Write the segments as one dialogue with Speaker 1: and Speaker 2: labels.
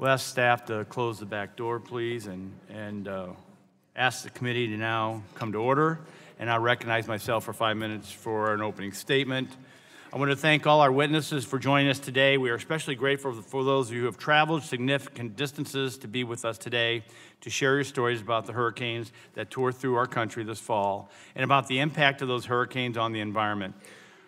Speaker 1: We'll ask staff to close the back door, please, and ask the committee to now come to order. And I'll recognize myself for 5 minutes for an opening statement. I want to thank all our witnesses for joining us today. We are especially grateful for those of you who have traveled significant distances to be with us today to share your stories about the hurricanes that tore through our country this fall and about the impact of those hurricanes on the environment.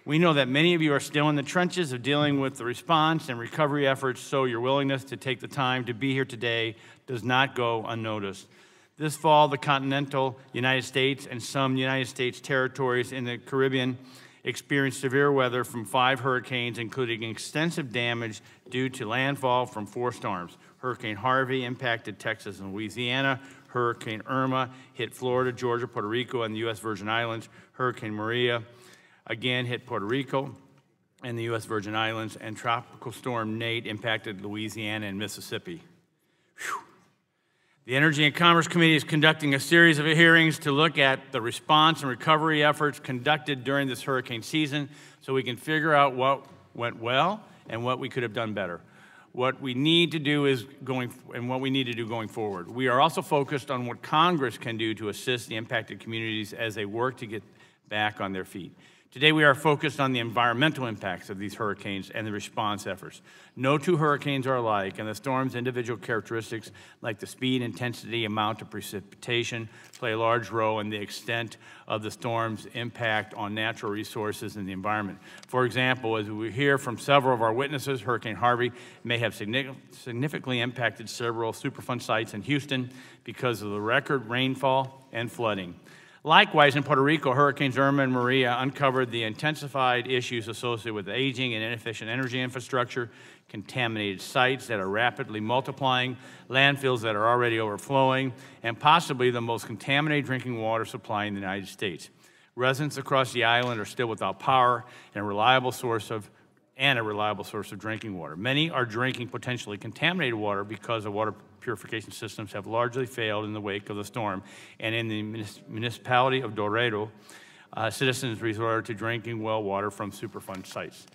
Speaker 1: We know that many of you are still in the trenches of dealing with the response and recovery efforts, so your willingness to take the time to be here today does not go unnoticed. This fall, the continental United States and some United States territories in the Caribbean experienced severe weather from 5 hurricanes, including extensive damage due to landfall from 4 storms. Hurricane Harvey impacted Texas and Louisiana. Hurricane Irma hit Florida, Georgia, Puerto Rico, and the U.S. Virgin Islands. Hurricane Maria again hit Puerto Rico and the U.S. Virgin Islands. And Tropical Storm Nate impacted Louisiana and Mississippi. Whew. The Energy and Commerce Committee is conducting a series of hearings to look at the response and recovery efforts conducted during this hurricane season so we can figure out what went well and what we could have done better. What we need to do what we need to do going forward. We are also focused on what Congress can do to assist the impacted communities as they work to get back on their feet. Today we are focused on the environmental impacts of these hurricanes and the response efforts. No 2 hurricanes are alike, and the storm's individual characteristics like the speed, intensity, amount of precipitation play a large role in the extent of the storm's impact on natural resources and the environment. For example, as we hear from several of our witnesses, Hurricane Harvey may have significantly impacted several Superfund sites in Houston because of the record rainfall and flooding. Likewise, in Puerto Rico, Hurricanes Irma and Maria uncovered the intensified issues associated with aging and inefficient energy infrastructure, contaminated sites that are rapidly multiplying, landfills that are already overflowing, and possibly the most contaminated drinking water supply in the United States. Residents across the island are still without power and a reliable source of drinking water. Many are drinking potentially contaminated water because the water purification systems have largely failed in the wake of the storm. And in the municipality of Dorado, citizens resorted to drinking well water from Superfund sites.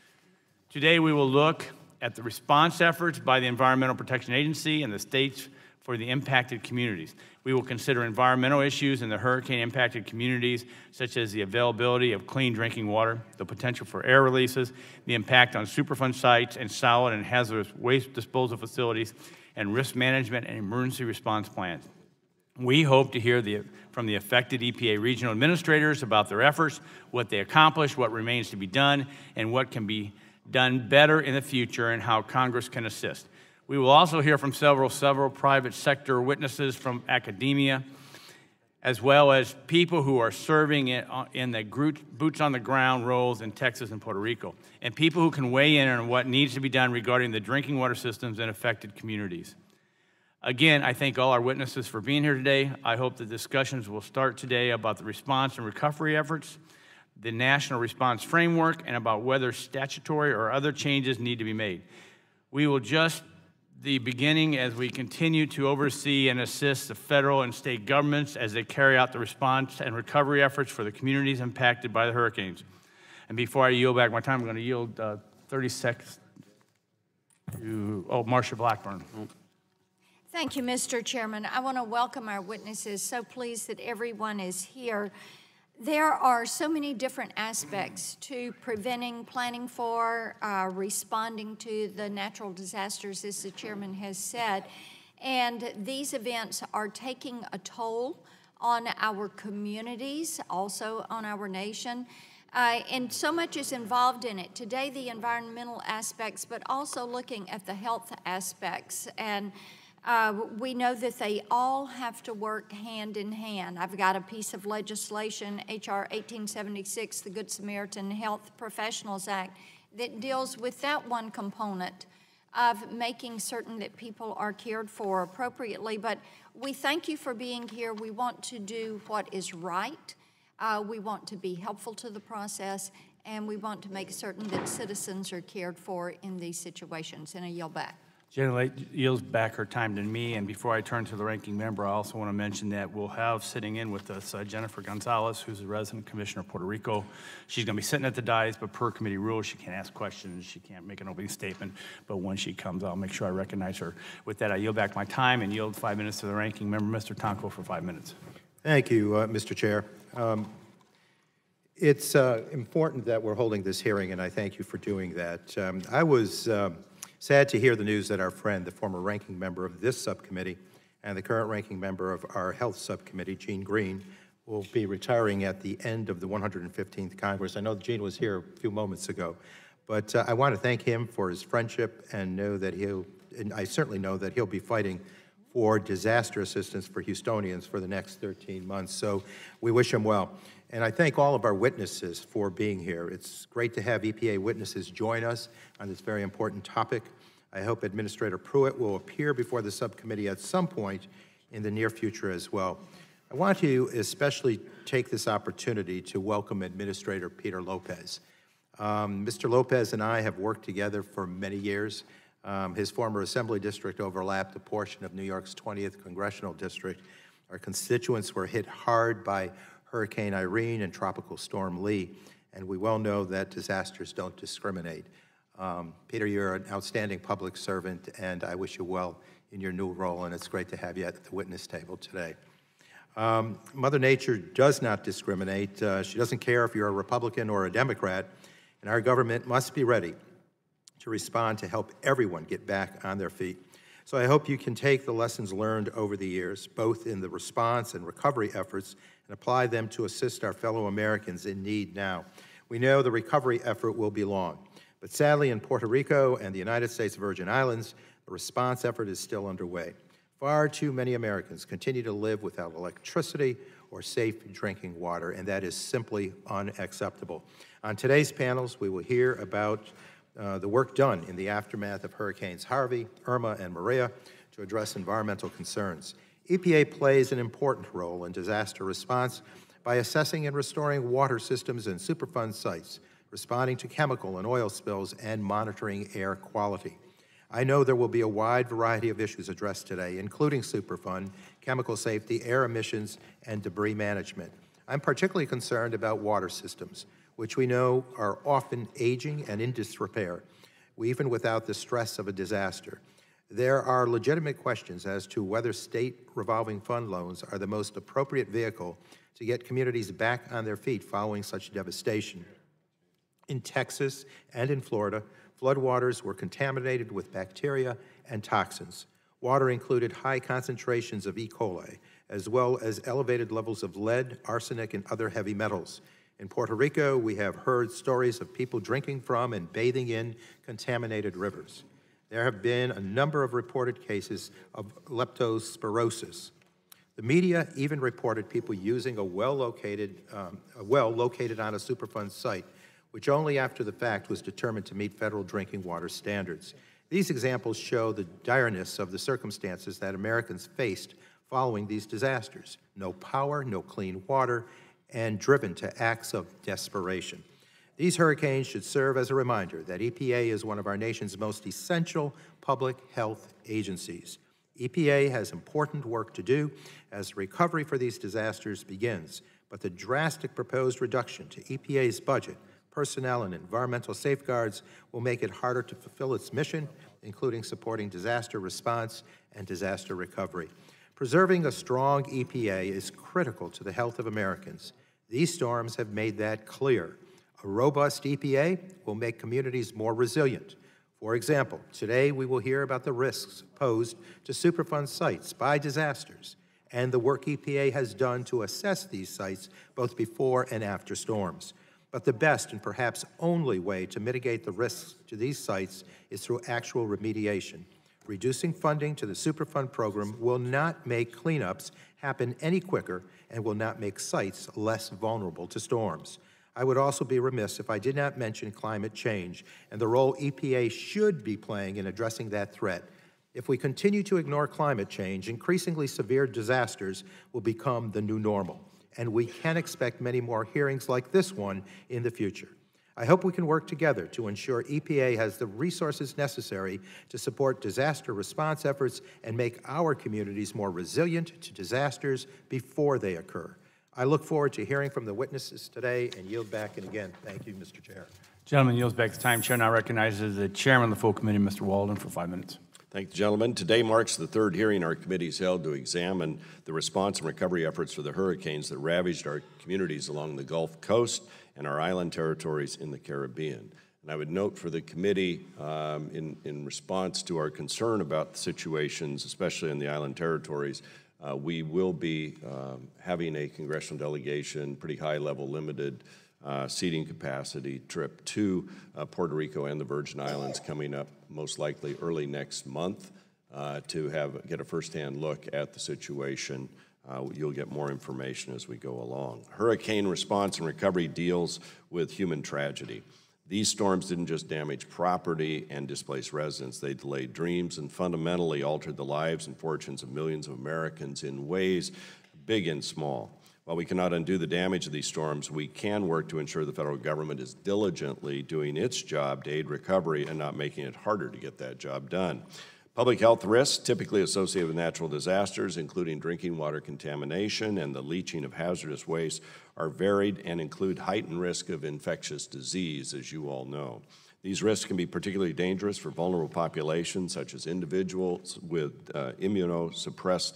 Speaker 1: Today we will look at the response efforts by the Environmental Protection Agency and the states for the impacted communities. We will consider environmental issues in the hurricane-impacted communities, such as the availability of clean drinking water, the potential for air releases, the impact on Superfund sites and solid and hazardous waste disposal facilities, and risk management and emergency response plans. We hope to hear from the affected EPA regional administrators about their efforts, what they accomplished, what remains to be done, and what can be done better in the future, and how Congress can assist. We will also hear from several private sector witnesses from academia, as well as people who are serving in the boots on the ground roles in Texas and Puerto Rico, and people who can weigh in on what needs to be done regarding the drinking water systems in affected communities. Again, I thank all our witnesses for being here today. I hope the discussions will start today about the response and recovery efforts, the National Response Framework, and about whether statutory or other changes need to be made. We will just the beginning as we continue to oversee and assist the federal and state governments as they carry out the response and recovery efforts for the communities impacted by the hurricanes. And before I yield back my time, I'm going to yield 30 seconds to Marcia Blackburn.
Speaker 2: Thank you, Mr. Chairman. I want to welcome our witnesses. So pleased that everyone is here. There are so many different aspects to preventing, planning for, responding to the natural disasters, as the chairman has said. And these events are taking a toll on our communities, also on our nation. And so much is involved in it. Today, the environmental aspects, but also looking at the health aspects. And we know that they all have to work hand in hand. I've got a piece of legislation, H.R. 1876, the Good Samaritan Health Professionals Act, that deals with that one component of making certain that people are cared for appropriately. But we thank you for being here. We want to do what is right. We want to be helpful to the process, and we want to make certain that citizens are cared for in these situations. And I yield back.
Speaker 1: Janet yields back her time to me, and before I turn to the ranking member, I also want to mention that we'll have sitting in with us Jennifer Gonzalez, who's a resident commissioner of Puerto Rico. She's going to be sitting at the dais, but per committee rules, she can't ask questions, she can't make an opening statement, but when she comes, I'll make sure I recognize her. With that, I yield back my time and yield 5 minutes to the ranking member, Mr. Tonko, for 5 minutes.
Speaker 3: Thank you, Mr. Chair. It's important that we're holding this hearing, and I thank you for doing that. I was sad to hear the news that our friend, the former ranking member of this subcommittee and the current ranking member of our health subcommittee, Gene Green, will be retiring at the end of the 115th Congress. I know Gene was here a few moments ago, but I want to thank him for his friendship and know that I certainly know that he'll be fighting for disaster assistance for Houstonians for the next 13 months. So we wish him well. And I thank all of our witnesses for being here. It's great to have EPA witnesses join us on this very important topic. I hope Administrator Pruitt will appear before the subcommittee at some point in the near future as well. I want to especially take this opportunity to welcome Administrator Peter Lopez. Mr. Lopez and I have worked together for many years. His former assembly district overlapped a portion of New York's 20th congressional district. Our constituents were hit hard by Hurricane Irene and Tropical Storm Lee, and we well know that disasters don't discriminate. Peter, you're an outstanding public servant, and I wish you well in your new role, and it's great to have you at the witness table today. Mother Nature does not discriminate. She doesn't care if you're a Republican or a Democrat, and our government must be ready to respond to help everyone get back on their feet. So I hope you can take the lessons learned over the years, both in the response and recovery efforts, and apply them to assist our fellow Americans in need now. We know the recovery effort will be long, but sadly in Puerto Rico and the United States Virgin Islands, the response effort is still underway. Far too many Americans continue to live without electricity or safe drinking water, and that is simply unacceptable. On today's panels, we will hear about the work done in the aftermath of Hurricanes Harvey, Irma, and Maria to address environmental concerns. EPA plays an important role in disaster response by assessing and restoring water systems and Superfund sites, responding to chemical and oil spills, and monitoring air quality. I know there will be a wide variety of issues addressed today, including Superfund, chemical safety, air emissions, and debris management. I'm particularly concerned about water systems, which we know are often aging and in disrepair, even without the stress of a disaster. There are legitimate questions as to whether state revolving fund loans are the most appropriate vehicle to get communities back on their feet following such devastation. In Texas and in Florida, floodwaters were contaminated with bacteria and toxins. Water included high concentrations of E. coli, as well as elevated levels of lead, arsenic, and other heavy metals. In Puerto Rico, we have heard stories of people drinking from and bathing in contaminated rivers. There have been a number of reported cases of leptospirosis. The media even reported people using a well located on a Superfund site, which only after the fact was determined to meet federal drinking water standards. These examples show the direness of the circumstances that Americans faced following these disasters. No power, no clean water, and driven to acts of desperation. These hurricanes should serve as a reminder that EPA is one of our nation's most essential public health agencies. EPA has important work to do as recovery for these disasters begins, but the drastic proposed reduction to EPA's budget, personnel, and environmental safeguards will make it harder to fulfill its mission, including supporting disaster response and disaster recovery. Preserving a strong EPA is critical to the health of Americans. These storms have made that clear. A robust EPA will make communities more resilient. For example, today we will hear about the risks posed to Superfund sites by disasters and the work EPA has done to assess these sites both before and after storms. But the best and perhaps only way to mitigate the risks to these sites is through actual remediation. Reducing funding to the Superfund program will not make cleanups happen any quicker and will not make sites less vulnerable to storms. I would also be remiss if I did not mention climate change and the role EPA should be playing in addressing that threat. If we continue to ignore climate change, increasingly severe disasters will become the new normal, and we can expect many more hearings like this one in the future. I hope we can work together to ensure EPA has the resources necessary to support disaster response efforts and make our communities more resilient to disasters before they occur. I look forward to hearing from the witnesses today and yield back. And again, thank you, Mr. Chair.
Speaker 1: Gentleman yields back the time. Chair now recognizes the chairman of the full committee, Mr. Walden, for 5 minutes.
Speaker 4: Thank you, gentlemen. Today marks the third hearing our committee has held to examine the response and recovery efforts for the hurricanes that ravaged our communities along the Gulf Coast and our island territories in the Caribbean. And I would note for the committee, in response to our concern about the situations, especially in the island territories, we will be having a congressional delegation, pretty high-level, limited seating capacity trip to Puerto Rico and the Virgin Islands coming up most likely early next month to get a firsthand look at the situation. You'll get more information as we go along. Hurricane response and recovery deals with human tragedy. These storms didn't just damage property and displace residents, they delayed dreams and fundamentally altered the lives and fortunes of millions of Americans in ways big and small. While we cannot undo the damage of these storms, we can work to ensure the federal government is diligently doing its job to aid recovery and not making it harder to get that job done. Public health risks typically associated with natural disasters, including drinking water contamination and the leaching of hazardous waste, are varied and include heightened risk of infectious disease, as you all know. These risks can be particularly dangerous for vulnerable populations, such as individuals with immunosuppressed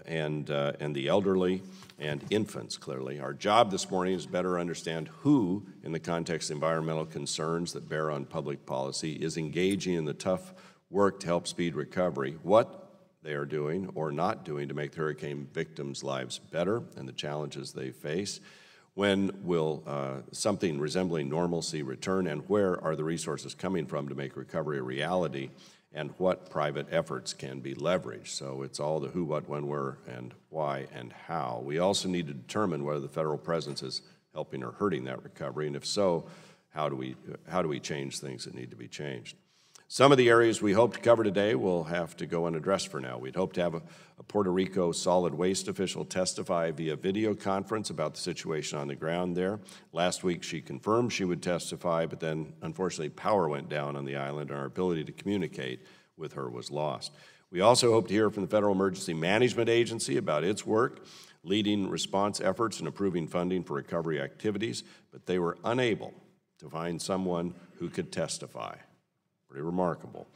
Speaker 4: and the elderly and infants, clearly. Our job this morning is to better understand who, in the context of environmental concerns that bear on public policy, is engaging in the tough work to help speed recovery, what they are doing or not doing to make the hurricane victims' lives better and the challenges they face. When will something resembling normalcy return, and where are the resources coming from to make recovery a reality, and what private efforts can be leveraged? So it's all the who, what, when, where, and why, and how. We also need to determine whether the federal presence is helping or hurting that recovery, and if so, how do we change things that need to be changed? Some of the areas we hope to cover today will have to go unaddressed for now. We'd hope to have a Puerto Rico solid waste official testify via video conference about the situation on the ground there. Last week she confirmed she would testify, but then unfortunately power went down on the island and our ability to communicate with her was lost. We also hope to hear from the Federal Emergency Management Agency about its work leading response efforts and approving funding for recovery activities, but they were unable to find someone who could testify. Pretty remarkable.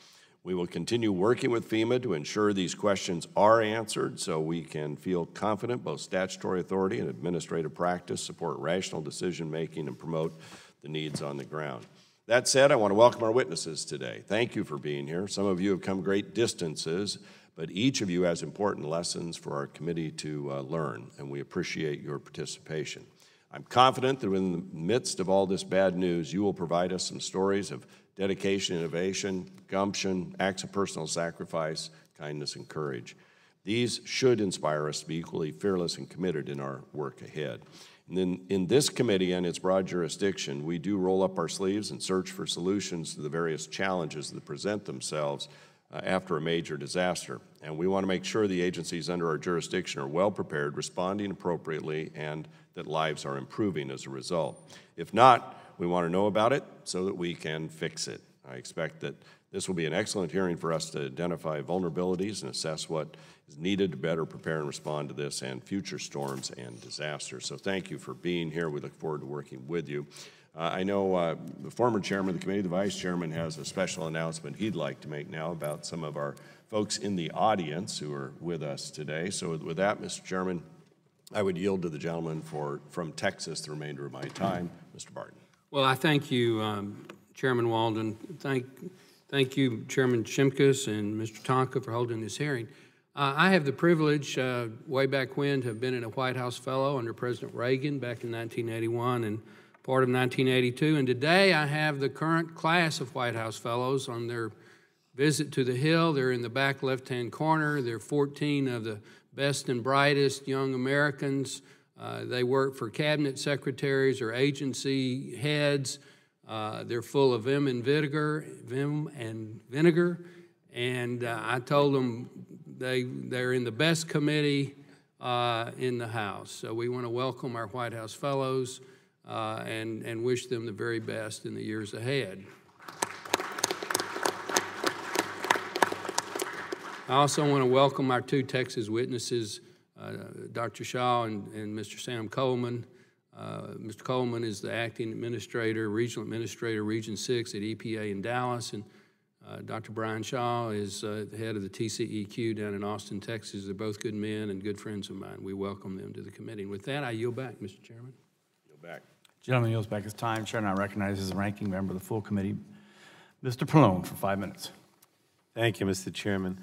Speaker 4: We will continue working with FEMA to ensure these questions are answered so we can feel confident both statutory authority and administrative practice support rational decision-making and promote the needs on the ground. That said, I want to welcome our witnesses today. Thank you for being here. Some of you have come great distances, but each of you has important lessons for our committee to learn, and we appreciate your participation. I'm confident that in the midst of all this bad news, you will provide us some stories of dedication, innovation, gumption, acts of personal sacrifice, kindness, and courage. These should inspire us to be equally fearless and committed in our work ahead. And then in this committee and its broad jurisdiction, we do roll up our sleeves and search for solutions to the various challenges that present themselves after a major disaster. And we want to make sure the agencies under our jurisdiction are well prepared, responding appropriately, and that lives are improving as a result. If not, we want to know about it so that we can fix it. I expect that this will be an excellent hearing for us to identify vulnerabilities and assess what is needed to better prepare and respond to this and future storms and disasters. So thank you for being here. We look forward to working with you. I know the former chairman of the committee, the vice chairman, has a special announcement he'd like to make now about some of our folks in the audience who are with us today. So with that, Mr. Chairman, I would yield to the gentleman from Texas the remainder of my time, Mr. Barton.
Speaker 5: Well, I thank you, Chairman Walden. Thank you, Chairman Shimkus and Mr. Tonka for holding this hearing. I have the privilege, way back when, to have been a White House Fellow under President Reagan back in 1981 and part of 1982. And today I have the current class of White House Fellows on their visit to the Hill. They're in the back left-hand corner. They're 14 of the best and brightest young Americans. They work for cabinet secretaries or agency heads. They're full of vim and vinegar, and I told them they're in the best committee in the House. So we want to welcome our White House Fellows. and wish them the very best in the years ahead. I also want to welcome our two Texas witnesses, Dr. Shaw and Mr. Sam Coleman. Mr. Coleman is the acting administrator, regional administrator, Region 6 at EPA in Dallas, and Dr. Brian Shaw is the head of the TCEQ down in Austin, Texas. They're both good men and good friends of mine. We welcome them to the committee. And with that, I yield back, Mr. Chairman.
Speaker 4: Yield back.
Speaker 1: Gentleman yields back his time. Chair now recognizes the ranking member of the full committee, Mr. Pallone, for 5 minutes.
Speaker 6: Thank you, Mr. Chairman.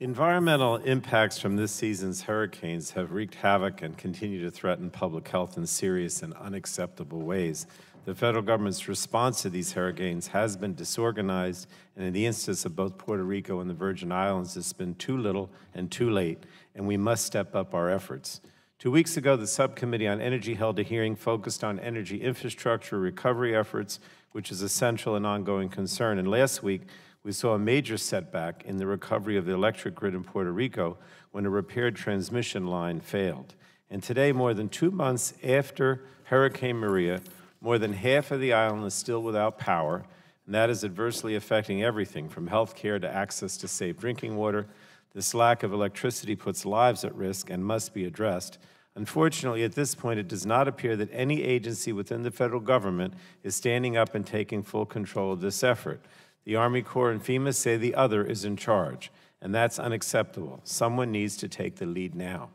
Speaker 6: Environmental impacts from this season's hurricanes have wreaked havoc and continue to threaten public health in serious and unacceptable ways. The federal government's response to these hurricanes has been disorganized, and in the instance of both Puerto Rico and the Virgin Islands, it's been too little and too late, and we must step up our efforts. 2 weeks ago, the Subcommittee on Energy held a hearing focused on energy infrastructure recovery efforts, which is a central and ongoing concern. And last week, we saw a major setback in the recovery of the electric grid in Puerto Rico when a repaired transmission line failed. And today, more than 2 months after Hurricane Maria, more than half of the island is still without power, and that is adversely affecting everything from health care to access to safe drinking water. This lack of electricity puts lives at risk and must be addressed. Unfortunately, at this point, it does not appear that any agency within the federal government is standing up and taking full control of this effort. The Army Corps and FEMA say the other is in charge, and that's unacceptable. Someone needs to take the lead now.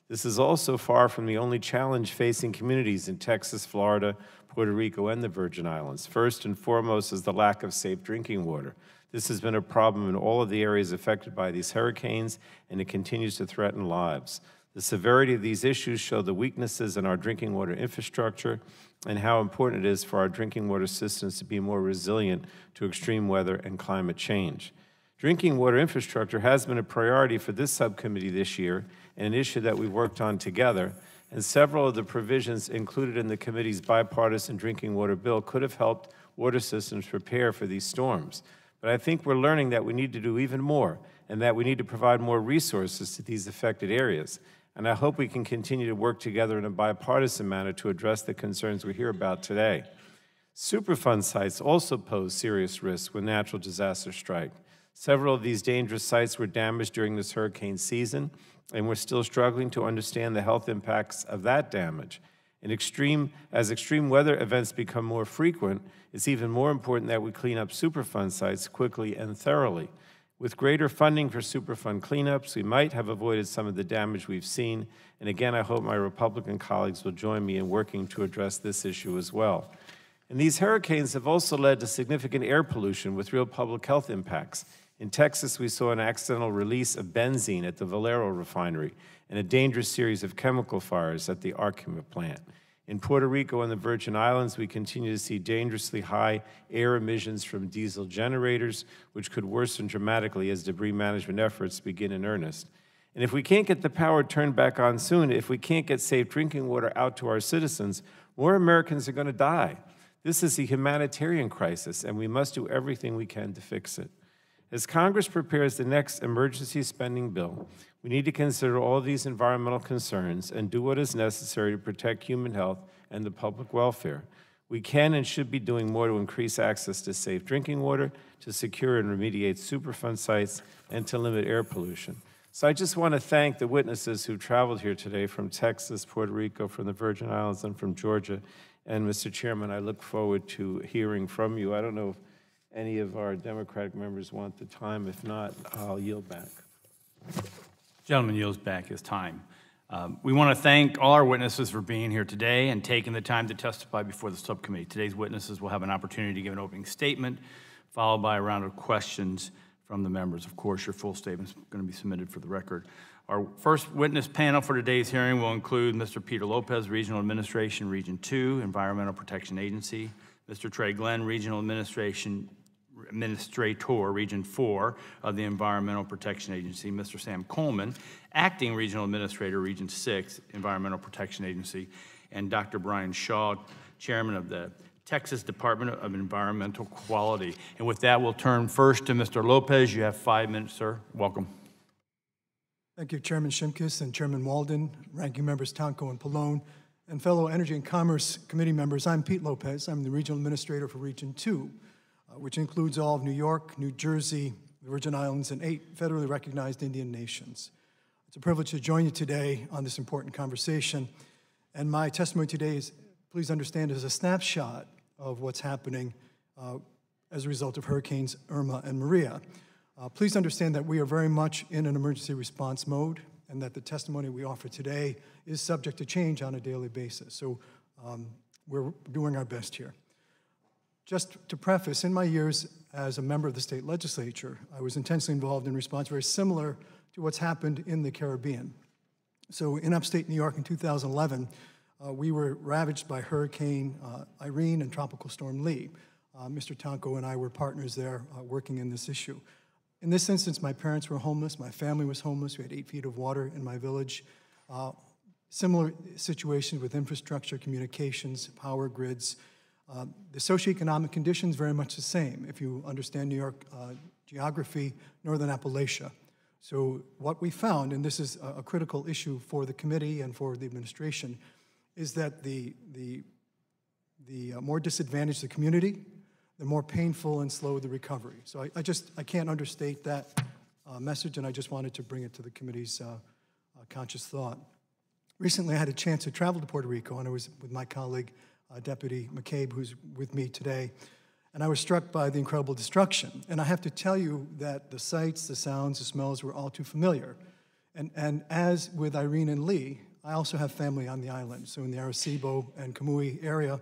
Speaker 6: This is also far from the only challenge facing communities in Texas, Florida, Puerto Rico, and the Virgin Islands. First and foremost is the lack of safe drinking water. This has been a problem in all of the areas affected by these hurricanes, and it continues to threaten lives. The severity of these issues show the weaknesses in our drinking water infrastructure and how important it is for our drinking water systems to be more resilient to extreme weather and climate change. Drinking water infrastructure has been a priority for this subcommittee this year and an issue that we've worked on together, and several of the provisions included in the committee's bipartisan drinking water bill could have helped water systems prepare for these storms. But I think we're learning that we need to do even more and that we need to provide more resources to these affected areas. And I hope we can continue to work together in a bipartisan manner to address the concerns we hear about today. Superfund sites also pose serious risks when natural disasters strike. Several of these dangerous sites were damaged during this hurricane season, and we're still struggling to understand the health impacts of that damage. As extreme weather events become more frequent, it's even more important that we clean up Superfund sites quickly and thoroughly. With greater funding for Superfund cleanups, we might have avoided some of the damage we've seen. And again, I hope my Republican colleagues will join me in working to address this issue as well. And these hurricanes have also led to significant air pollution with real public health impacts. In Texas, we saw an accidental release of benzene at the Valero refinery and a dangerous series of chemical fires at the Arkema plant. In Puerto Rico and the Virgin Islands, we continue to see dangerously high air emissions from diesel generators, which could worsen dramatically as debris management efforts begin in earnest. And if we can't get the power turned back on soon, if we can't get safe drinking water out to our citizens, more Americans are going to die. This is a humanitarian crisis, and we must do everything we can to fix it. As Congress prepares the next emergency spending bill, we need to consider all of these environmental concerns and do what is necessary to protect human health and the public welfare. We can and should be doing more to increase access to safe drinking water, to secure and remediate Superfund sites, and to limit air pollution. So I just want to thank the witnesses who traveled here today from Texas, Puerto Rico, from the Virgin Islands, and from Georgia. And Mr. Chairman, I look forward to hearing from you. I don't know if any of our Democratic members want the time. If not, I'll yield back.
Speaker 1: Gentleman yields back his time. We want to thank all our witnesses for being here today and taking the time to testify before the subcommittee. Today's witnesses will have an opportunity to give an opening statement, followed by a round of questions from the members. Of course, your full statement is going to be submitted for the record. Our first witness panel for today's hearing will include Mr. Peter Lopez, Regional Administration, Region 2, Environmental Protection Agency, Mr. Trey Glenn, Regional Administrator, Region 4 of the Environmental Protection Agency, Mr. Sam Coleman, Acting Regional Administrator, Region 6, Environmental Protection Agency, and Dr. Brian Shaw, Chairman of the Texas Department of Environmental Quality. And with that, we'll turn first to Mr. Lopez. You have 5 minutes, sir. Welcome.
Speaker 7: Thank you, Chairman Shimkus and Chairman Walden, Ranking Members Tonko and Pallone, and fellow Energy and Commerce Committee members, I'm Pete Lopez. I'm the Regional Administrator for Region 2, which includes all of New York, New Jersey, the Virgin Islands, and 8 federally recognized Indian nations. It's a privilege to join you today on this important conversation, and my testimony today is, please understand, is a snapshot of what's happening as a result of Hurricanes Irma and Maria. Please understand that we are very much in an emergency response mode, and that the testimony we offer today is subject to change on a daily basis. So we're doing our best here. Just to preface, in my years as a member of the state legislature, I was intensely involved in response very similar to what's happened in the Caribbean. So in upstate New York in 2011, we were ravaged by Hurricane Irene and Tropical Storm Lee. Mr. Tonko and I were partners there working in this issue. In this instance, my parents were homeless, my family was homeless, we had 8 feet of water in my village. Similar situations with infrastructure, communications, power grids. The socioeconomic conditions very much the same. If you understand New York geography, northern Appalachia. So what we found, and this is a critical issue for the committee and for the administration, is that the more disadvantaged the community, the more painful and slow the recovery. So I can't understate that message, and I just wanted to bring it to the committee's conscious thought. Recently, I had a chance to travel to Puerto Rico, and I was with my colleague, Deputy McCabe, who's with me today, and I was struck by the incredible destruction. And I have to tell you that the sights, the sounds, the smells were all too familiar. And as with Irene and Lee, I also have family on the island. So in the Arecibo and Camuy area,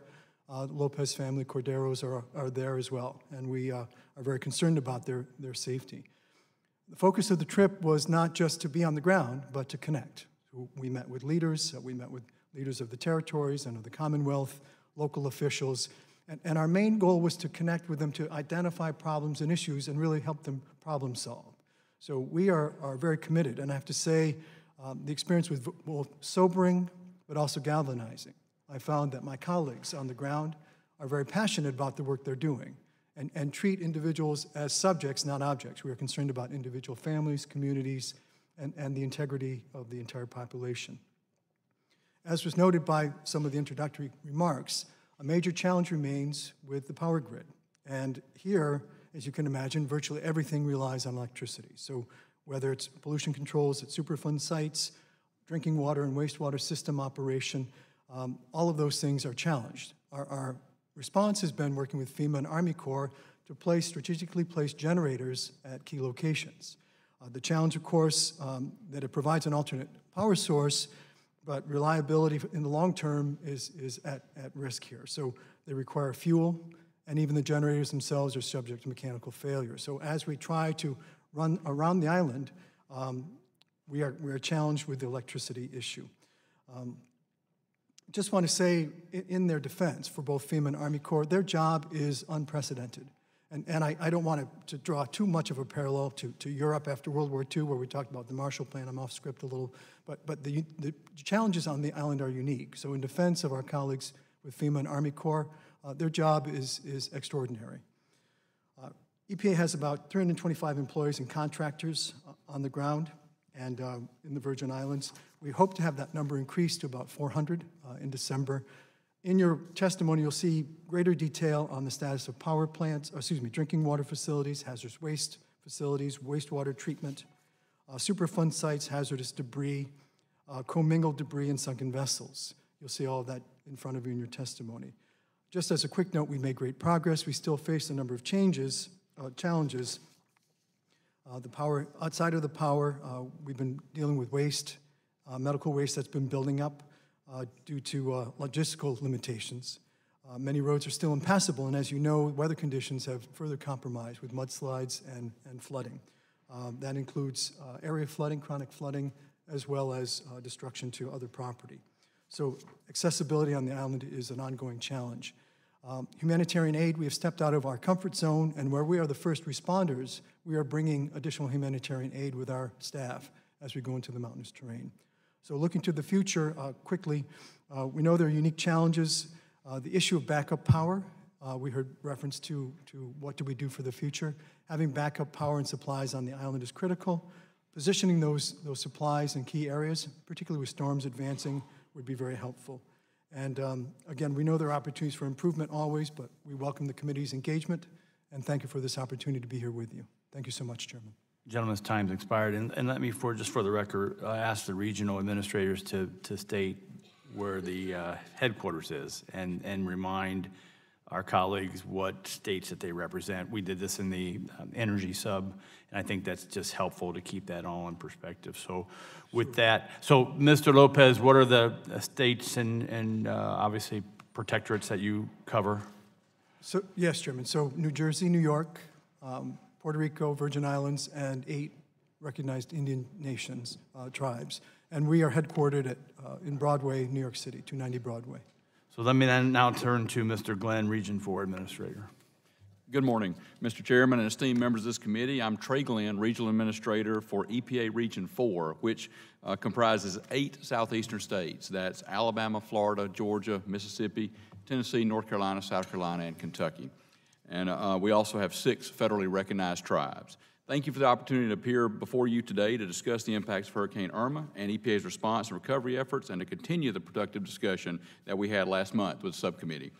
Speaker 7: Lopez family, Corderos are there as well, and we are very concerned about their safety. The focus of the trip was not just to be on the ground, but to connect. So we met with leaders, of the territories and of the Commonwealth, local officials, and our main goal was to connect with them to identify problems and issues and really help them problem solve. So we are very committed, and I have to say, the experience was both sobering, but also galvanizing. I found that my colleagues on the ground are very passionate about the work they're doing and treat individuals as subjects, not objects. We are concerned about individual families, communities, and the integrity of the entire population. As was noted by some of the introductory remarks, a major challenge remains with the power grid. And here, as you can imagine, virtually everything relies on electricity. So whether it's pollution controls at Superfund sites, drinking water and wastewater system operation, all of those things are challenged. Our response has been working with FEMA and Army Corps to strategically place generators at key locations. The challenge, of course, that it provides an alternate power source, but reliability in the long term is at risk here. So they require fuel, and even the generators themselves are subject to mechanical failure. So as we try to run around the island, we are challenged with the electricity issue. Just want to say, in their defense, for both FEMA and Army Corps, their job is unprecedented. And I don't want to draw too much of a parallel to Europe after World War II, where we talked about the Marshall Plan. I'm off script a little, but the challenges on the island are unique. So in defense of our colleagues with FEMA and Army Corps, their job is extraordinary. EPA has about 325 employees and contractors on the ground and in the Virgin Islands. We hope to have that number increased to about 400 in December. In your testimony, you'll see greater detail on the status of power plants, drinking water facilities, hazardous waste facilities, wastewater treatment, Superfund sites, hazardous debris, commingled debris, and sunken vessels. You'll see all of that in front of you in your testimony. Just as a quick note, we made great progress. We still face a number of challenges. The power, outside of the power, we've been dealing with waste, medical waste that's been building up due to logistical limitations. Many roads are still impassable, and as you know, weather conditions have further compromised with mudslides and flooding. That includes area flooding, chronic flooding, as well as destruction to other property. So accessibility on the island is an ongoing challenge. Humanitarian aid, we have stepped out of our comfort zone, and where we are the first responders, we are bringing additional humanitarian aid with our staff as we go into the mountainous terrain. So looking to the future quickly, we know there are unique challenges. The issue of backup power, we heard reference to what do we do for the future. Having backup power and supplies on the island is critical. Positioning those supplies in key areas, particularly with storms advancing, would be very helpful. And again, we know there are opportunities for improvement always, but we welcome the committee's engagement, and thank you for this opportunity to be here with you. Thank you so much, Chairman.
Speaker 1: Gentleman's time's expired, and let me, just for the record, ask the regional administrators to state where the headquarters is and remind our colleagues what states that they represent. We did this in the energy sub, and I think that's just helpful to keep that all in perspective. So with that, so Mr. Lopez, what are the states and obviously protectorates that you cover?
Speaker 7: So, yes, Chairman. So New Jersey, New York, Puerto Rico, Virgin Islands, and 8 recognized Indian nations, tribes. And we are headquartered in Broadway, New York City, 290 Broadway.
Speaker 1: So let me then now turn to Mr. Glenn, Region 4 Administrator.
Speaker 8: Good morning, Mr. Chairman and esteemed members of this committee. I'm Trey Glenn, Regional Administrator for EPA Region 4, which comprises 8 southeastern states. That's Alabama, Florida, Georgia, Mississippi, Tennessee, North Carolina, South Carolina, and Kentucky. And we also have 6 federally recognized tribes. Thank you for the opportunity to appear before you today to discuss the impacts of Hurricane Irma and EPA's response and recovery efforts, and to continue the productive discussion that we had last month with the subcommittee.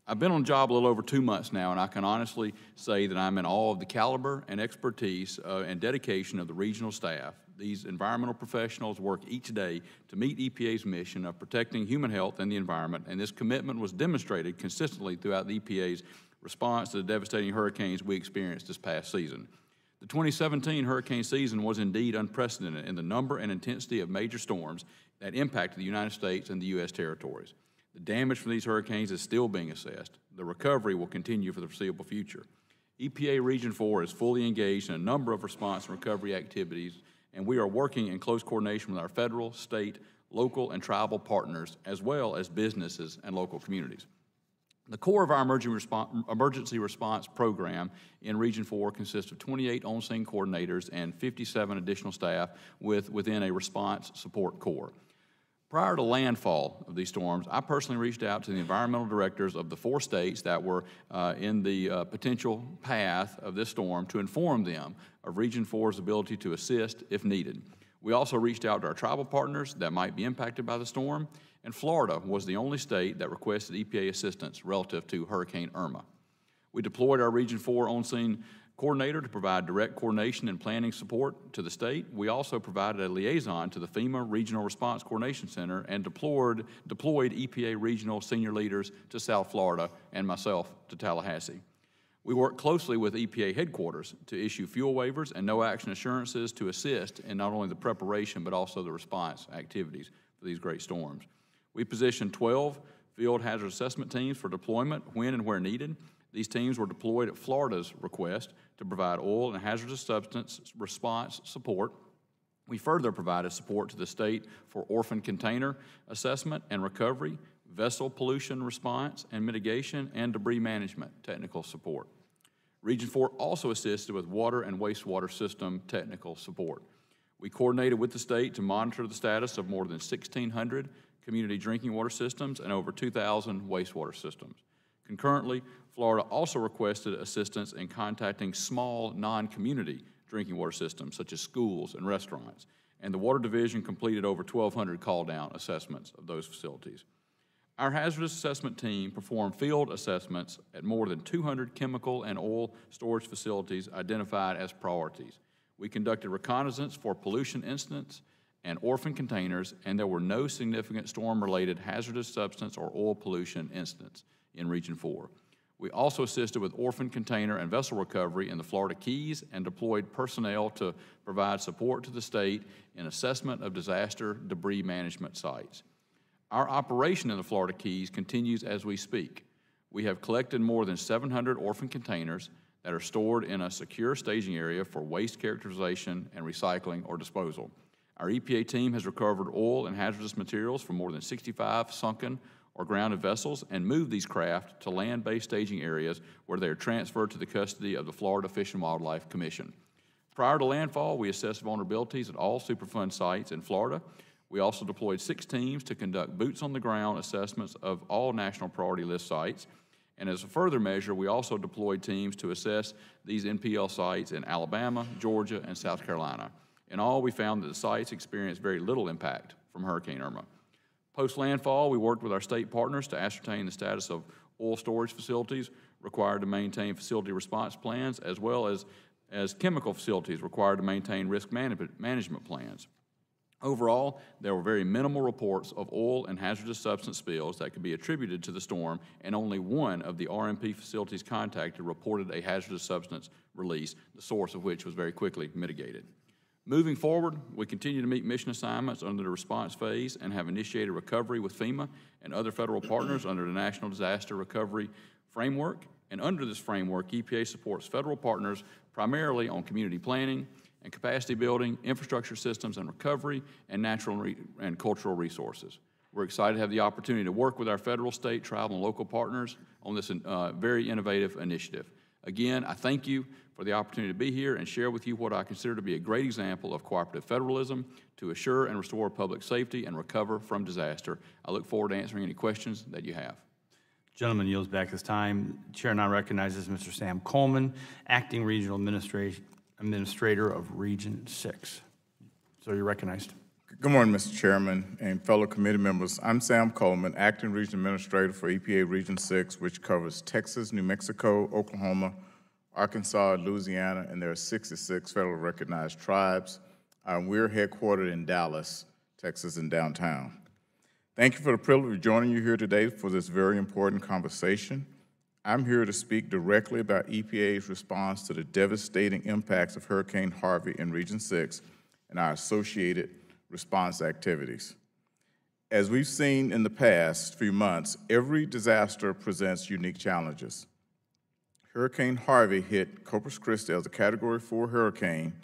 Speaker 8: I've been on the job a little over 2 months now, and I can honestly say that I'm in awe of the caliber and expertise and dedication of the regional staff. These environmental professionals work each day to meet EPA's mission of protecting human health and the environment, and this commitment was demonstrated consistently throughout the EPA's response to the devastating hurricanes we experienced this past season. The 2017 hurricane season was indeed unprecedented in the number and intensity of major storms that impacted the United States and the U.S. territories. The damage from these hurricanes is still being assessed. The recovery will continue for the foreseeable future. EPA Region 4 is fully engaged in a number of response and recovery activities, and we are working in close coordination with our federal, state, local, and tribal partners, as well as businesses and local communities. The core of our emergency response program in Region 4 consists of 28 on-scene coordinators and 57 additional staff within a response support corps. Prior to landfall of these storms, I personally reached out to the environmental directors of the 4 states that were in the potential path of this storm to inform them of Region 4's ability to assist if needed. We also reached out to our tribal partners that might be impacted by the storm, and Florida was the only state that requested EPA assistance relative to Hurricane Irma. We deployed our Region 4 on-scene coordinator to provide direct coordination and planning support to the state. We also provided a liaison to the FEMA Regional Response Coordination Center and deployed EPA regional senior leaders to South Florida and myself to Tallahassee. We worked closely with EPA headquarters to issue fuel waivers and no-action assurances to assist in not only the preparation but also the response activities for these great storms. We positioned 12 field hazard assessment teams for deployment when and where needed. These teams were deployed at Florida's request to provide oil and hazardous substance response support. We further provided support to the state for orphan container assessment and recovery, vessel pollution response and mitigation, and debris management technical support. Region 4 also assisted with water and wastewater system technical support. We coordinated with the state to monitor the status of more than 1,600 community drinking water systems and over 2,000 wastewater systems. Concurrently, Florida also requested assistance in contacting small non-community drinking water systems such as schools and restaurants, and the Water Division completed over 1,200 call-down assessments of those facilities. Our hazardous assessment team performed field assessments at more than 200 chemical and oil storage facilities identified as priorities. We conducted reconnaissance for pollution incidents and orphan containers, and there were no significant storm-related hazardous substance or oil pollution incidents in Region 4. We also assisted with orphan container and vessel recovery in the Florida Keys and deployed personnel to provide support to the state in assessment of disaster debris management sites. Our operation in the Florida Keys continues as we speak. We have collected more than 700 orphan containers that are stored in a secure staging area for waste characterization and recycling or disposal. Our EPA team has recovered oil and hazardous materials from more than 65 sunken or grounded vessels and moved these craft to land-based staging areas where they are transferred to the custody of the Florida Fish and Wildlife Commission. Prior to landfall, we assessed vulnerabilities at all Superfund sites in Florida. We also deployed 6 teams to conduct boots-on-the-ground assessments of all National Priority List sites. And as a further measure, we also deployed teams to assess these NPL sites in Alabama, Georgia, and South Carolina. In all, we found that the sites experienced very little impact from Hurricane Irma. Post-landfall, we worked with our state partners to ascertain the status of oil storage facilities required to maintain facility response plans, as well as chemical facilities required to maintain risk management plans. Overall, there were very minimal reports of oil and hazardous substance spills that could be attributed to the storm, and only one of the RMP facilities contacted reported a hazardous substance release, the source of which was very quickly mitigated. Moving forward, we continue to meet mission assignments under the response phase and have initiated recovery with FEMA and other federal partners under the National Disaster Recovery Framework. And under this framework, EPA supports federal partners primarily on community planning and capacity building, infrastructure systems and recovery, and natural and cultural resources. We're excited to have the opportunity to work with our federal, state, tribal, and local partners on this very innovative initiative. Again, I thank you for the opportunity to be here and share with you what I consider to be a great example of cooperative federalism to assure and restore public safety and recover from disaster. I look forward to answering any questions that you have.
Speaker 1: Gentleman yields back his time. Chair now recognizes Mr. Sam Coleman, Acting Regional Administrator of Region 6. So you're recognized.
Speaker 9: Good morning, Mr. Chairman and fellow committee members. I'm Sam Coleman, Acting Regional Administrator for EPA Region 6, which covers Texas, New Mexico, Oklahoma, Arkansas, Louisiana, and there are 66 federally recognized tribes. We're headquartered in Dallas, Texas, and downtown. Thank you for the privilege of joining you here today for this very important conversation. I'm here to speak directly about EPA's response to the devastating impacts of Hurricane Harvey in Region 6 and our associated response activities. As we've seen in the past few months, every disaster presents unique challenges. Hurricane Harvey hit Corpus Christi as a Category 4 hurricane,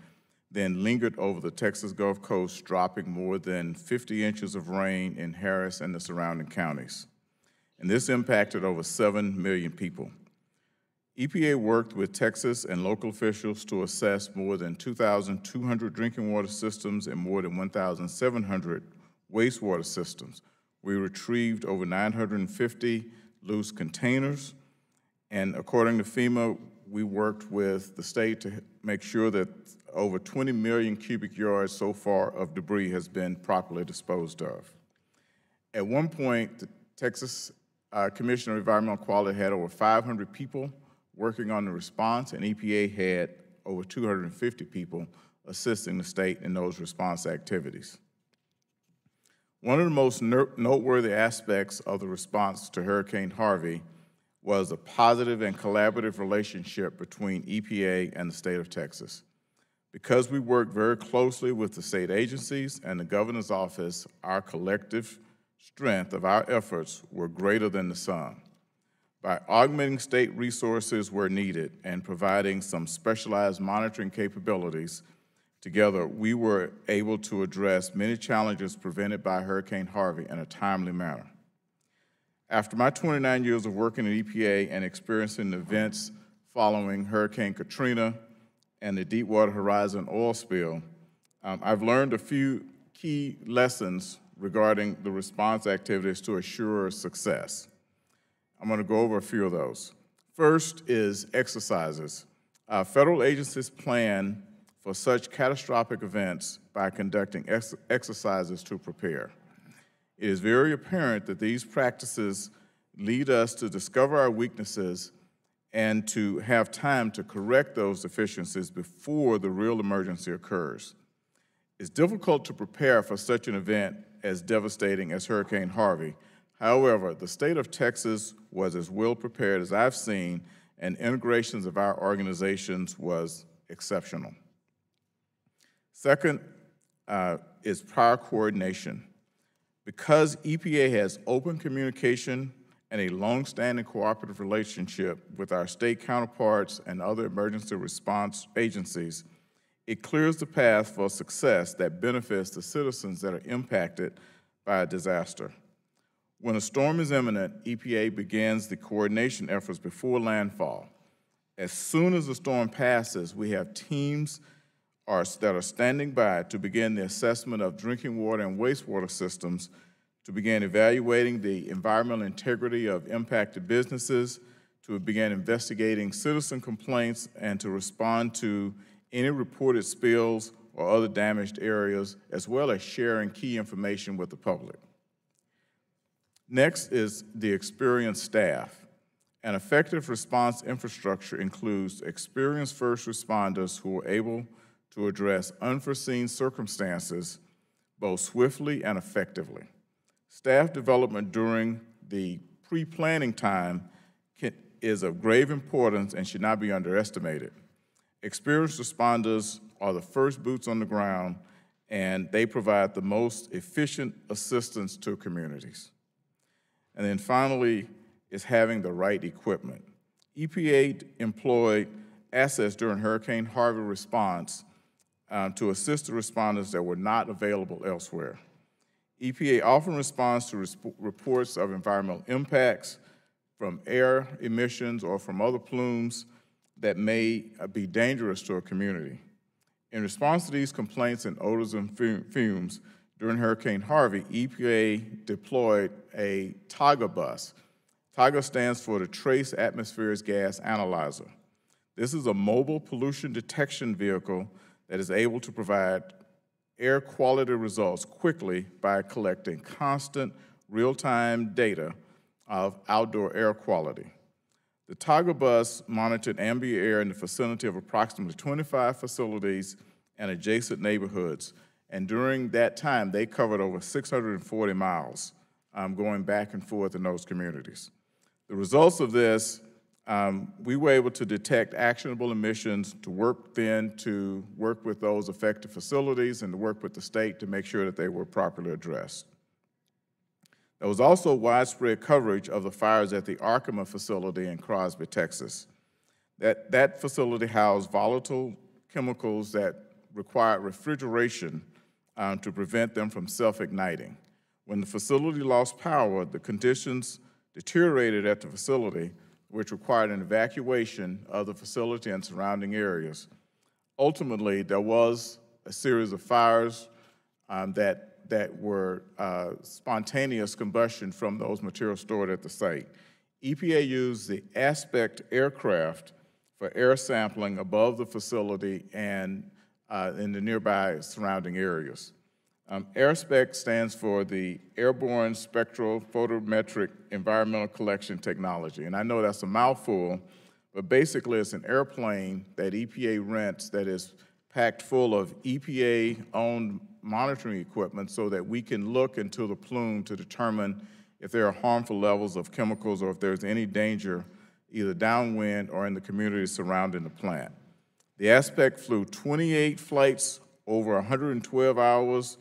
Speaker 9: then lingered over the Texas Gulf Coast, dropping more than 50 inches of rain in Harris and the surrounding counties. And this impacted over 7 million people. EPA worked with Texas and local officials to assess more than 2,200 drinking water systems and more than 1,700 wastewater systems. We retrieved over 950 loose containers, and according to FEMA, we worked with the state to make sure that over 20 million cubic yards so far of debris has been properly disposed of. At one point, the Texas Commission on Environmental Quality had over 500 people working on the response, and EPA had over 250 people assisting the state in those response activities. One of the most noteworthy aspects of the response to Hurricane Harvey was a positive and collaborative relationship between EPA and the state of Texas. Because we work very closely with the state agencies and the governor's office, our collective strength of our efforts were greater than the sum. By augmenting state resources where needed and providing some specialized monitoring capabilities, together we were able to address many challenges presented by Hurricane Harvey in a timely manner. After my 29 years of working at EPA and experiencing the events following Hurricane Katrina and the Deepwater Horizon oil spill, I've learned a few key lessons regarding the response activities to assure success. I'm going to go over a few of those. First is exercises. Federal agencies plan for such catastrophic events by conducting exercises to prepare. It is very apparent that these practices lead us to discover our weaknesses and to have time to correct those deficiencies before the real emergency occurs. It's difficult to prepare for such an event as devastating as Hurricane Harvey. However, the state of Texas was as well prepared as I've seen, and integrations of our organizations was exceptional. Second is prior coordination. Because EPA has open communication and a long-standing cooperative relationship with our state counterparts and other emergency response agencies, it clears the path for success that benefits the citizens that are impacted by a disaster. When a storm is imminent, EPA begins the coordination efforts before landfall. As soon as the storm passes, we have teams that are standing by to begin the assessment of drinking water and wastewater systems, to begin evaluating the environmental integrity of impacted businesses, to begin investigating citizen complaints, and to respond to any reported spills or other damaged areas, as well as sharing key information with the public. Next is the experienced staff. An effective response infrastructure includes experienced first responders who are able to address unforeseen circumstances both swiftly and effectively. Staff development during the pre-planning time is of grave importance and should not be underestimated. Experienced responders are the first boots on the ground, and they provide the most efficient assistance to communities. And then finally is having the right equipment. EPA employed assets during Hurricane Harvey response to assist the responders that were not available elsewhere. EPA often responds to reports of environmental impacts from air emissions or from other plumes that may be dangerous to a community. In response to these complaints and odors and fumes, during Hurricane Harvey, EPA deployed a TAGA bus. TAGA stands for the Trace Atmospheric Gas Analyzer. This is a mobile pollution detection vehicle that is able to provide air quality results quickly by collecting constant real-time data of outdoor air quality. The TAGA bus monitored ambient air in the vicinity of approximately 25 facilities and adjacent neighborhoods, and during that time, they covered over 640 miles going back and forth in those communities. The results of this, we were able to detect actionable emissions, to work with those affected facilities and to work with the state to make sure that they were properly addressed. There was also widespread coverage of the fires at the Arkema facility in Crosby, Texas. That facility housed volatile chemicals that required refrigeration to prevent them from self-igniting. When the facility lost power, the conditions deteriorated at the facility, which required an evacuation of the facility and surrounding areas. Ultimately, there was a series of fires that were spontaneous combustion from those materials stored at the site. EPA used the Aspect aircraft for air sampling above the facility and in the nearby surrounding areas. AirSpec stands for the Airborne Spectral Photometric Environmental Collection Technology. And I know that's a mouthful, but basically it's an airplane that EPA rents that is packed full of EPA-owned monitoring equipment so that we can look into the plume to determine if there are harmful levels of chemicals or if there's any danger either downwind or in the community surrounding the plant. The Aspect flew 28 flights over 112 hours,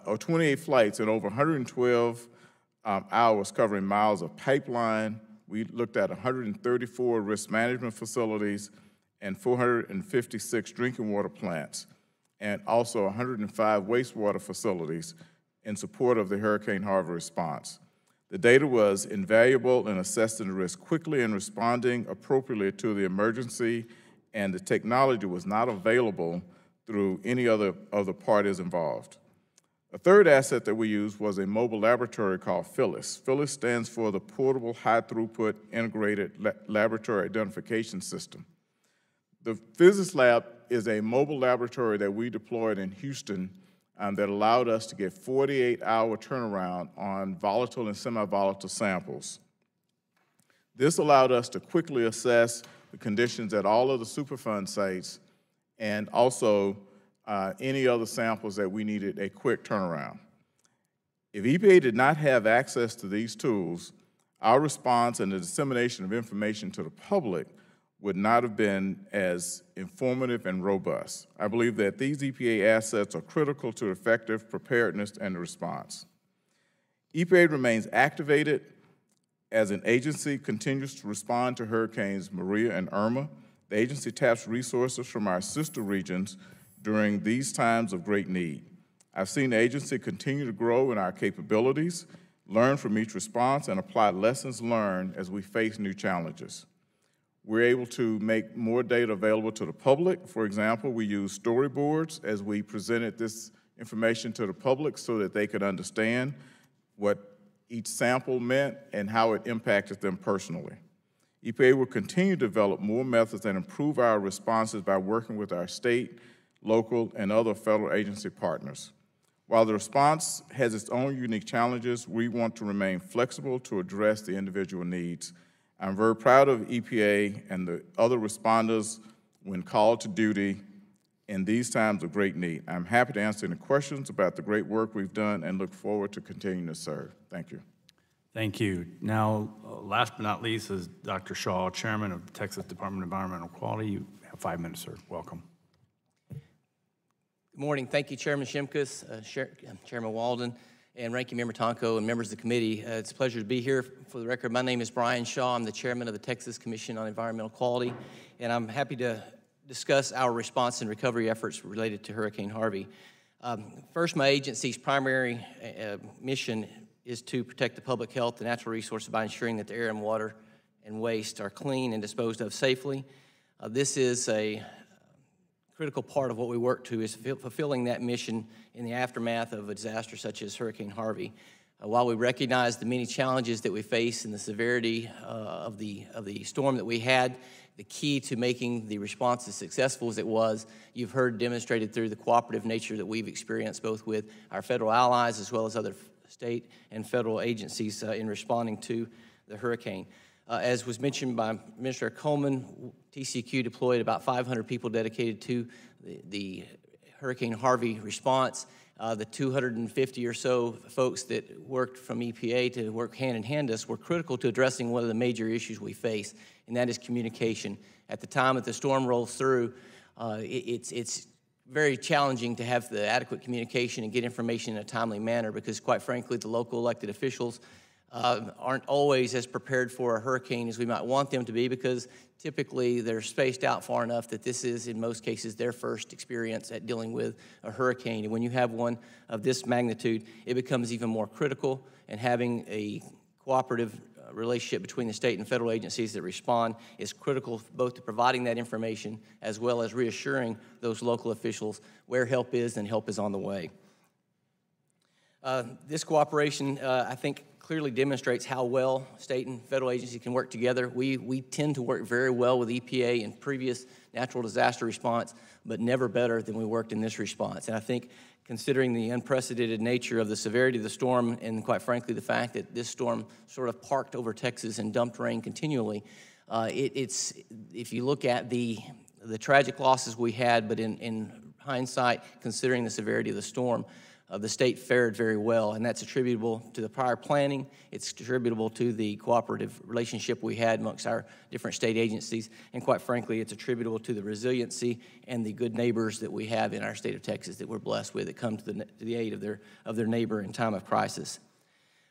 Speaker 9: or 28 flights in over 112 hours covering miles of pipeline. We looked at 134 risk management facilities and 456 drinking water plants, and also 105 wastewater facilities in support of the Hurricane Harvey response. The data was invaluable in assessing the risk quickly and responding appropriately to the emergency, and the technology was not available through any other of the parties involved. A third asset that we used was a mobile laboratory called Phyllis. Phyllis stands for the Portable High Throughput Integrated Laboratory Identification System. The Physics Lab is a mobile laboratory that we deployed in Houston that allowed us to get 48-hour turnaround on volatile and semi-volatile samples. This allowed us to quickly assess the conditions at all of the Superfund sites and also any other samples that we needed a quick turnaround. If EPA did not have access to these tools, our response and the dissemination of information to the public would not have been as informative and robust. I believe that these EPA assets are critical to effective preparedness and response. EPA remains activated as an agency continues to respond to Hurricanes Maria and Irma. The agency taps resources from our sister regions during these times of great need. I've seen the agency continue to grow in our capabilities, learn from each response, and apply lessons learned as we face new challenges. We're able to make more data available to the public. For example, we use storyboards as we presented this information to the public so that they could understand what each sample meant and how it impacted them personally. EPA will continue to develop more methods and improve our responses by working with our state, local, and other federal agency partners. While the response has its own unique challenges, we want to remain flexible to address the individual needs. I'm very proud of EPA and the other responders when called to duty in these times of great need. I'm happy to answer any questions about the great work we've done and look forward to continuing to serve. Thank you.
Speaker 1: Thank you. Now, last but not least is Dr. Shaw, Chairman of the Texas Department of Environmental Quality. You have 5 minutes, sir. Welcome.
Speaker 10: Good morning. Thank you, Chairman Shimkus, Chairman Walden, and Ranking Member Tonko, and members of the committee. It's a pleasure to be here. For the record, my name is Brian Shaw. I'm the chairman of the Texas Commission on Environmental Quality, and I'm happy to discuss our response and recovery efforts related to Hurricane Harvey. First, my agency's primary mission is to protect the public health and natural resources by ensuring that the air and water and waste are clean and disposed of safely. This is a critical part of what we work to, is fulfilling that mission in the aftermath of a disaster such as Hurricane Harvey. While we recognize the many challenges that we face and the severity of the storm that we had, the key to making the response as successful as it was, you've heard demonstrated through the cooperative nature that we've experienced both with our federal allies as well as other state and federal agencies in responding to the hurricane. As was mentioned by Minister Coleman, TCQ deployed about 500 people dedicated to the Hurricane Harvey response. The 250 or so folks that worked from EPA to work hand in hand with us were critical to addressing one of the major issues we face, and that is communication. At the time that the storm rolls through, it's very challenging to have the adequate communication and get information in a timely manner because, quite frankly, the local elected officials aren't always as prepared for a hurricane as we might want them to be because typically they're spaced out far enough that this is, in most cases, their first experience at dealing with a hurricane. And when you have one of this magnitude, it becomes even more critical, and having a cooperative relationship between the state and federal agencies that respond is critical both to providing that information as well as reassuring those local officials where help is and help is on the way. This cooperation, I think, clearly demonstrates how well state and federal agencies can work together. We tend to work very well with EPA in previous natural disaster response, but never better than we worked in this response. And I think considering the unprecedented nature of the severity of the storm and, quite frankly, the fact that this storm sort of parked over Texas and dumped rain continually, if you look at the tragic losses we had, but in hindsight, considering the severity of the storm, the state fared very well, and that's attributable to the prior planning. It's attributable to the cooperative relationship we had amongst our different state agencies, and quite frankly, it's attributable to the resiliency and the good neighbors that we have in our state of Texas that we're blessed with that come to the aid of their neighbor in time of crisis.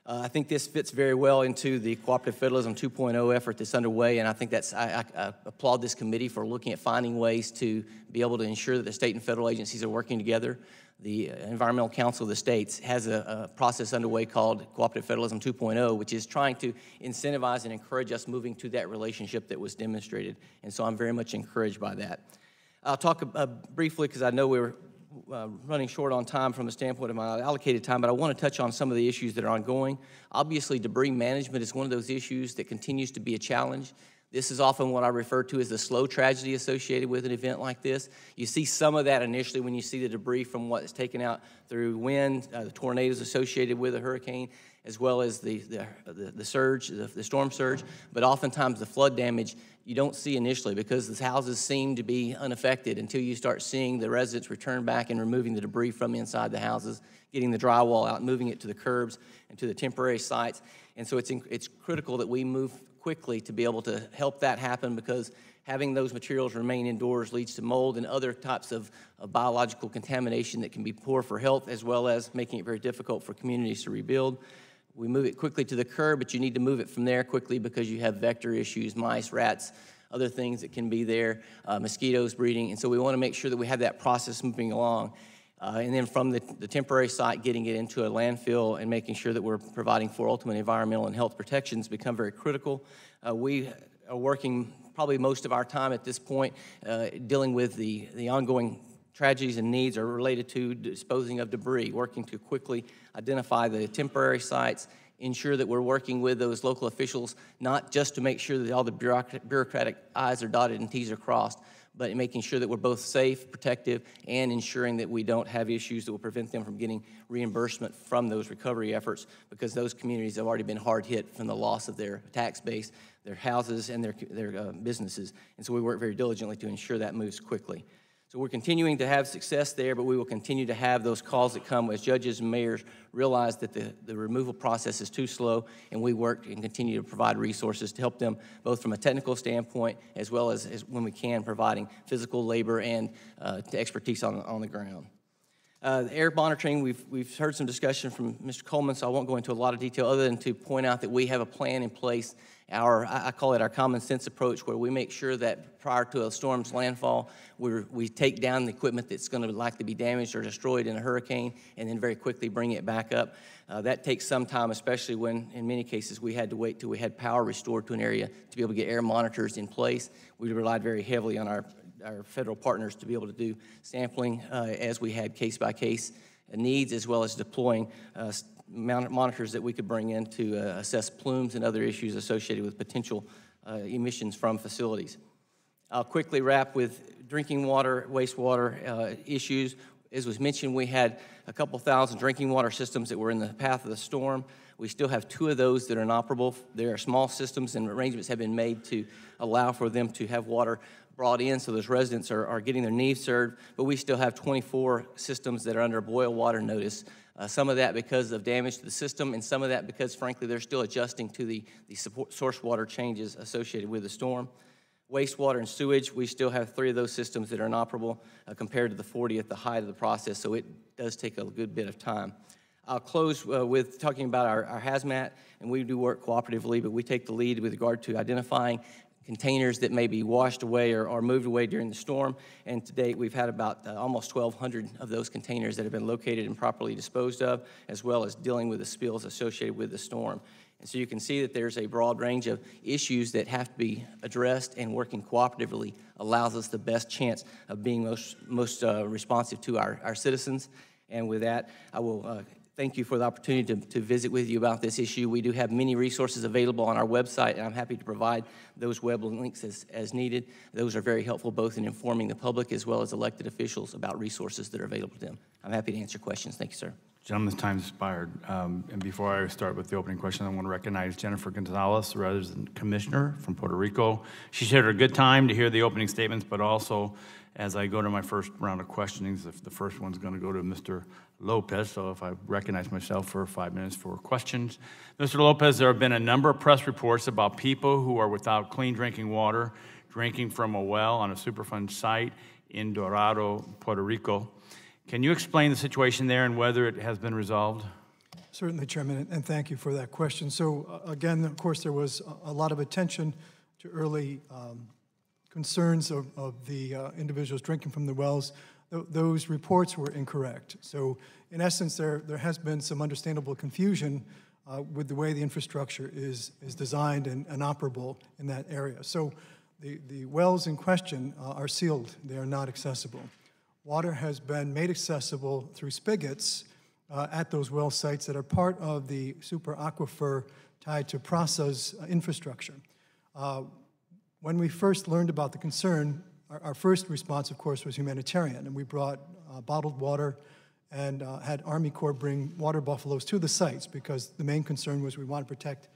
Speaker 10: I think this fits very well into the Cooperative Federalism 2.0 effort that's underway, and I think I applaud this committee for looking at finding ways to be able to ensure that the state and federal agencies are working together. The Environmental Council of the States has a process underway called Cooperative Federalism 2.0, which is trying to incentivize and encourage us moving to that relationship that was demonstrated, and so I'm very much encouraged by that. I'll talk briefly, because I know we're running short on time from the standpoint of my allocated time, but I want to touch on some of the issues that are ongoing. Obviously, debris management is one of those issues that continues to be a challenge. This is often what I refer to as the slow tragedy associated with an event like this. You see some of that initially when you see the debris from what is taken out through wind, the tornadoes associated with a hurricane, as well as the surge, the storm surge. But oftentimes the flood damage you don't see initially because the houses seem to be unaffected until you start seeing the residents return back and removing the debris from inside the houses, getting the drywall out, moving it to the curbs and to the temporary sites. And so it's critical that we move quickly to be able to help that happen, because having those materials remain indoors leads to mold and other types of biological contamination that can be poor for health, as well as making it very difficult for communities to rebuild. We move it quickly to the curb, but you need to move it from there quickly because you have vector issues, mice, rats, other things that can be there, mosquitoes breeding, and so we want to make sure that we have that process moving along. And then from the temporary site, getting it into a landfill and making sure that we're providing for ultimate environmental and health protections become very critical. We are working probably most of our time at this point dealing with the ongoing tragedies and needs are related to disposing of debris, working to quickly identify the temporary sites, ensure that we're working with those local officials, not just to make sure that all the bureaucratic I's are dotted and T's are crossed, but making sure that we're both safe, protective, and ensuring that we don't have issues that will prevent them from getting reimbursement from those recovery efforts, because those communities have already been hard hit from the loss of their tax base, their houses, and their businesses. And so we work very diligently to ensure that moves quickly. So we're continuing to have success there, but we will continue to have those calls that come as judges and mayors realize that the removal process is too slow, and we work and continue to provide resources to help them both from a technical standpoint as well as when we can, providing physical labor and expertise on the ground. Air monitoring, we've heard some discussion from Mr. Coleman, so I won't go into a lot of detail other than to point out that we have a plan in place. I call it our common sense approach, where we make sure that prior to a storm's landfall, we take down the equipment that's going to likely be damaged or destroyed in a hurricane, and then very quickly bring it back up. That takes some time, especially when, in many cases, we had to wait till we had power restored to an area to be able to get air monitors in place. We relied very heavily on our federal partners to be able to do sampling as we had case-by-case needs, as well as deploying monitors that we could bring in to assess plumes and other issues associated with potential emissions from facilities. I'll quickly wrap with drinking water, wastewater issues. As was mentioned, we had a couple thousand drinking water systems that were in the path of the storm. We still have 2 of those that are inoperable. They are small systems, and arrangements have been made to allow for them to have water brought in, so those residents are getting their needs served, but we still have 24 systems that are under boil water notice. Some of that because of damage to the system, and some of that because, frankly, they're still adjusting to the source water changes associated with the storm. Wastewater and sewage, we still have 3 of those systems that are inoperable compared to the 40 at the height of the process, so it does take a good bit of time. I'll close with talking about our hazmat, and we do work cooperatively, but we take the lead with regard to identifying containers that may be washed away or moved away during the storm. And to date, we've had about almost 1,200 of those containers that have been located and properly disposed of, as well as dealing with the spills associated with the storm. And so you can see that there's a broad range of issues that have to be addressed, and working cooperatively allows us the best chance of being most responsive to our citizens. And with that, I will thank you for the opportunity to visit with you about this issue. We do have many resources available on our website, and I'm happy to provide those web links as needed. Those are very helpful both in informing the public as well as elected officials about resources that are available to them. I'm happy to answer questions. Thank you, sir.
Speaker 1: Gentleman's time expired. And before I start with the opening question, I want to recognize Jennifer Gonzalez, the resident commissioner from Puerto Rico. She shared a good time to hear the opening statements, but also as I go to my first round of questionings, if the first one's going to go to Mr. Lopez, so if I recognize myself for 5 minutes for questions. Mr. Lopez, there have been a number of press reports about people who are without clean drinking water, drinking from a well on a Superfund site in Dorado, Puerto Rico. Can you explain the situation there and whether it has been resolved?
Speaker 7: Certainly, Chairman, and thank you for that question. So again, of course, there was a lot of attention to early concerns of the individuals drinking from the wells. Those reports were incorrect. So in essence, there has been some understandable confusion with the way the infrastructure is designed and operable in that area. So the wells in question are sealed. They are not accessible. Water has been made accessible through spigots at those well sites that are part of the super aquifer tied to PRASA's infrastructure. When we first learned about the concern, our first response, of course, was humanitarian, and we brought bottled water and had Army Corps bring water buffaloes to the sites, because the main concern was we want to protect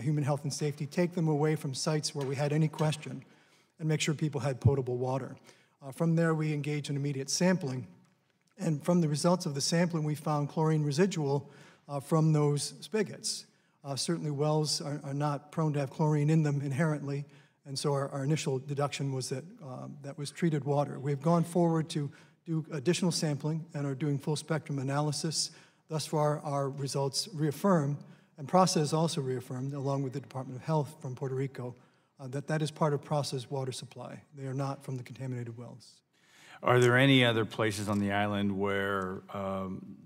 Speaker 7: human health and safety, take them away from sites where we had any question, and make sure people had potable water. From there, we engaged in immediate sampling, and from the results of the sampling, we found chlorine residual from those spigots. Certainly, wells are not prone to have chlorine in them inherently, and so our initial deduction was that that was treated water. We've gone forward to do additional sampling and are doing full spectrum analysis. Thus far, our results reaffirm, and PRASA has also reaffirmed, along with the Department of Health from Puerto Rico, that is part of PRASA's water supply. They are not from the contaminated wells.
Speaker 1: Are there any other places on the island where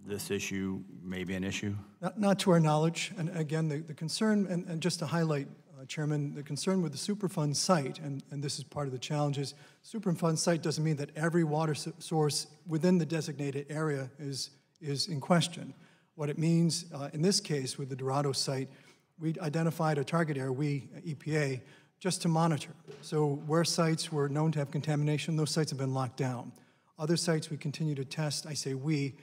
Speaker 1: this issue may be an issue?
Speaker 7: Not to our knowledge. And again, the concern, and just to highlight, Chairman, the concern with the Superfund site, and this is part of the challenges, Superfund site doesn't mean that every water source within the designated area is in question. What it means, in this case, with the Dorado site, we identified a target area, we, EPA, just to monitor. So where sites were known to have contamination, those sites have been locked down. Other sites we continue to test, I say we,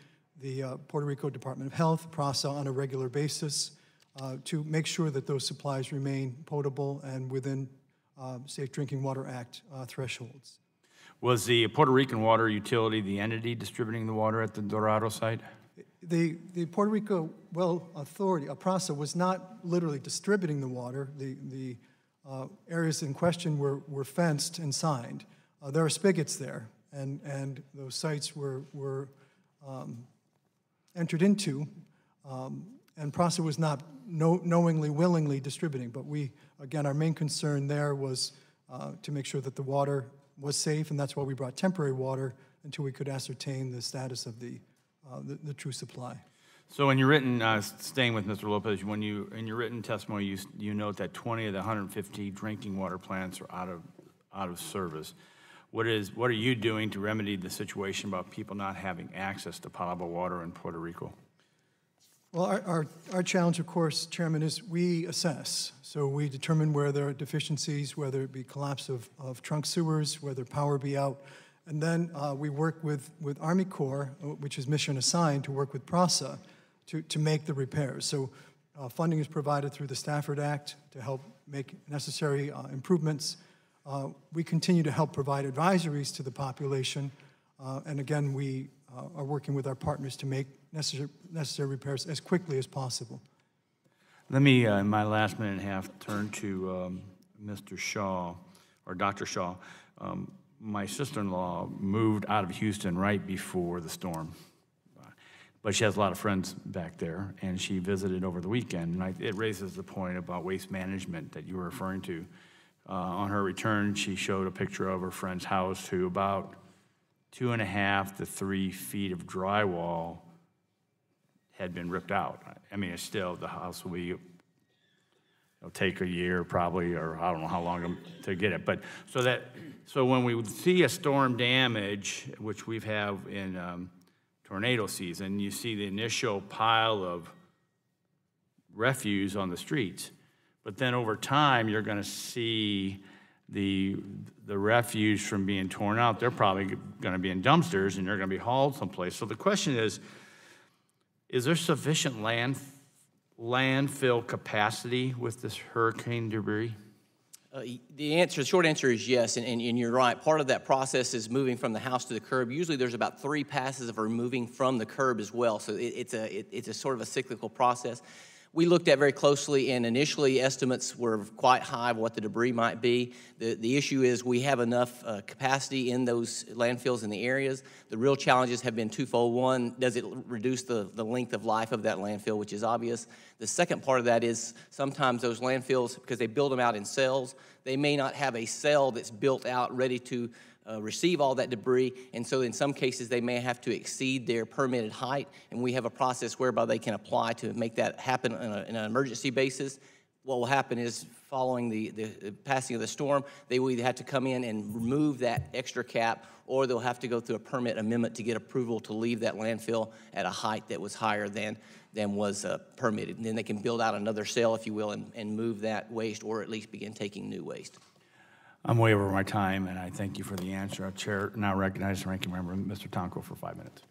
Speaker 7: the Puerto Rico Department of Health, PRASA, on a regular basis to make sure that those supplies remain potable and within Safe Drinking Water Act thresholds.
Speaker 1: Was the Puerto Rican Water Utility the entity distributing the water at the Dorado site?
Speaker 7: The Puerto Rico Well Authority, PRASA, was not literally distributing the water. The areas in question were fenced and signed. There are spigots there, and those sites were entered into, and PRASA was not knowingly, willingly distributing. But we, again, our main concern there was to make sure that the water was safe, and that's why we brought temporary water until we could ascertain the status of the true supply.
Speaker 1: So in your written, staying with Mr. Lopez, in your written testimony, you note that 20 of the 150 drinking water plants are out of service. What are you doing to remedy the situation about people not having access to potable water in Puerto Rico?
Speaker 7: Well, our challenge, of course, Chairman, is we assess. So we determine where there are deficiencies, whether it be collapse of trunk sewers, whether power be out. And then we work with Army Corps, which is mission assigned, to work with PRASA to make the repairs. So funding is provided through the Stafford Act to help make necessary improvements. We continue to help provide advisories to the population. And again, we are working with our partners to make necessary repairs as quickly as possible.
Speaker 1: Let me, in my last minute and a half, turn to Mr. Shaw, or Dr. Shaw. My sister-in-law moved out of Houston right before the storm, but she has a lot of friends back there, and she visited over the weekend. And it raises the point about waste management that you were referring to. On her return, she showed a picture of her friend's house, who about 2.5 to 3 feet of drywall had been ripped out. I mean, it's still, the house will be, it'll take a year probably, or I don't know how long to get it. But so when we see a storm damage, which we've have in tornado season, you see the initial pile of refuse on the streets. But then over time, you're going to see the refuse from being torn out. They're probably going to be in dumpsters, and they're going to be hauled someplace. So the question is there sufficient landfill capacity with this hurricane debris?
Speaker 10: The short answer is yes, and you're right. Part of that process is moving from the house to the curb. Usually there's about 3 passes of removing from the curb as well, so it's a sort of a cyclical process. We looked at very closely, and initially estimates were quite high of what the debris might be. The issue is we have enough capacity in those landfills in the areas. The real challenges have been twofold. One, does it reduce the length of life of that landfill, which is obvious. The second part of that is sometimes those landfills, because they build them out in cells, they may not have a cell that's built out ready to receive all that debris, and so in some cases they may have to exceed their permitted height, and we have a process whereby they can apply to make that happen on an emergency basis. What will happen is, following the passing of the storm, they will either have to come in and remove that extra cap, or they'll have to go through a permit amendment to get approval to leave that landfill at a height that was higher than was permitted. And then they can build out another cell, if you will, and move that waste, or at least begin taking new waste.
Speaker 1: I'm way over my time, and I thank you for the answer. Chair now recognizes the ranking member, Mr. Tonko, for 5 minutes.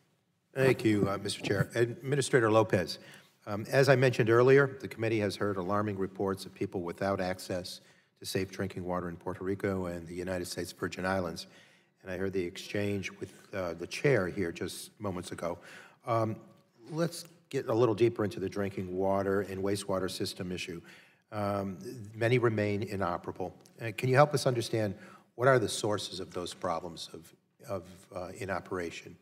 Speaker 3: Thank you, Mr. Chair. Administrator Lopez, as I mentioned earlier, the committee has heard alarming reports of people without access to safe drinking water in Puerto Rico and the United States Virgin Islands. And I heard the exchange with the chair here just moments ago. Let's get a little deeper into the drinking water and wastewater system issue. Many remain inoperable. Can you help us understand what are the sources of those problems of inoperation?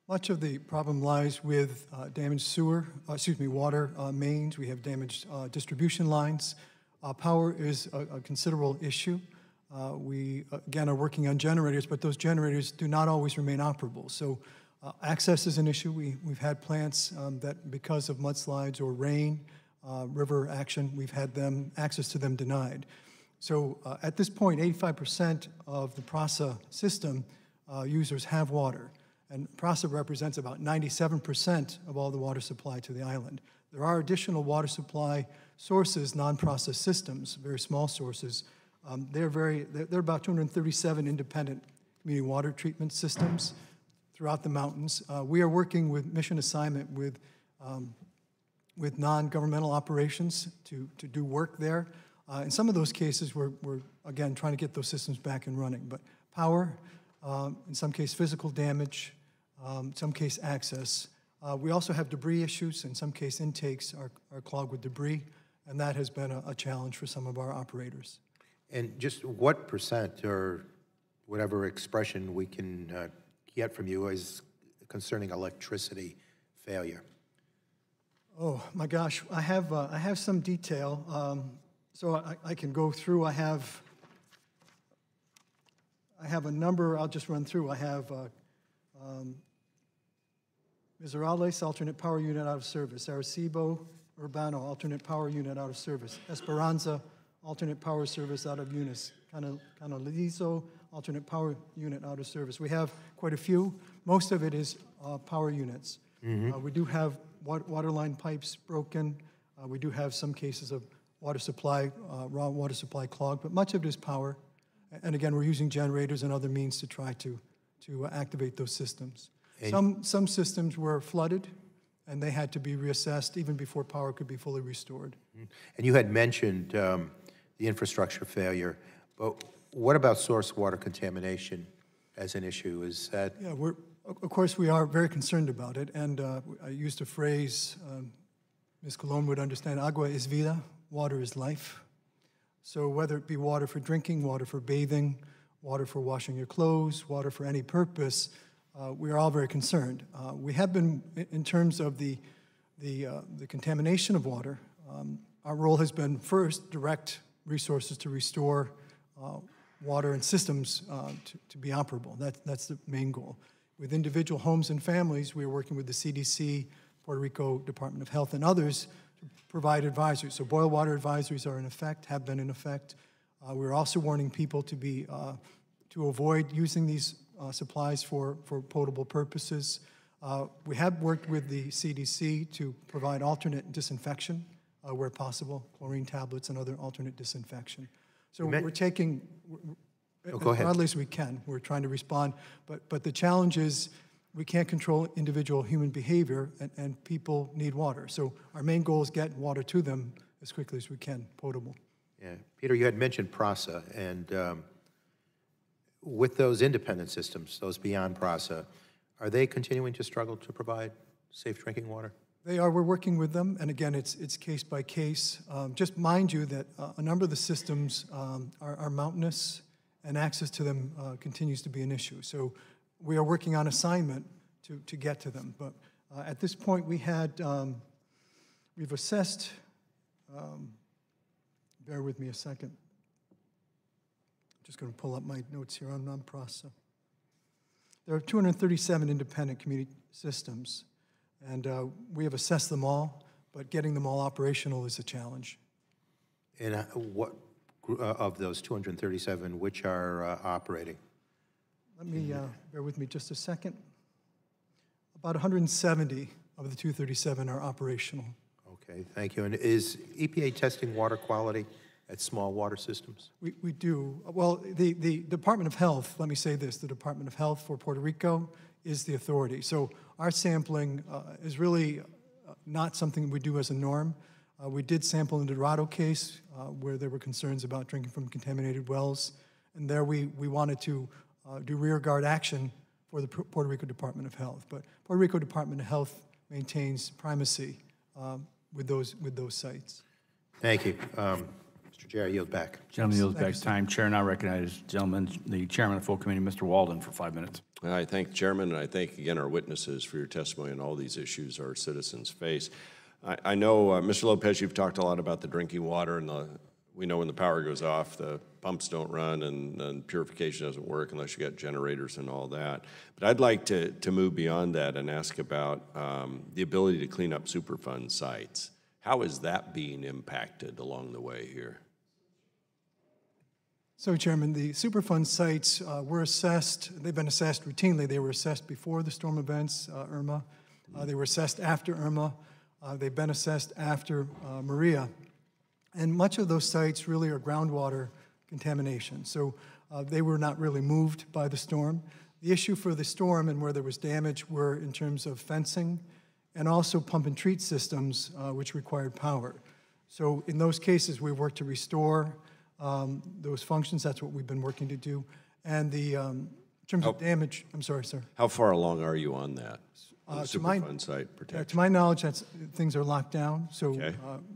Speaker 7: Much of the problem lies with damaged water mains. We have damaged distribution lines. Power is a considerable issue. We, again, are working on generators, but those generators do not always remain operable. So access is an issue. We've had plants that, because of mudslides or rain, river action, we've had access to them denied. So at this point, 85% of the PRASA system users have water. and PRASA represents about 97% of all the water supply to the island. There are additional water supply sources, non-process systems, very small sources. They're about 237 independent community water treatment systems throughout the mountains. We are working with mission assignment with non-governmental operations to do work there. In some of those cases, we're again trying to get those systems back and running. But power, in some case physical damage, in some case access. We also have debris issues. In some case, intakes are clogged with debris, and that has been a challenge for some of our operators.
Speaker 3: And just what percent or whatever expression we can get from you is concerning electricity failure?
Speaker 7: Oh my gosh, I have some detail, so I can go through. I have a number. I'll just run through. I have Miserales, alternate power unit out of service. Arecibo Urbano, alternate power unit out of service. Esperanza, alternate power service out of Eunice. Canalizo, alternate power unit out of service. We have quite a few. Most of it is power units. We do have water line pipes broken. We do have some cases of water supply, raw water supply clogged, but much of it is power. And again, we're using generators and other means to try to activate those systems. Some systems were flooded, and they had to be reassessed even before power could be fully restored.
Speaker 3: And you had mentioned the infrastructure failure, but what about source water contamination as an issue? Is that...
Speaker 7: Yeah, of course, we are very concerned about it, and I used a phrase, Ms. Colon would understand, agua es vida, water is life. So whether it be water for drinking, water for bathing, water for washing your clothes, water for any purpose, we are all very concerned. We have been, in terms of the contamination of water, our role has been first direct resources to restore water and systems to be operable. That's the main goal. With individual homes and families, we are working with the CDC, Puerto Rico Department of Health, and others to provide advisories. So boil water advisories are in effect, have been in effect. We're also warning people to avoid using these supplies for potable purposes. We have worked with the CDC to provide alternate disinfection where possible, chlorine tablets and other alternate disinfection. So we're taking, as broadly as we can, we're trying to respond, but the challenge is we can't control individual human behavior, and people need water. So our main goal is get water to them as quickly as we can, potable.
Speaker 3: Yeah, Peter, you had mentioned PRASA, and with those independent systems, those beyond PRASA, are they continuing to struggle to provide safe drinking water?
Speaker 7: They are. We're working with them, and again, it's case by case. Just mind you that a number of the systems are mountainous, and access to them continues to be an issue. So we are working on assignment to get to them. But at this point, we've assessed, bear with me a second. Just going to pull up my notes here on non-PRASA. There are 237 independent community systems, and we have assessed them all, but getting them all operational is a challenge.
Speaker 3: And what of those 237, which are operating?
Speaker 7: Let me, bear with me just a second. About 170 of the 237 are operational.
Speaker 3: Okay, thank you. And is EPA testing water quality at small water systems?
Speaker 7: We do. Well, the Department of Health, let me say this, the Department of Health for Puerto Rico is the authority. So our sampling is really not something we do as a norm. We did sample in the Dorado case where there were concerns about drinking from contaminated wells, and there we wanted to do rear guard action for the Puerto Rico Department of Health. But Puerto Rico Department of Health maintains primacy with those sites.
Speaker 3: Thank you. Mr. Chair, I yield back.
Speaker 1: Gentleman yields back time. Chair now recognizes the chairman of the full committee, Mr. Walden, for 5 minutes.
Speaker 4: I thank the chairman, and I thank again our witnesses for your testimony on all these issues our citizens face. I know, Mr. Lopez, you've talked a lot about the drinking water, and we know when the power goes off, the pumps don't run and purification doesn't work unless you got generators and all that. But I'd like to move beyond that and ask about the ability to clean up Superfund sites. How is that being impacted along the way here?
Speaker 7: So, Chairman, the Superfund sites were assessed. They've been assessed routinely. They were assessed before the storm events, Irma. They were assessed after Irma. They've been assessed after Maria. And much of those sites really are groundwater contamination. So they were not really moved by the storm. The issue for the storm and where there was damage were in terms of fencing and also pump and treat systems, which required power. So in those cases, we worked to restore those functions. That's what we've been working to do. And the in terms of damage, I'm sorry, sir.
Speaker 4: How far along are you on that? On the
Speaker 7: To my-
Speaker 4: Superfund site protection?
Speaker 7: To my knowledge, things are locked down. So
Speaker 4: Okay.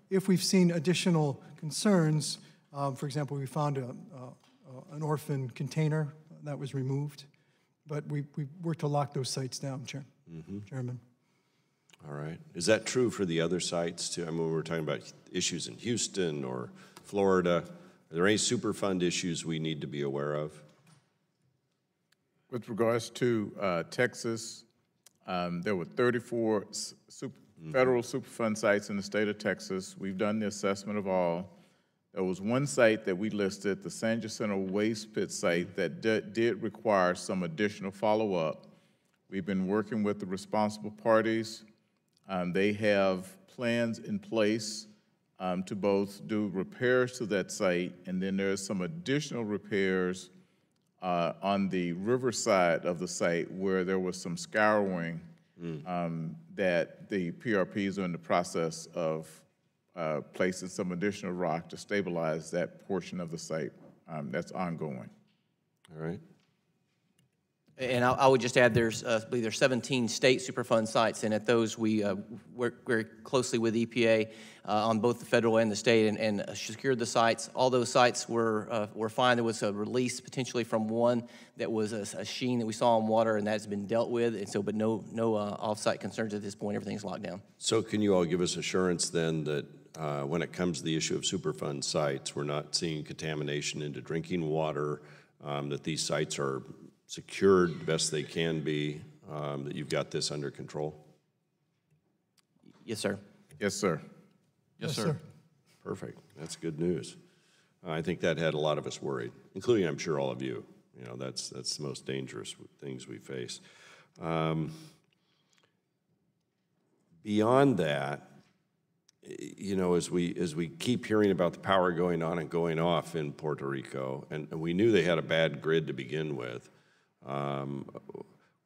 Speaker 7: if we've seen additional concerns, for example, we found an orphan container that was removed, but we worked to lock those sites down, Chairman.
Speaker 4: All right. Is that true for the other sites too? I mean, we're talking about issues in Houston or Florida. Are there any Superfund issues we need to be aware of?
Speaker 9: With regards to Texas, there were 34 federal Superfund sites in the state of Texas. We've done the assessment of all. There was one site that we listed, the San Jacinto Waste Pit site, that did require some additional follow-up. We've been working with the responsible parties. They have plans in place to both do repairs to that site, and then there's some additional repairs on the river side of the site where there was some scouring that the PRPs are in the process of placing some additional rock to stabilize that portion of the site. That's ongoing.
Speaker 4: All right.
Speaker 10: And I would just add, I believe there's 17 state Superfund sites, and at those we work very closely with EPA on both the federal and the state, and secured the sites. All those sites were fine. There was a release potentially from one that was a sheen that we saw in water, and that's been dealt with. And so, but no off-site concerns at this point. Everything's locked down.
Speaker 4: So can you all give us assurance then that when it comes to the issue of Superfund sites, we're not seeing contamination into drinking water, that these sites are secured the best they can be, that you've got this under control?
Speaker 10: Yes, sir.
Speaker 9: Yes, sir.
Speaker 8: Yes, sir.
Speaker 4: Perfect. That's good news. I think that had a lot of us worried, including, I'm sure, all of you. You know, that's the most dangerous things we face. Beyond that, you know, as we keep hearing about the power going on and going off in Puerto Rico, and we knew they had a bad grid to begin with,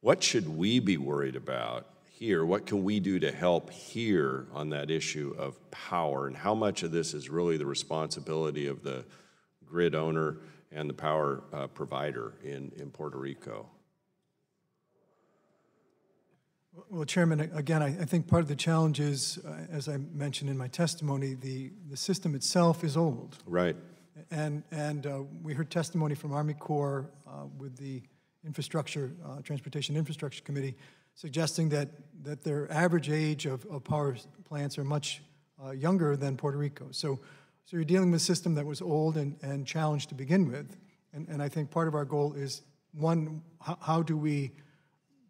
Speaker 4: what should we be worried about here? What can we do to help here on that issue of power? And how much of this is really the responsibility of the grid owner and the power provider in Puerto Rico?
Speaker 7: Well, Chairman, again, I think part of the challenge is, as I mentioned in my testimony, the system itself is old.
Speaker 4: Right.
Speaker 7: And we heard testimony from Army Corps with the Transportation Infrastructure Committee suggesting that their average age of power plants are much younger than Puerto Rico. So you're dealing with a system that was old and challenged to begin with. And I think part of our goal is, one, how do we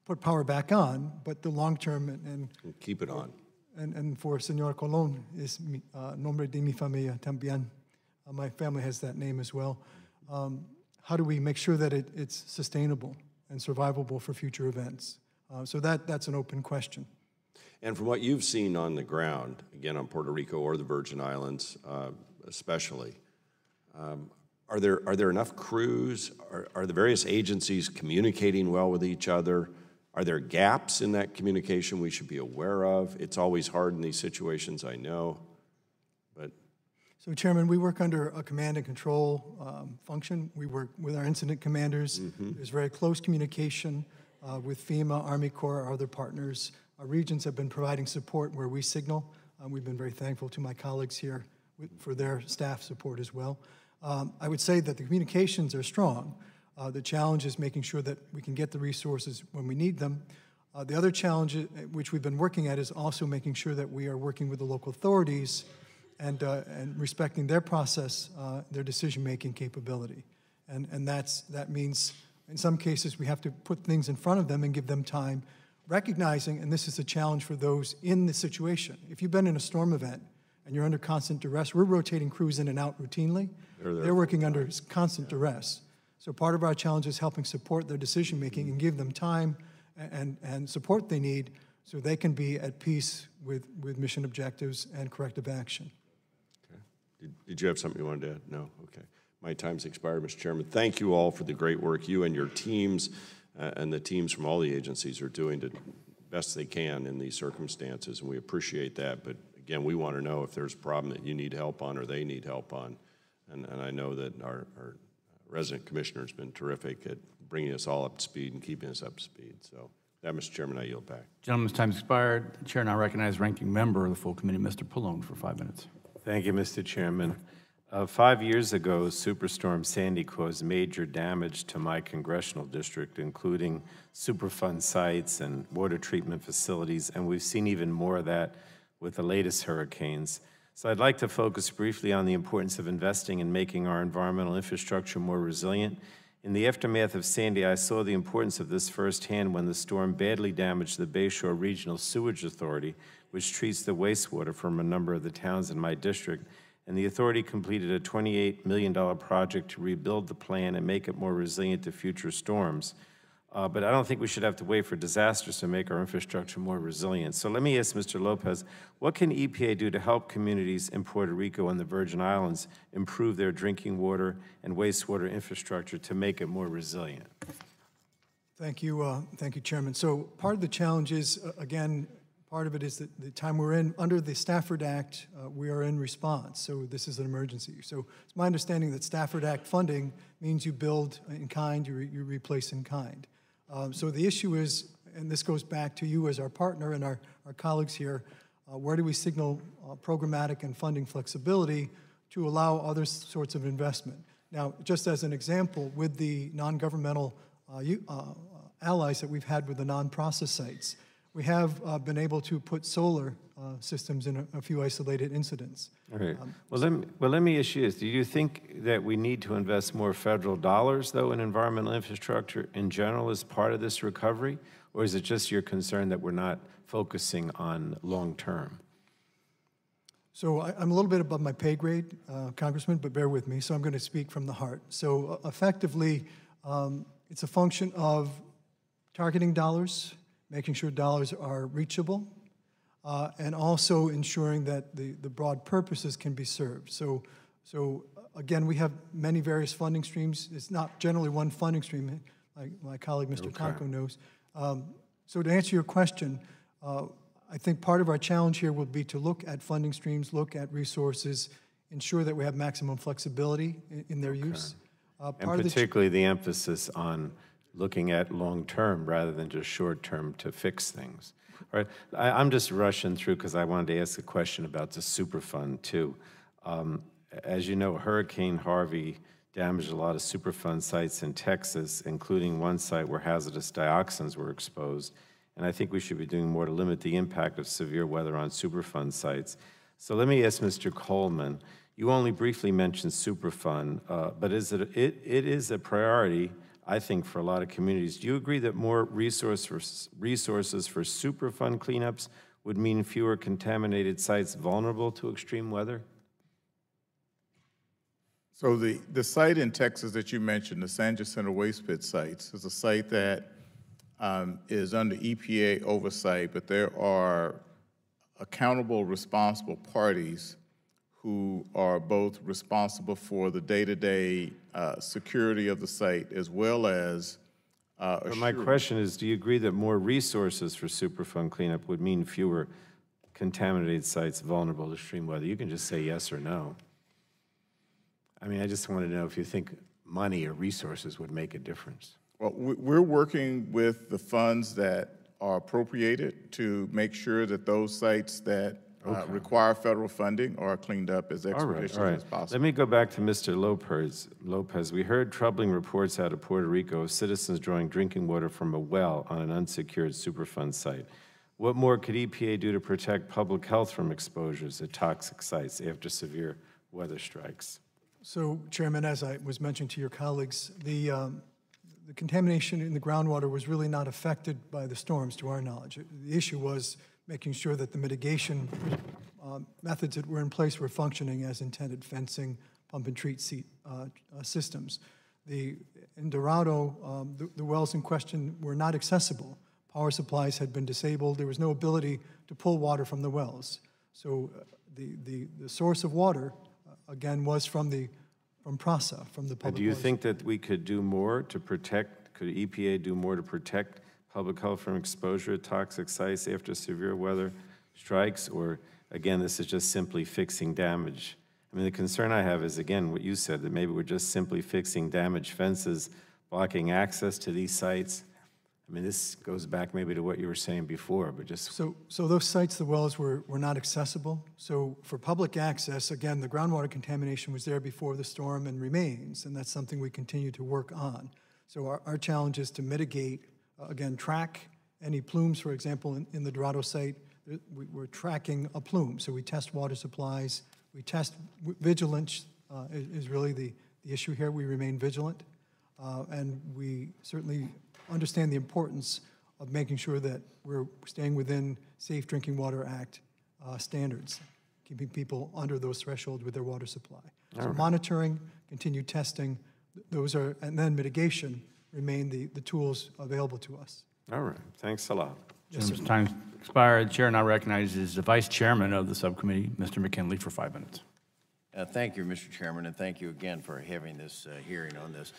Speaker 7: put power back on, but the long term and
Speaker 4: keep it on.
Speaker 7: And for Señor Colón, is nombre de mi familia también. My family has that name as well. How do we make sure that it's sustainable and survivable for future events? So that's an open question.
Speaker 4: And from what you've seen on the ground, again on Puerto Rico or the Virgin Islands especially, are there enough crews? Are the various agencies communicating well with each other? Are there gaps in that communication we should be aware of? It's always hard in these situations, I know, but.
Speaker 7: So, Chairman, we work under a command and control function. We work with our incident commanders. There's very close communication with FEMA, Army Corps, our other partners. Our regions have been providing support where we signal. We've been very thankful to my colleagues here for their staff support as well. I would say that the communications are strong. The challenge is making sure that we can get the resources when we need them. The other challenge, which we've been working at, is also making sure that we are working with the local authorities and respecting their process, their decision-making capability. And that means, in some cases, we have to put things in front of them and give them time, recognizing, and this is a challenge for those in the situation. If you've been in a storm event and you're under constant duress, we're rotating crews in and out routinely. they're working under constant duress. So part of our challenge is helping support their decision-making and give them time and support they need so they can be at peace with mission objectives and corrective action.
Speaker 4: Okay. Did you have something you wanted to add? No? Okay. My time's expired, Mr. Chairman. Thank you all for the great work you and your teams and the teams from all the agencies are doing the best they can in these circumstances, and we appreciate that. But again, we want to know if there's a problem that you need help on or they need help on. And I know that our resident commissioner has been terrific at bringing us all up to speed and keeping us up to speed. So that, Mr. Chairman, I yield back.
Speaker 1: Gentleman's time expired. The chair now recognizes ranking member of the full committee, Mr. Pallone, for 5 minutes.
Speaker 6: Thank you, Mr. Chairman. 5 years ago, Superstorm Sandy caused major damage to my congressional district, including Superfund sites and water treatment facilities, and we've seen even more of that with the latest hurricanes. So I'd like to focus briefly on the importance of investing in making our environmental infrastructure more resilient. In the aftermath of Sandy, I saw the importance of this firsthand when the storm badly damaged the Bayshore Regional Sewage Authority, which treats the wastewater from a number of the towns in my district. And the authority completed a $28 million project to rebuild the plant and make it more resilient to future storms. But I don't think we should have to wait for disasters to make our infrastructure more resilient. So let me ask Mr. Lopez, what can EPA do to help communities in Puerto Rico and the Virgin Islands improve their drinking water and wastewater infrastructure to make it more resilient?
Speaker 7: Thank you, Chairman. So part of the challenge is, again, part of it is that the time we're in, under the Stafford Act, we are in response. So this is an emergency. So it's my understanding that Stafford Act funding means you build in kind, you replace in kind. So the issue is, and this goes back to you as our partner and our colleagues here, where do we signal programmatic and funding flexibility to allow other sorts of investment? Now, just as an example, with the non-governmental allies that we've had with the non-process sites, we have been able to put solar systems in a few isolated incidents.
Speaker 6: All right. Let me ask you this. Do you think that we need to invest more federal dollars, though, in environmental infrastructure in general as part of this recovery? Or is it just your concern that we're not focusing on long-term?
Speaker 7: So I'm a little bit above my pay grade, Congressman, but bear with me. So I'm going to speak from the heart. So effectively, it's a function of targeting dollars, making sure dollars are reachable, and also ensuring that the broad purposes can be served. So again, we have many various funding streams. It's not generally one funding stream, like my colleague Mr. Tonko knows. So to answer your question, I think part of our challenge here will be to look at funding streams, look at resources, ensure that we have maximum flexibility in their use.
Speaker 6: And particularly the emphasis on looking at long-term rather than just short-term to fix things. All right, I'm just rushing through because I wanted to ask a question about the Superfund too. As you know, Hurricane Harvey damaged a lot of Superfund sites in Texas, including one site where hazardous dioxins were exposed. And I think we should be doing more to limit the impact of severe weather on Superfund sites. So let me ask Mr. Coleman, you only briefly mentioned Superfund, but it is a priority, I think, for a lot of communities. Do you agree that more resources for Superfund cleanups would mean fewer contaminated sites vulnerable to extreme weather?
Speaker 9: So the site in Texas that you mentioned, the San Jacinto Waste Pit sites, is a site that is under EPA oversight, but there are accountable, responsible parties who are both responsible for the day-to-day security of the site as well as
Speaker 6: But my question is, do you agree that more resources for Superfund cleanup would mean fewer contaminated sites vulnerable to extreme weather? You can just say yes or no. I mean, I just want to know if you think money or resources would make a difference.
Speaker 9: Well, we're working with the funds that are appropriated to make sure that those sites that require federal funding are cleaned up as expeditiously as possible.
Speaker 6: Let me go back to Mr. Lopez. We heard troubling reports out of Puerto Rico of citizens drawing drinking water from a well on an unsecured Superfund site. What more could EPA do to protect public health from exposures at toxic sites after severe weather strikes?
Speaker 7: So, Chairman, as I was mentioning to your colleagues, the contamination in the groundwater was really not affected by the storms, to our knowledge. The issue was making sure that the mitigation methods that were in place were functioning as intended, fencing, pump and treat systems. In Dorado, the wells in question were not accessible. Power supplies had been disabled. There was no ability to pull water from the wells. So the source of water, again, was from PRASA, from the public.
Speaker 6: Do you think that we could do more to protect, could EPA do more to protect public health from exposure to toxic sites after severe weather strikes? Or, again, this is just simply fixing damage? I mean, the concern I have is, again, what you said, that maybe we're just simply fixing damaged fences, blocking access to these sites. I mean, this goes back maybe to what you were saying before, but just...
Speaker 7: So those sites, the wells were not accessible. So for public access, again, the groundwater contamination was there before the storm and remains, and that's something we continue to work on. So our challenge is to mitigate, again, track any plumes, for example, in the Dorado site. We're tracking a plume, so we test water supplies. We test vigilance is really the issue here. We remain vigilant, and we certainly understand the importance of making sure that we're staying within Safe Drinking Water Act standards, keeping people under those thresholds with their water supply. So monitoring, continued testing, and then mitigation remain the tools available to us.
Speaker 6: All right, thanks a lot.
Speaker 7: Yes, sir.
Speaker 1: Time expired. The chair now recognizes the vice chairman of the subcommittee, Mr. McKinley, for 5 minutes.
Speaker 11: Thank you, Mr. Chairman, and thank you again for having this hearing on this.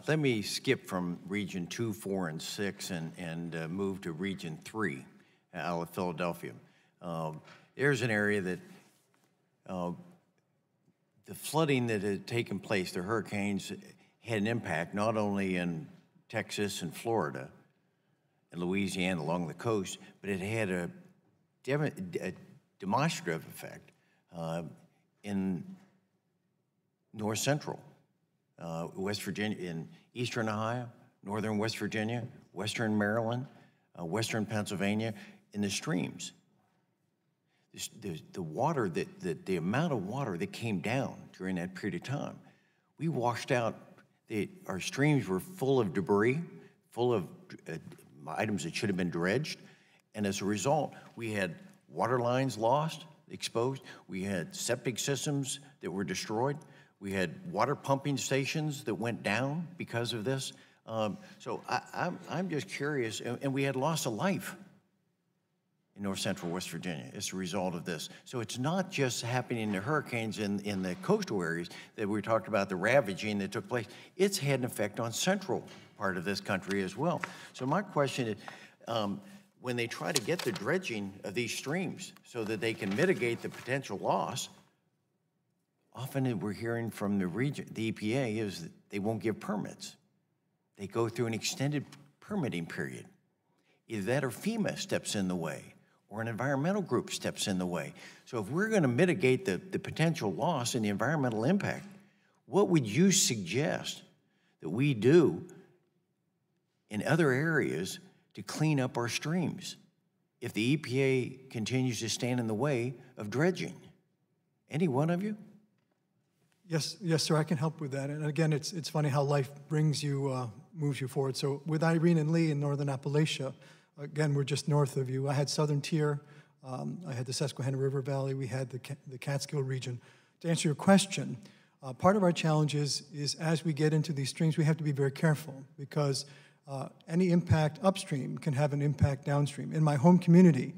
Speaker 11: Let me skip from Region 2, 4, and 6 and move to Region 3 out of Philadelphia. There's an area that the flooding that had taken place, the hurricanes, had an impact not only in Texas and Florida and Louisiana along the coast, but it had a demonstrative effect in North Central, West Virginia, in Eastern Ohio, Northern West Virginia, Western Maryland, Western Pennsylvania, in the streams. The water the amount of water that came down during that period of time, we washed out. Our streams were full of debris, full of items that should have been dredged, and as a result, we had water lines lost, exposed. We had septic systems that were destroyed. We had water pumping stations that went down because of this. So I'm just curious, and we had loss of life in North Central West Virginia as a result of this. So it's not just happening in the hurricanes in the coastal areas that we talked about, the ravaging that took place. It's had an effect on central part of this country as well. So my question is, when they try to get the dredging of these streams so that they can mitigate the potential loss, often we're hearing from the region, the EPA, is that they won't give permits. They go through an extended permitting period. Either that or FEMA steps in the way, or an environmental group steps in the way. So if we're going to mitigate the potential loss and the environmental impact, what would you suggest that we do in other areas to clean up our streams if the EPA continues to stand in the way of dredging? Any one of you?
Speaker 7: Yes, sir, I can help with that. And again, it's funny how life brings you, moves you forward. So with Irene and Lee in Northern Appalachia, again, we're just north of you. I had Southern Tier, I had the Susquehanna River Valley, we had the Catskill region. To answer your question, part of our challenge is as we get into these streams, we have to be very careful because any impact upstream can have an impact downstream. In my home community,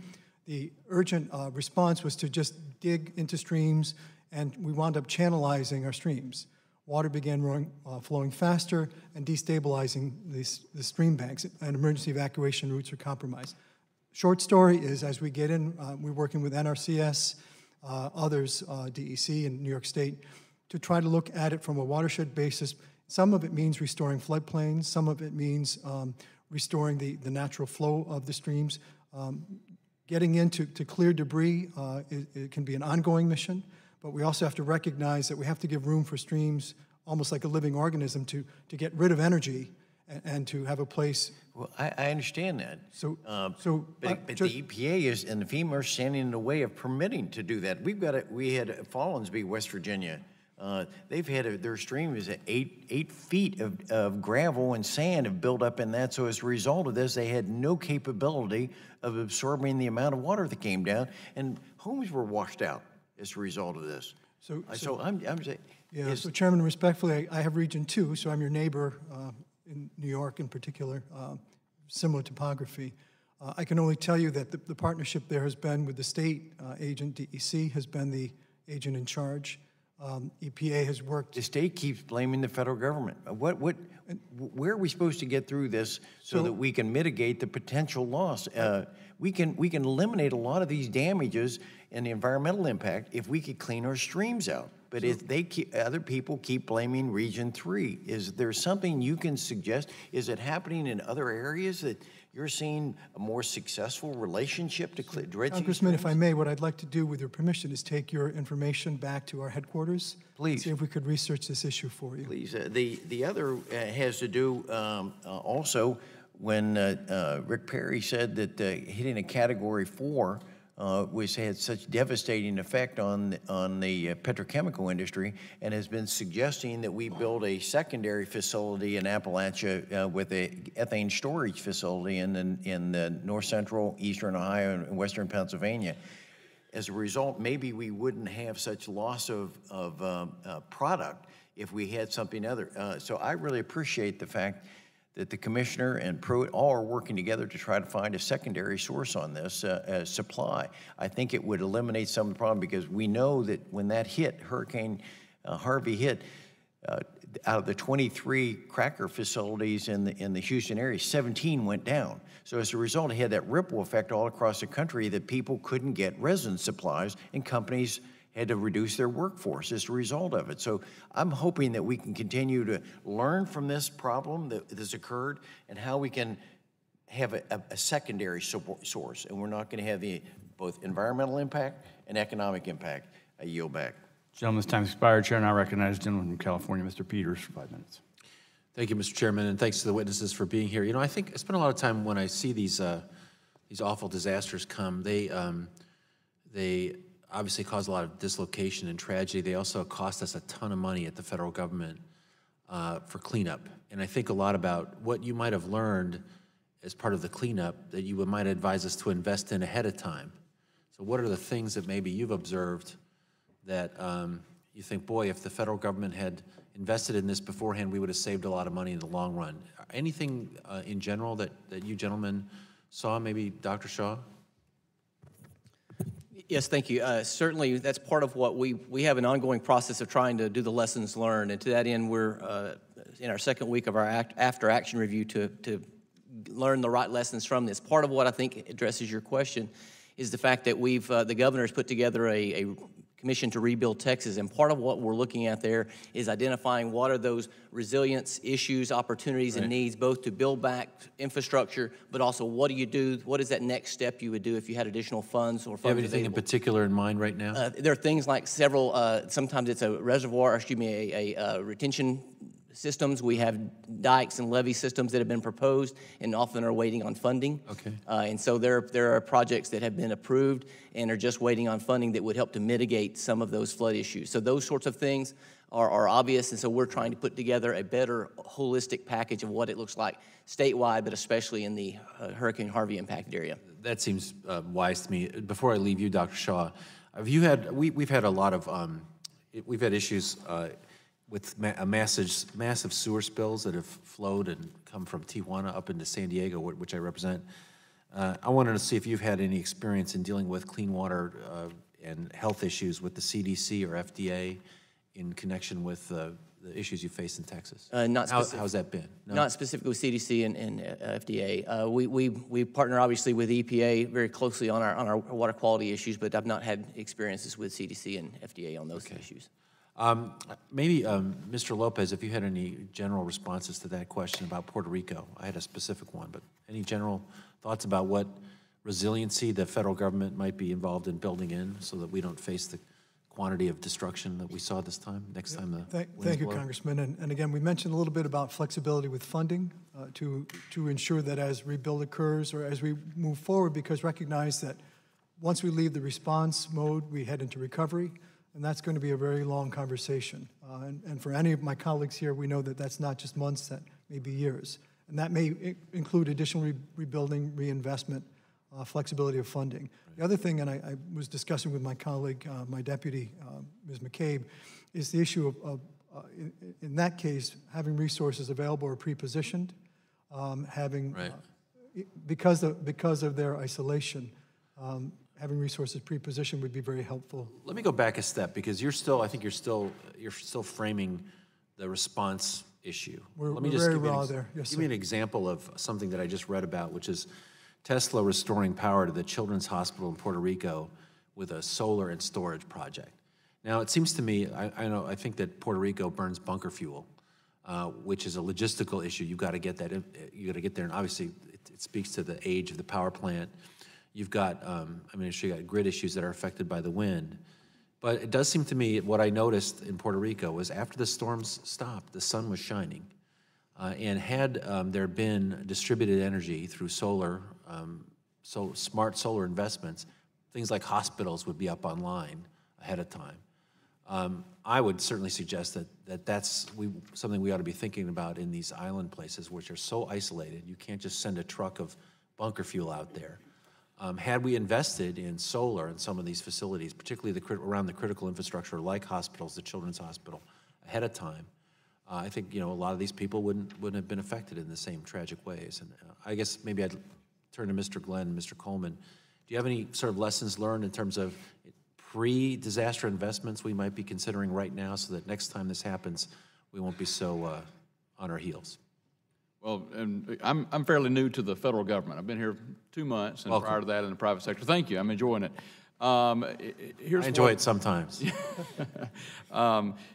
Speaker 7: the urgent response was to just dig into streams, and we wound up channelizing our streams. Water began flowing faster and destabilizing the stream banks, and emergency evacuation routes are compromised. Short story is, as we get in, we're working with NRCS, others, DEC and New York State, to try to look at it from a watershed basis. Some of it means restoring floodplains. Some of it means restoring the natural flow of the streams. Getting into clear debris, it can be an ongoing mission. But we also have to recognize that we have to give room for streams, almost like a living organism, to get rid of energy and to have a place.
Speaker 11: Well, I understand that. But the EPA and the FEMA are standing in the way of permitting to do that. We had Fallensby, West Virginia. They've had their stream is at 8 feet of gravel and sand have built up in that. So as a result of this, they had no capability of absorbing the amount of water that came down, and homes were washed out as a result of this. So I'm saying,
Speaker 7: Yeah,
Speaker 11: is-
Speaker 7: so Chairman, respectfully, I have Region 2, so I'm your neighbor in New York in particular, similar topography. I can only tell you that the partnership there has been with the state agent, DEC has been the agent in charge. EPA has worked.
Speaker 11: the state keeps blaming the federal government. Where are we supposed to get through this so that we can mitigate the potential loss? We can eliminate a lot of these damages and the environmental impact if we could clean our streams out. But if other people keep blaming Region 3, is there something you can suggest? Is it happening in other areas that you're seeing a more successful relationship to dredge these
Speaker 7: Congressman, if I
Speaker 11: streams?
Speaker 7: may, what I'd like to do with your permission is take your information back to our headquarters.
Speaker 11: Please.
Speaker 7: See if we could research this issue for you.
Speaker 11: Please. The other has to do also when Rick Perry said that hitting a Category 4 had such devastating effect on the petrochemical industry, and has been suggesting that we build a secondary facility in Appalachia with a ethane storage facility in the north central, eastern Ohio, and western Pennsylvania. As a result, maybe we wouldn't have such loss of product if we had something other. So I really appreciate the fact that the commissioner and Pruitt all are working together to try to find a secondary source on this supply. I think it would eliminate some of the problem, because we know that when that hit, Hurricane Harvey hit, out of the 23 cracker facilities in the Houston area, 17 went down. So as a result, it had that ripple effect all across the country that people couldn't get resin supplies, and companies had to reduce their workforce as a result of it. So I'm hoping that we can continue to learn from this problem that has occurred and how we can have a secondary source, and we're not going to have both environmental impact and economic impact. I yield back.
Speaker 1: Gentleman's time expired. Chair, and I recognize the gentleman from California, Mr. Peters, for 5 minutes.
Speaker 12: Thank you, Mr. Chairman, and thanks to the witnesses for being here. You know, I think I spend a lot of time when I see these awful disasters come. They obviously cause a lot of dislocation and tragedy. They also cost us a ton of money at the federal government for cleanup. And I think a lot about what you might have learned as part of the cleanup that you might advise us to invest in ahead of time. So what are the things that maybe you've observed that you think, boy, if the federal government had invested in this beforehand, we would have saved a lot of money in the long run? Anything in general that you gentlemen saw, maybe Dr. Shaw?
Speaker 10: Yes, thank you. Certainly, that's part of what we have an ongoing process of trying to do the lessons learned, and to that end, we're in our second week of our after-action review to learn the right lessons from this. Part of what I think addresses your question is the fact that the governor's put together a commission to rebuild Texas, and part of what we're looking at there is identifying what are those resilience issues, opportunities, and needs, both to build back infrastructure, but also what do you do, what is that next step you would do if you had additional funds or funds
Speaker 12: Do you have anything
Speaker 10: available?
Speaker 12: in particular in mind right now?
Speaker 10: There are things like several, sometimes it's a reservoir, a retention systems. We have dikes and levee systems that have been proposed and often are waiting on funding.
Speaker 12: Okay.
Speaker 10: And so there are projects that have been approved and are just waiting on funding that would help to mitigate some of those flood issues. So those sorts of things are obvious, and so we're trying to put together a better holistic package of what it looks like statewide, but especially in the Hurricane Harvey impacted area.
Speaker 12: That seems wise to me. Before I leave you, Dr. Shaw, have you had, we've had a lot of, we've had issues with massive sewer spills that have flowed and come from Tijuana up into San Diego, which I represent. I wanted to see if you've had any experience in dealing with clean water and health issues with the CDC or FDA in connection with the issues you face in Texas. How's that been? No?
Speaker 10: Not specifically with CDC and FDA. We partner obviously with EPA very closely on our water quality issues, but I've not had experiences with CDC and FDA on those issues.
Speaker 12: Maybe, Mr. Lopez, if you had any general responses to that question about Puerto Rico. I had a specific one, but any general thoughts about what resiliency the federal government might be involved in building in so that we don't face the quantity of destruction that we saw this time, next time the winds
Speaker 7: Thank you,
Speaker 12: blow?
Speaker 7: Congressman. And again, we mentioned a little bit about flexibility with funding to ensure that as rebuild occurs or as we move forward, because recognize that once we leave the response mode, we head into recovery. And that's going to be a very long conversation. And for any of my colleagues here, we know that that's not just months, that may be years. And that may include additional rebuilding, reinvestment flexibility of funding. The other thing, and I was discussing with my colleague, my deputy, Ms. McCabe, is the issue of in that case, having resources available or pre-positioned, having, because of their isolation, having resources pre-positioned would be very helpful.
Speaker 12: Let me go back a step, because I think you're still framing the response issue.
Speaker 7: We're very raw there. Yes,
Speaker 12: give me an example of something that I just read about, which is Tesla restoring power to the Children's Hospital in Puerto Rico with a solar and storage project. Now, it seems to me, I think that Puerto Rico burns bunker fuel, which is a logistical issue. You've got to get that. You got to get there, and obviously, it speaks to the age of the power plant. You've got, I'm sure you got grid issues that are affected by the wind. But it does seem to me, what I noticed in Puerto Rico was after the storms stopped, the sun was shining. And had there been distributed energy through solar, so smart solar investments, things like hospitals would be up online ahead of time. I would certainly suggest that's something we ought to be thinking about in these island places, which are so isolated. You can't just send a truck of bunker fuel out there. Had we invested in solar in some of these facilities, particularly around the critical infrastructure like hospitals, the Children's Hospital, ahead of time, I think a lot of these people wouldn't have been affected in the same tragic ways. And I guess maybe I'd turn to Mr. Glenn and Mr. Coleman. Do you have any sort of lessons learned in terms of pre-disaster investments we might be considering right now, so that next time this happens, we won't be so on our heels?
Speaker 8: Well, and I'm fairly new to the federal government. I've been here 2 months, and
Speaker 12: Welcome.
Speaker 8: prior to that in the private sector. Thank you. I'm enjoying it.
Speaker 12: I enjoy it sometimes.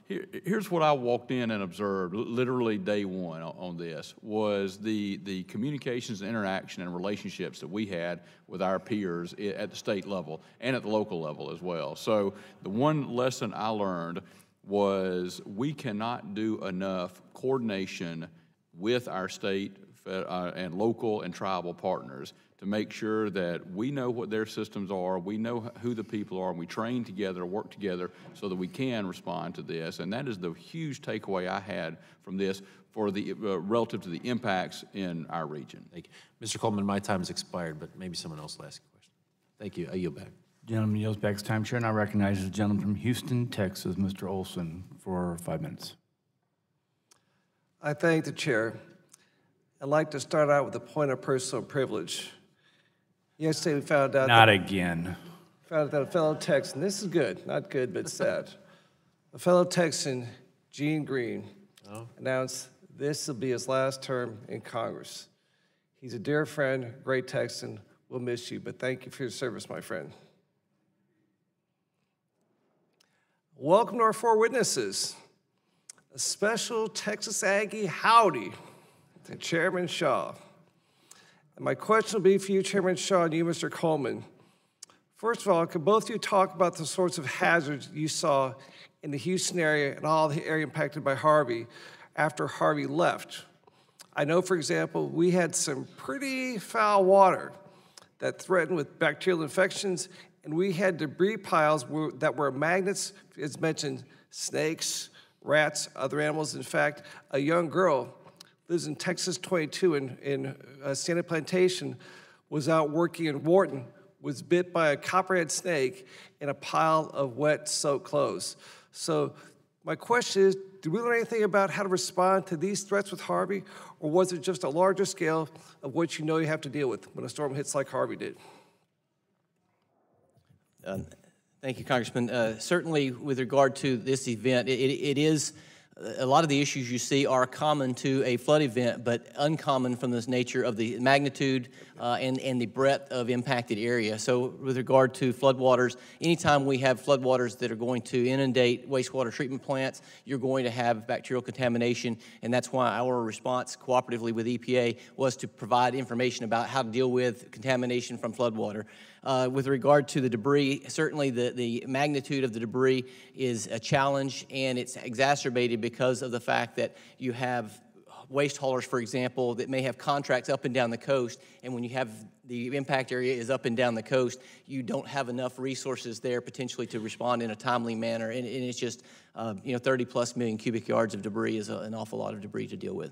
Speaker 8: Here's what I walked in and observed, literally day one on this, was the communications and interaction and relationships that we had with our peers at the state level and at the local level as well. So the one lesson I learned was we cannot do enough coordination with our state and local and tribal partners to make sure that we know what their systems are, we know who the people are, and we train together, work together so that we can respond to this. And that is the huge takeaway I had from this for the relative to the impacts in our region.
Speaker 12: Thank you. Mr. Coleman, my time has expired, but maybe someone else will ask a question. Thank you. I yield back.
Speaker 1: Gentleman yields back his time, Chair, and I recognize the gentleman from Houston, Texas, Mr. Olson, for 5 minutes.
Speaker 13: I thank the chair. I'd like to start out with a point of personal privilege. Yesterday we found out
Speaker 1: Not again.
Speaker 13: Found out that a fellow Texan, this is good, not good, but sad. A fellow Texan, Gene Green, announced this will be his last term in Congress. He's a dear friend, great Texan. We'll miss you, but thank you for your service, my friend. Welcome to our 4 witnesses. A special Texas Aggie howdy to Chairman Shaw. And my question will be for you, Chairman Shaw, and you, Mr. Coleman. First of all, could both of you talk about the sorts of hazards you saw in the Houston area and all the area impacted by Harvey after Harvey left? I know, for example, we had some pretty foul water that threatened with bacterial infections, and we had debris piles that were magnets, as mentioned, snakes, rats, other animals. In fact, a young girl lives in Texas 22 in Santa Plantation, was out working in Wharton, was bit by a copperhead snake in a pile of wet, soaked clothes. So my question is, did we learn anything about how to respond to these threats with Harvey, or was it just a larger scale of what you know you have to deal with when a storm hits like Harvey did?
Speaker 10: Thank you, Congressman. Certainly, with regard to this event, it is a lot of the issues you see are common to a flood event, but uncommon from the nature of the magnitude and the breadth of impacted area. So with regard to floodwaters, anytime we have floodwaters that are going to inundate wastewater treatment plants, you're going to have bacterial contamination, and that's why our response cooperatively with EPA was to provide information about how to deal with contamination from floodwater. With regard to the debris, certainly the magnitude of the debris is a challenge, and it's exacerbated because of the fact that you have waste haulers, for example, that may have contracts up and down the coast, and when you have the impact area is up and down the coast, you don't have enough resources there potentially to respond in a timely manner, and it's just 30+ million cubic yards of debris is an awful lot of debris to deal with.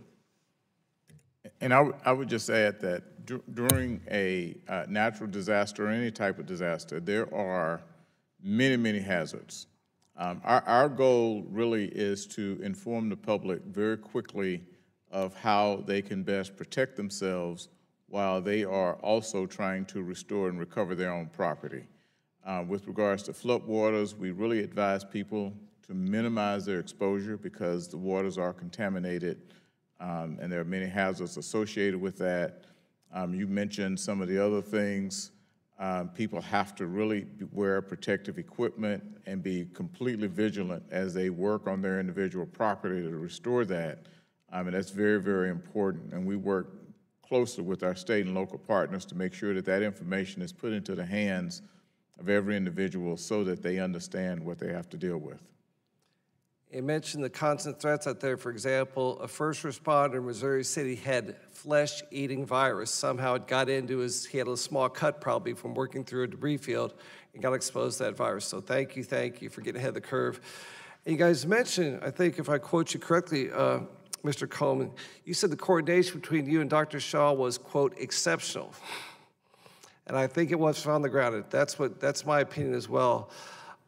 Speaker 9: And I would just add that during a natural disaster or any type of disaster, there are many, many hazards. Our goal really is to inform the public very quickly of how they can best protect themselves while they are also trying to restore and recover their own property. With regards to floodwaters, we really advise people to minimize their exposure because the waters are contaminated and there are many hazards associated with that. You mentioned some of the other things. People have to really wear protective equipment and be completely vigilant as they work on their individual property to restore that. And that's very, very important. And we work closely with our state and local partners to make sure that that information is put into the hands of every individual so that they understand what they have to deal with.
Speaker 13: You mentioned the constant threats out there. For example, a first responder in Missouri City had flesh-eating virus. Somehow it got into he had a small cut probably from working through a debris field and got exposed to that virus. So thank you for getting ahead of the curve. And you guys mentioned, I think if I quote you correctly, Mr. Coleman, you said the coordination between you and Dr. Shaw was, quote, exceptional. And I think it was on the ground. That's my opinion as well.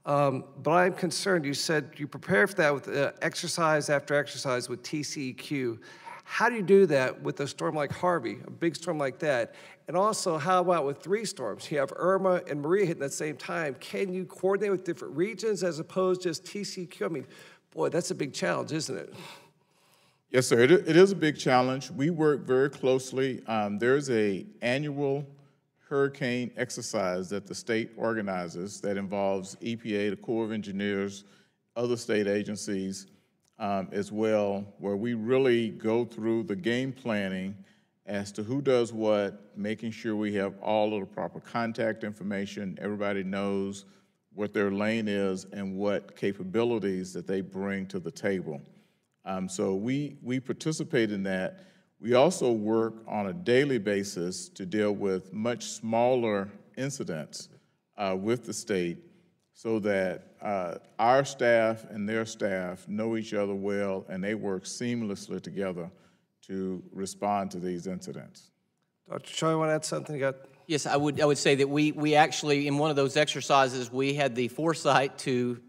Speaker 13: But I'm concerned. You said you prepare for that with exercise after exercise with TCEQ. How do you do that with a storm like Harvey, a big storm like that? And also, how about with 3 storms? You have Irma and Maria hitting at the same time. Can you coordinate with different regions as opposed to just TCEQ? I mean, boy, that's a big challenge, isn't it?
Speaker 9: Yes, sir. It is a big challenge. We work very closely. There's an annual hurricane exercise that the state organizes that involves EPA, the Corps of Engineers, other state agencies as well, where we really go through the game planning as to who does what, making sure we have all of the proper contact information, everybody knows what their lane is and what capabilities that they bring to the table. So we participate in that. We also work on a daily basis to deal with much smaller incidents with the state so that our staff and their staff know each other well and they work seamlessly together to respond to these incidents.
Speaker 13: Dr. Shaw, you want to add something?
Speaker 10: Yes, I would say that we actually, in one of those exercises, we had the foresight to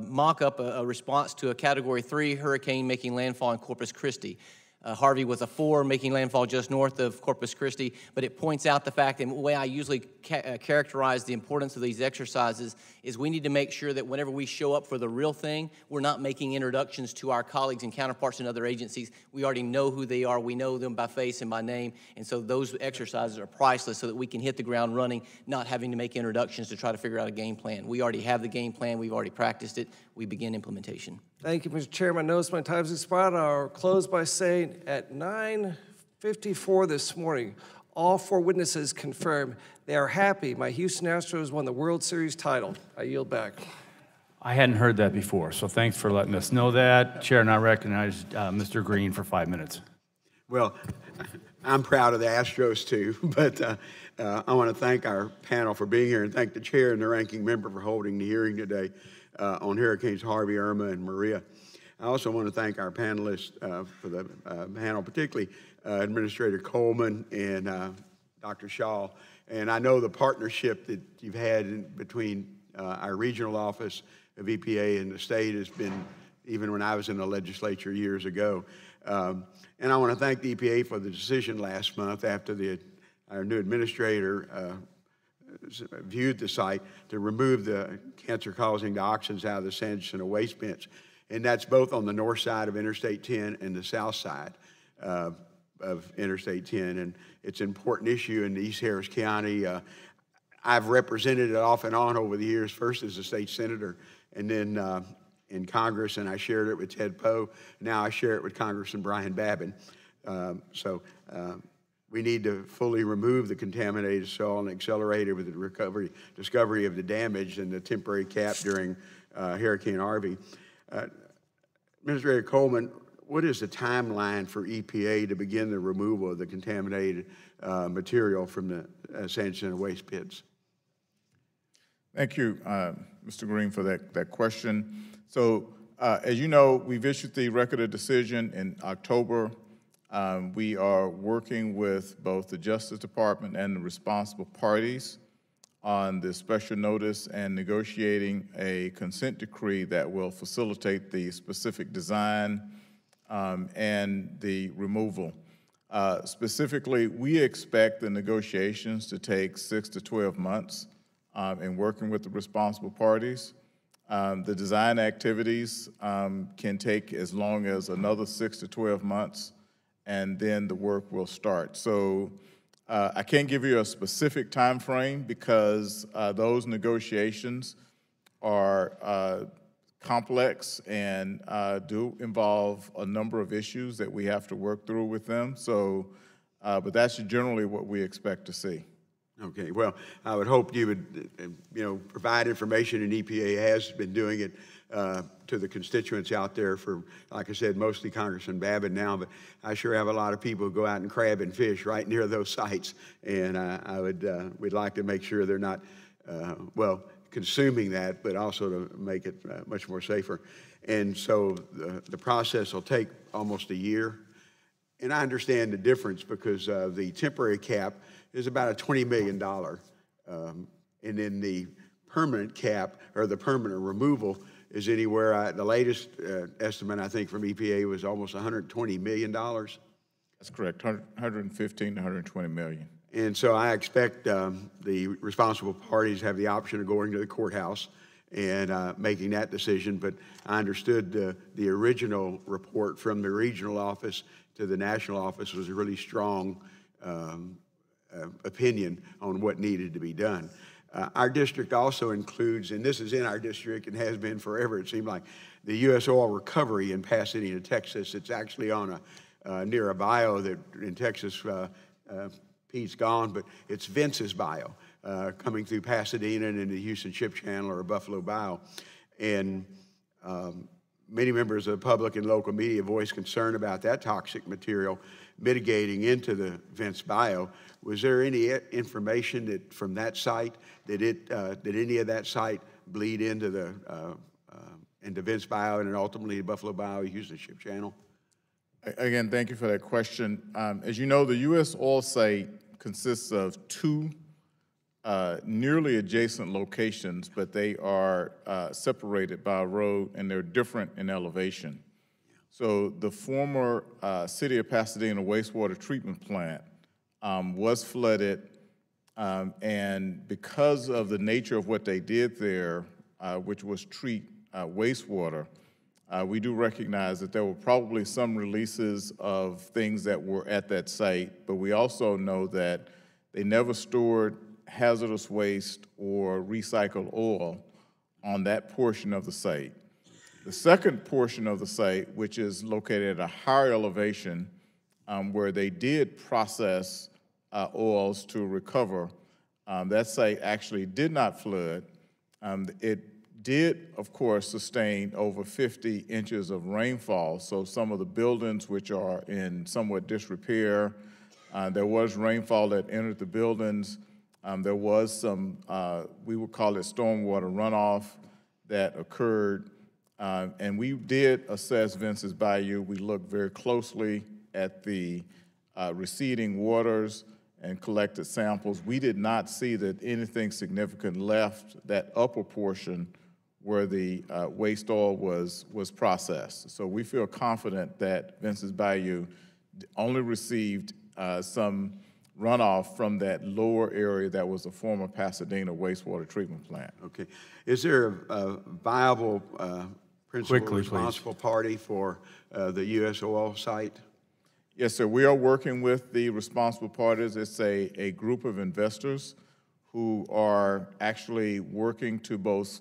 Speaker 10: mock up a response to a Category 3 hurricane making landfall in Corpus Christi. Harvey was a 4, making landfall just north of Corpus Christi, but it points out the fact, and the way I usually characterize the importance of these exercises is we need to make sure that whenever we show up for the real thing, we're not making introductions to our colleagues and counterparts in other agencies. We already know who they are. We know them by face and by name, and so those exercises are priceless so that we can hit the ground running, not having to make introductions to try to figure out a game plan. We already have the game plan. We've already practiced it. We begin implementation.
Speaker 13: Thank you, Mr. Chairman. I notice my time's expired. I'll close by saying at 9:54 this morning, all 4 witnesses confirmed they are happy my Houston Astros won the World Series title. I yield back.
Speaker 1: I hadn't heard that before, so thanks for letting us know that. Chair, and I recognize Mr. Green for 5 minutes.
Speaker 14: Well, I'm proud of the Astros too, but I want to thank our panel for being here and thank the chair and the ranking member for holding the hearing today on Hurricanes Harvey, Irma, and Maria. I also want to thank our panelists for the panel, particularly Administrator Coleman and Dr. Shaw. And I know the partnership that you've had between our regional office of EPA and the state has been, even when I was in the legislature years ago. And I want to thank the EPA for the decision last month after our new administrator viewed the site to remove the cancer-causing dioxins out of the San Jacinto waste bins. And that's both on the north side of Interstate 10 and the south side of Interstate 10. And it's an important issue in East Harris County. I've represented it off and on over the years, first as a state senator and then in Congress, and I shared it with Ted Poe. Now I share it with Congressman Brian Babin. We need to fully remove the contaminated soil and accelerate it with the discovery of the damage and the temporary cap during Hurricane Harvey. Administrator Coleman, what is the timeline for EPA to begin the removal of the contaminated material from the San Jacinto waste pits?
Speaker 9: Thank you, Mr. Green, for that question. So, as you know, we've issued the record of decision in October We are working with both the Justice Department and the responsible parties on the special notice and negotiating a consent decree that will facilitate the specific design and the removal. Specifically, we expect the negotiations to take 6 to 12 months in working with the responsible parties. The design activities can take as long as another 6 to 12 months, and then the work will start. So I can't give you a specific time frame because those negotiations are complex and do involve a number of issues that we have to work through with them. So, but that's generally what we expect to see.
Speaker 14: Okay, well, I would hope you would, provide information, and EPA has been doing it to the constituents out there for, like I said, mostly Congressman Babbitt now, but I sure have a lot of people who go out and crab and fish right near those sites, and we'd like to make sure they're not, consuming that, but also to make it much more safer. And so the process will take almost a year. And I understand the difference because the temporary cap is about a $20 million. And then the permanent cap, or the permanent removal, is anywhere, the latest estimate, I think, from EPA was almost $120 million.
Speaker 9: That's correct, 115 to 120 million.
Speaker 14: And so I expect the responsible parties have the option of going to the courthouse and making that decision. But I understood the original report from the regional office to the national office was a really strong opinion on what needed to be done. Our district also includes, and this is in our district and has been forever, it seemed like, the U.S. Oil Recovery in Pasadena, Texas. It's actually on near a bio that in Texas, Pete's gone, but it's Vince's bio coming through Pasadena and into the Houston Ship Channel or Buffalo Bio. And many members of the public and local media voiced concern about that toxic material mitigating into the Vince bio. Was there any information that from that site did any of that site bleed into the into Vince bio and then ultimately the Buffalo Bio, Houston Ship Channel?
Speaker 9: Again, thank you for that question. As you know, the U.S. oil site consists of two nearly adjacent locations, but they are separated by a road and they're different in elevation. So the former City of Pasadena wastewater treatment plant was flooded, and because of the nature of what they did there, which was treat wastewater, we do recognize that there were probably some releases of things that were at that site, but we also know that they never stored hazardous waste or recycled oil on that portion of the site. The second portion of the site, which is located at a higher elevation, where they did process oils to recover, that site actually did not flood. It did, of course, sustain over 50 inches of rainfall, so some of the buildings which are in somewhat disrepair, there was rainfall that entered the buildings. There was some, we would call it stormwater runoff that occurred, and we did assess Vince's Bayou. We looked very closely at the receding waters and collected samples. We did not see that anything significant left that upper portion where the waste oil was processed. So we feel confident that Vince's Bayou only received some runoff from that lower area that was a former Pasadena wastewater treatment plant.
Speaker 14: Okay. Is there a viable principal responsible party for the U.S. oil site?
Speaker 9: Yes, sir. We are working with the responsible parties. It's a group of investors who are actually working to both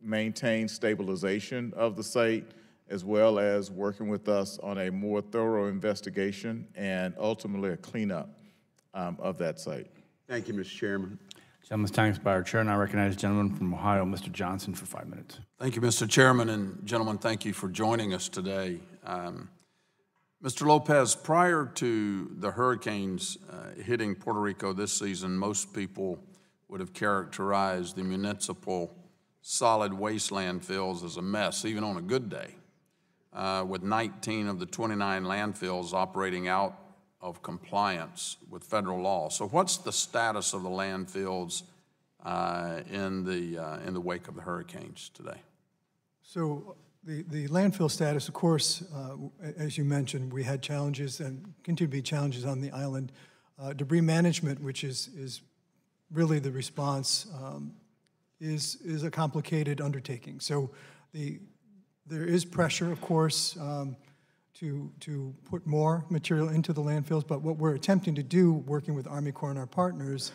Speaker 9: maintain stabilization of the site as well as working with us on a more thorough investigation and ultimately a cleanup of that site.
Speaker 14: Thank you, Mr. Chairman.
Speaker 1: Gentleman's time expired. Chair, and I recognize the gentleman from Ohio, Mr. Johnson, for 5 minutes.
Speaker 15: Thank you, Mr. Chairman, and gentlemen, thank you for joining us today. Mr. Lopez, prior to the hurricanes hitting Puerto Rico this season, most people would have characterized the municipal solid waste landfills as a mess, even on a good day. with 19 of the 29 landfills operating out of compliance with federal law. So what's the status of the landfills in the wake of the hurricanes today?
Speaker 7: So the landfill status, of course, as you mentioned, we had challenges and continue to be challenges on the island. Debris management, which is really the response, is a complicated undertaking. So there is pressure, of course, to put more material into the landfills, but what we're attempting to do, working with Army Corps and our partners,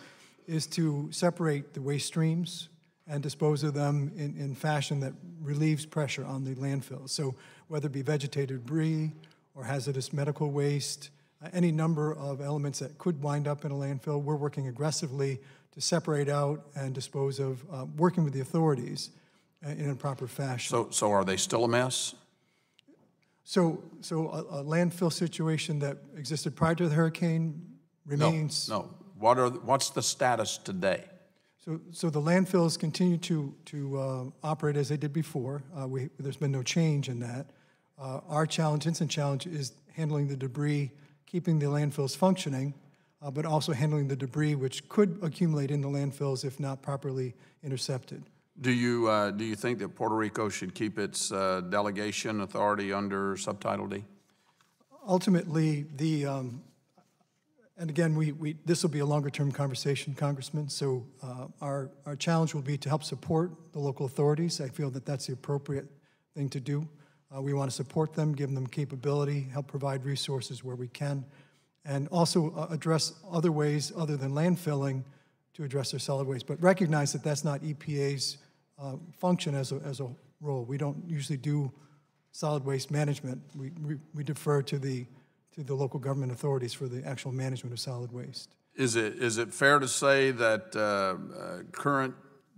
Speaker 7: is to separate the waste streams and dispose of them in fashion that relieves pressure on the landfills. So whether it be vegetative debris or hazardous medical waste, any number of elements that could wind up in a landfill, we're working aggressively to separate out and dispose of, working with the authorities in a proper fashion.
Speaker 15: So are they still a mess?
Speaker 7: So a landfill situation that existed prior to the hurricane remains.
Speaker 15: No. What's the status today?
Speaker 7: So the landfills continue to operate as they did before. There's been no change in that. Our challenge, instant challenge, is handling the debris, keeping the landfills functioning, but also handling the debris which could accumulate in the landfills if not properly intercepted.
Speaker 15: Do you think that Puerto Rico should keep its delegation authority under Subtitle D?
Speaker 7: Ultimately, and again, this will be a longer-term conversation, Congressman, so our challenge will be to help support the local authorities. I feel that that's the appropriate thing to do. We want to support them, give them capability, help provide resources where we can, and also address other ways other than landfilling to address their solid waste, but recognize that that's not EPA's function as a role. We don't usually do solid waste management. We defer to the local government authorities for the actual management of solid waste.
Speaker 15: Is it fair to say that current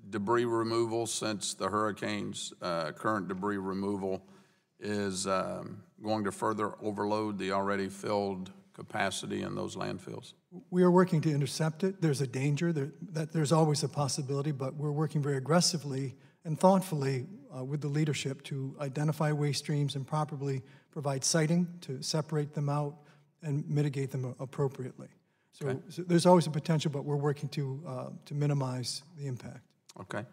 Speaker 15: debris removal since the hurricanes, current debris removal is going to further overload the already filled capacity in those landfills?
Speaker 7: We are working to intercept it. There's a danger, that there's always a possibility, but we're working very aggressively and thoughtfully with the leadership to identify waste streams and properly provide siting to separate them out and mitigate them appropriately. So there's always a potential, but we're working to minimize the impact.
Speaker 15: Okay.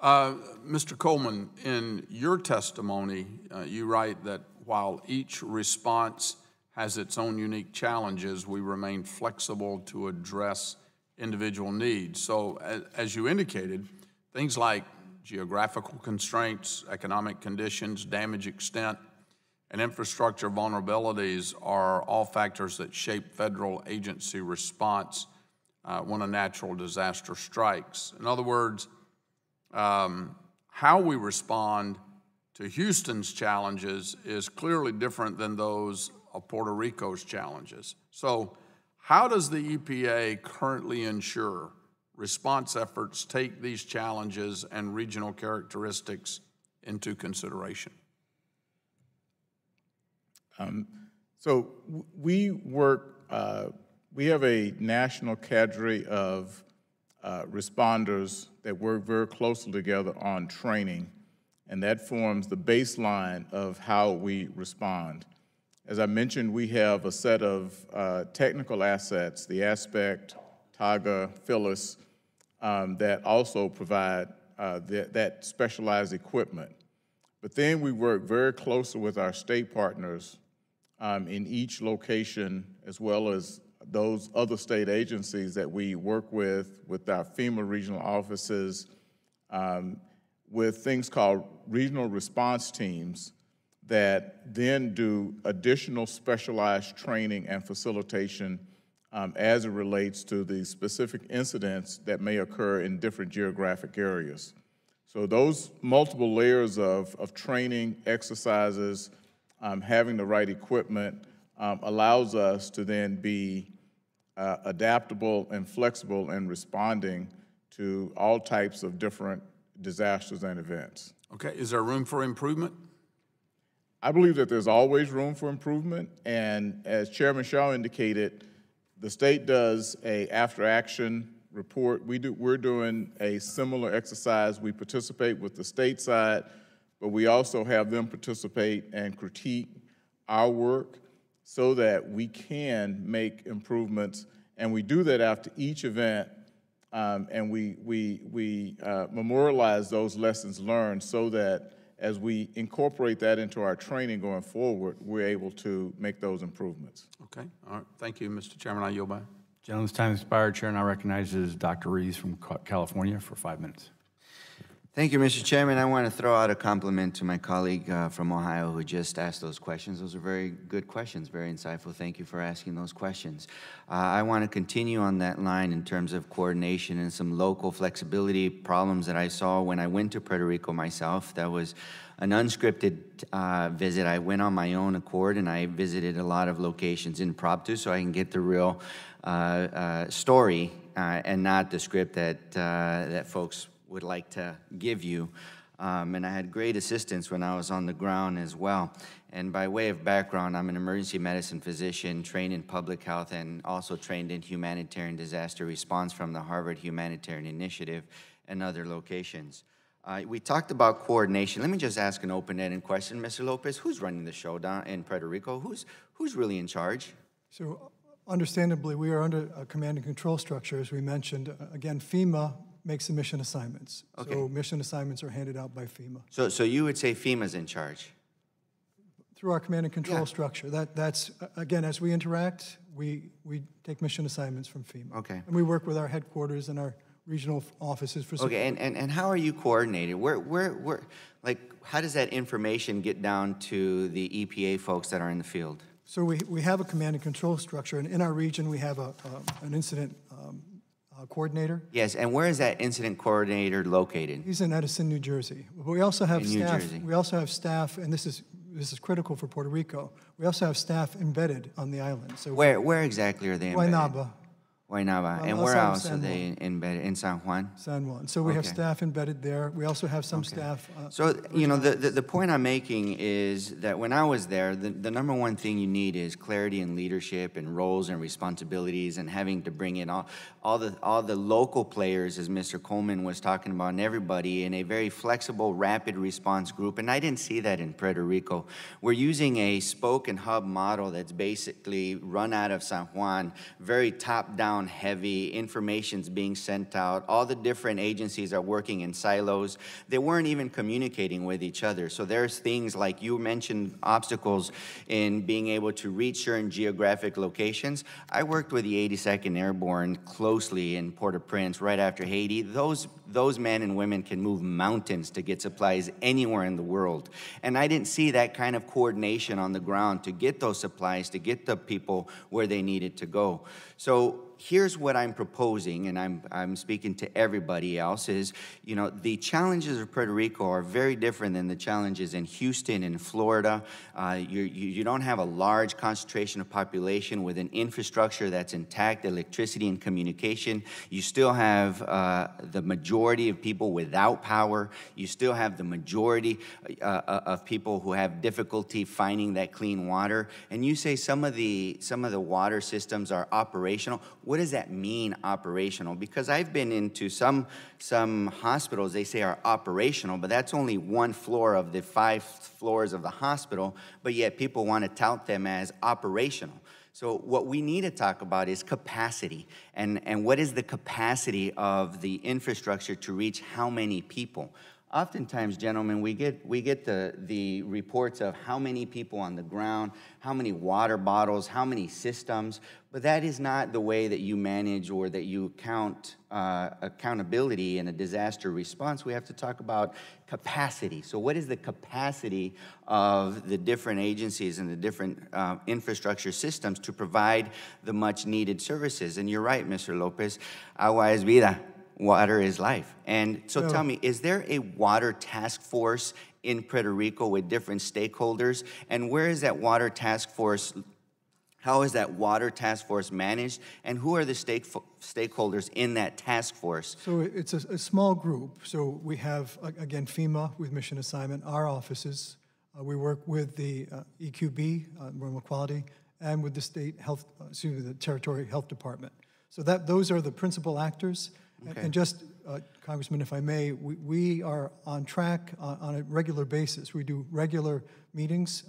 Speaker 15: Mr. Coleman, in your testimony, you write that while each response has its own unique challenges, we remain flexible to address individual needs. So as you indicated, things like geographical constraints, economic conditions, damage extent, and infrastructure vulnerabilities are all factors that shape federal agency response when a natural disaster strikes. In other words, how we respond to Houston's challenges is clearly different than those of Puerto Rico's challenges. So how does the EPA currently ensure response efforts take these challenges and regional characteristics into consideration?
Speaker 9: So we work, we have a national cadre of responders that work very closely together on training, and that forms the baseline of how we respond. As I mentioned, we have a set of technical assets, the Aspect, Taga, Phyllis, that also provide that specialized equipment. But then we work very closely with our state partners in each location, as well as those other state agencies that we work with our FEMA regional offices, with things called regional response teams that then do additional specialized training and facilitation as it relates to the specific incidents that may occur in different geographic areas. So those multiple layers of training, exercises, having the right equipment allows us to then be adaptable and flexible in responding to all types of different disasters and events.
Speaker 15: Okay, is there room for improvement?
Speaker 9: I believe that there's always room for improvement, and as Chairman Shaw indicated, the state does a after-action report. We're doing a similar exercise. We participate with the state side, but we also have them participate and critique our work so that we can make improvements. And we do that after each event, and we memorialize those lessons learned so that as we incorporate that into our training going forward, we're able to make those improvements.
Speaker 15: Okay, all right. Thank you, Mr. Chairman. I yield back.
Speaker 1: Gentleman's time expired. Chair now recognizes Dr. Reeves from California for 5 minutes.
Speaker 16: Thank you, Mr. Chairman. I want to throw out a compliment to my colleague from Ohio who just asked those questions. Those are very good questions, very insightful. Thank you for asking those questions. I want to continue on that line in terms of coordination and some local flexibility problems that I saw when I went to Puerto Rico myself. That was an unscripted visit. I went on my own accord, and I visited a lot of locations impromptu so I can get the real story and not the script that folks would like to give you. And I had great assistance when I was on the ground as well. And by way of background, I'm an emergency medicine physician trained in public health and also trained in humanitarian disaster response from the Harvard Humanitarian Initiative and other locations. We talked about coordination. Let me just ask an open-ended question. Mr. Lopez, who's running the show down in Puerto Rico? Who's really in charge?
Speaker 7: So understandably, we are under a command and control structure, as we mentioned. Again, FEMA makes the mission assignments.
Speaker 16: Okay.
Speaker 7: So mission assignments are handed out by FEMA.
Speaker 16: So you would say FEMA's in charge?
Speaker 7: Through our command and control structure. That's, again, as we interact, we take mission assignments from FEMA.
Speaker 16: Okay.
Speaker 7: And we work with our headquarters and our regional offices for support.
Speaker 16: Okay, and how are you coordinated? Where, like, how does that information get down to the EPA folks that are in the field?
Speaker 7: So we have a command and control structure, and in our region we have an incident coordinator.
Speaker 16: Yes, and where is that incident coordinator located?
Speaker 7: He's in Edison, New Jersey. But we also have
Speaker 16: In New
Speaker 7: staff.
Speaker 16: Jersey.
Speaker 7: We also have staff, and this is critical for Puerto Rico. We also have staff embedded on the island. So
Speaker 16: Where exactly are they embedded?
Speaker 7: Guaynaba.
Speaker 16: Guaynaba. And where else are they embedded? In San Juan?
Speaker 7: San Juan. So we have
Speaker 16: Okay.
Speaker 7: staff embedded there. We also have some staff.
Speaker 16: So, you know, the point I'm making is that when I was there, the number one thing you need is clarity in leadership and roles and responsibilities and having to bring in all the local players, as Mr. Coleman was talking about, and everybody in a very flexible, rapid response group. And I didn't see that in Puerto Rico. We're using a spoke and hub model that's basically run out of San Juan, very top-down heavy, information's being sent out, all the different agencies are working in silos. They weren't even communicating with each other. So there's things like you mentioned, obstacles in being able to reach certain geographic locations. I worked with the 82nd Airborne closely in Port-au-Prince right after Haiti. Those men and women can move mountains to get supplies anywhere in the world. And I didn't see that kind of coordination on the ground to get those supplies, to get the people where they needed to go. So here's what I'm proposing, and I'm speaking to everybody else, is, you know, the challenges of Puerto Rico are very different than the challenges in Houston and Florida. You don't have a large concentration of population with an infrastructure that's intact, electricity and communication. You still have the majority of people without power. You still have the majority of people who have difficulty finding that clean water. And you say some of the water systems are operational. What does that mean, operational? Because I've been into some hospitals, they say are operational, but that's only one floor of the 5 floors of the hospital, but yet people want to tout them as operational. So what we need to talk about is capacity, and what is the capacity of the infrastructure to reach how many people? Oftentimes, gentlemen, we get the reports of how many people on the ground, how many water bottles, how many systems, but that is not the way that you manage or that you count accountability in a disaster response. We have to talk about capacity. So what is the capacity of the different agencies and the different infrastructure systems to provide the much needed services? And you're right, Mr. Lopez, agua es vida. Water is life. And so tell me, is there a water task force in Puerto Rico with different stakeholders? And where is that water task force? How is that water task force managed? And who are the stakeholders in that task force?
Speaker 7: So it's a small group. So we have, again, FEMA with mission assignment, our offices. We work with the EQB, Environmental Quality, and with the state health, the territory health department. So those are the principal actors. Okay. And just Congressman, if I may, we are on track on a regular basis. We do regular meetings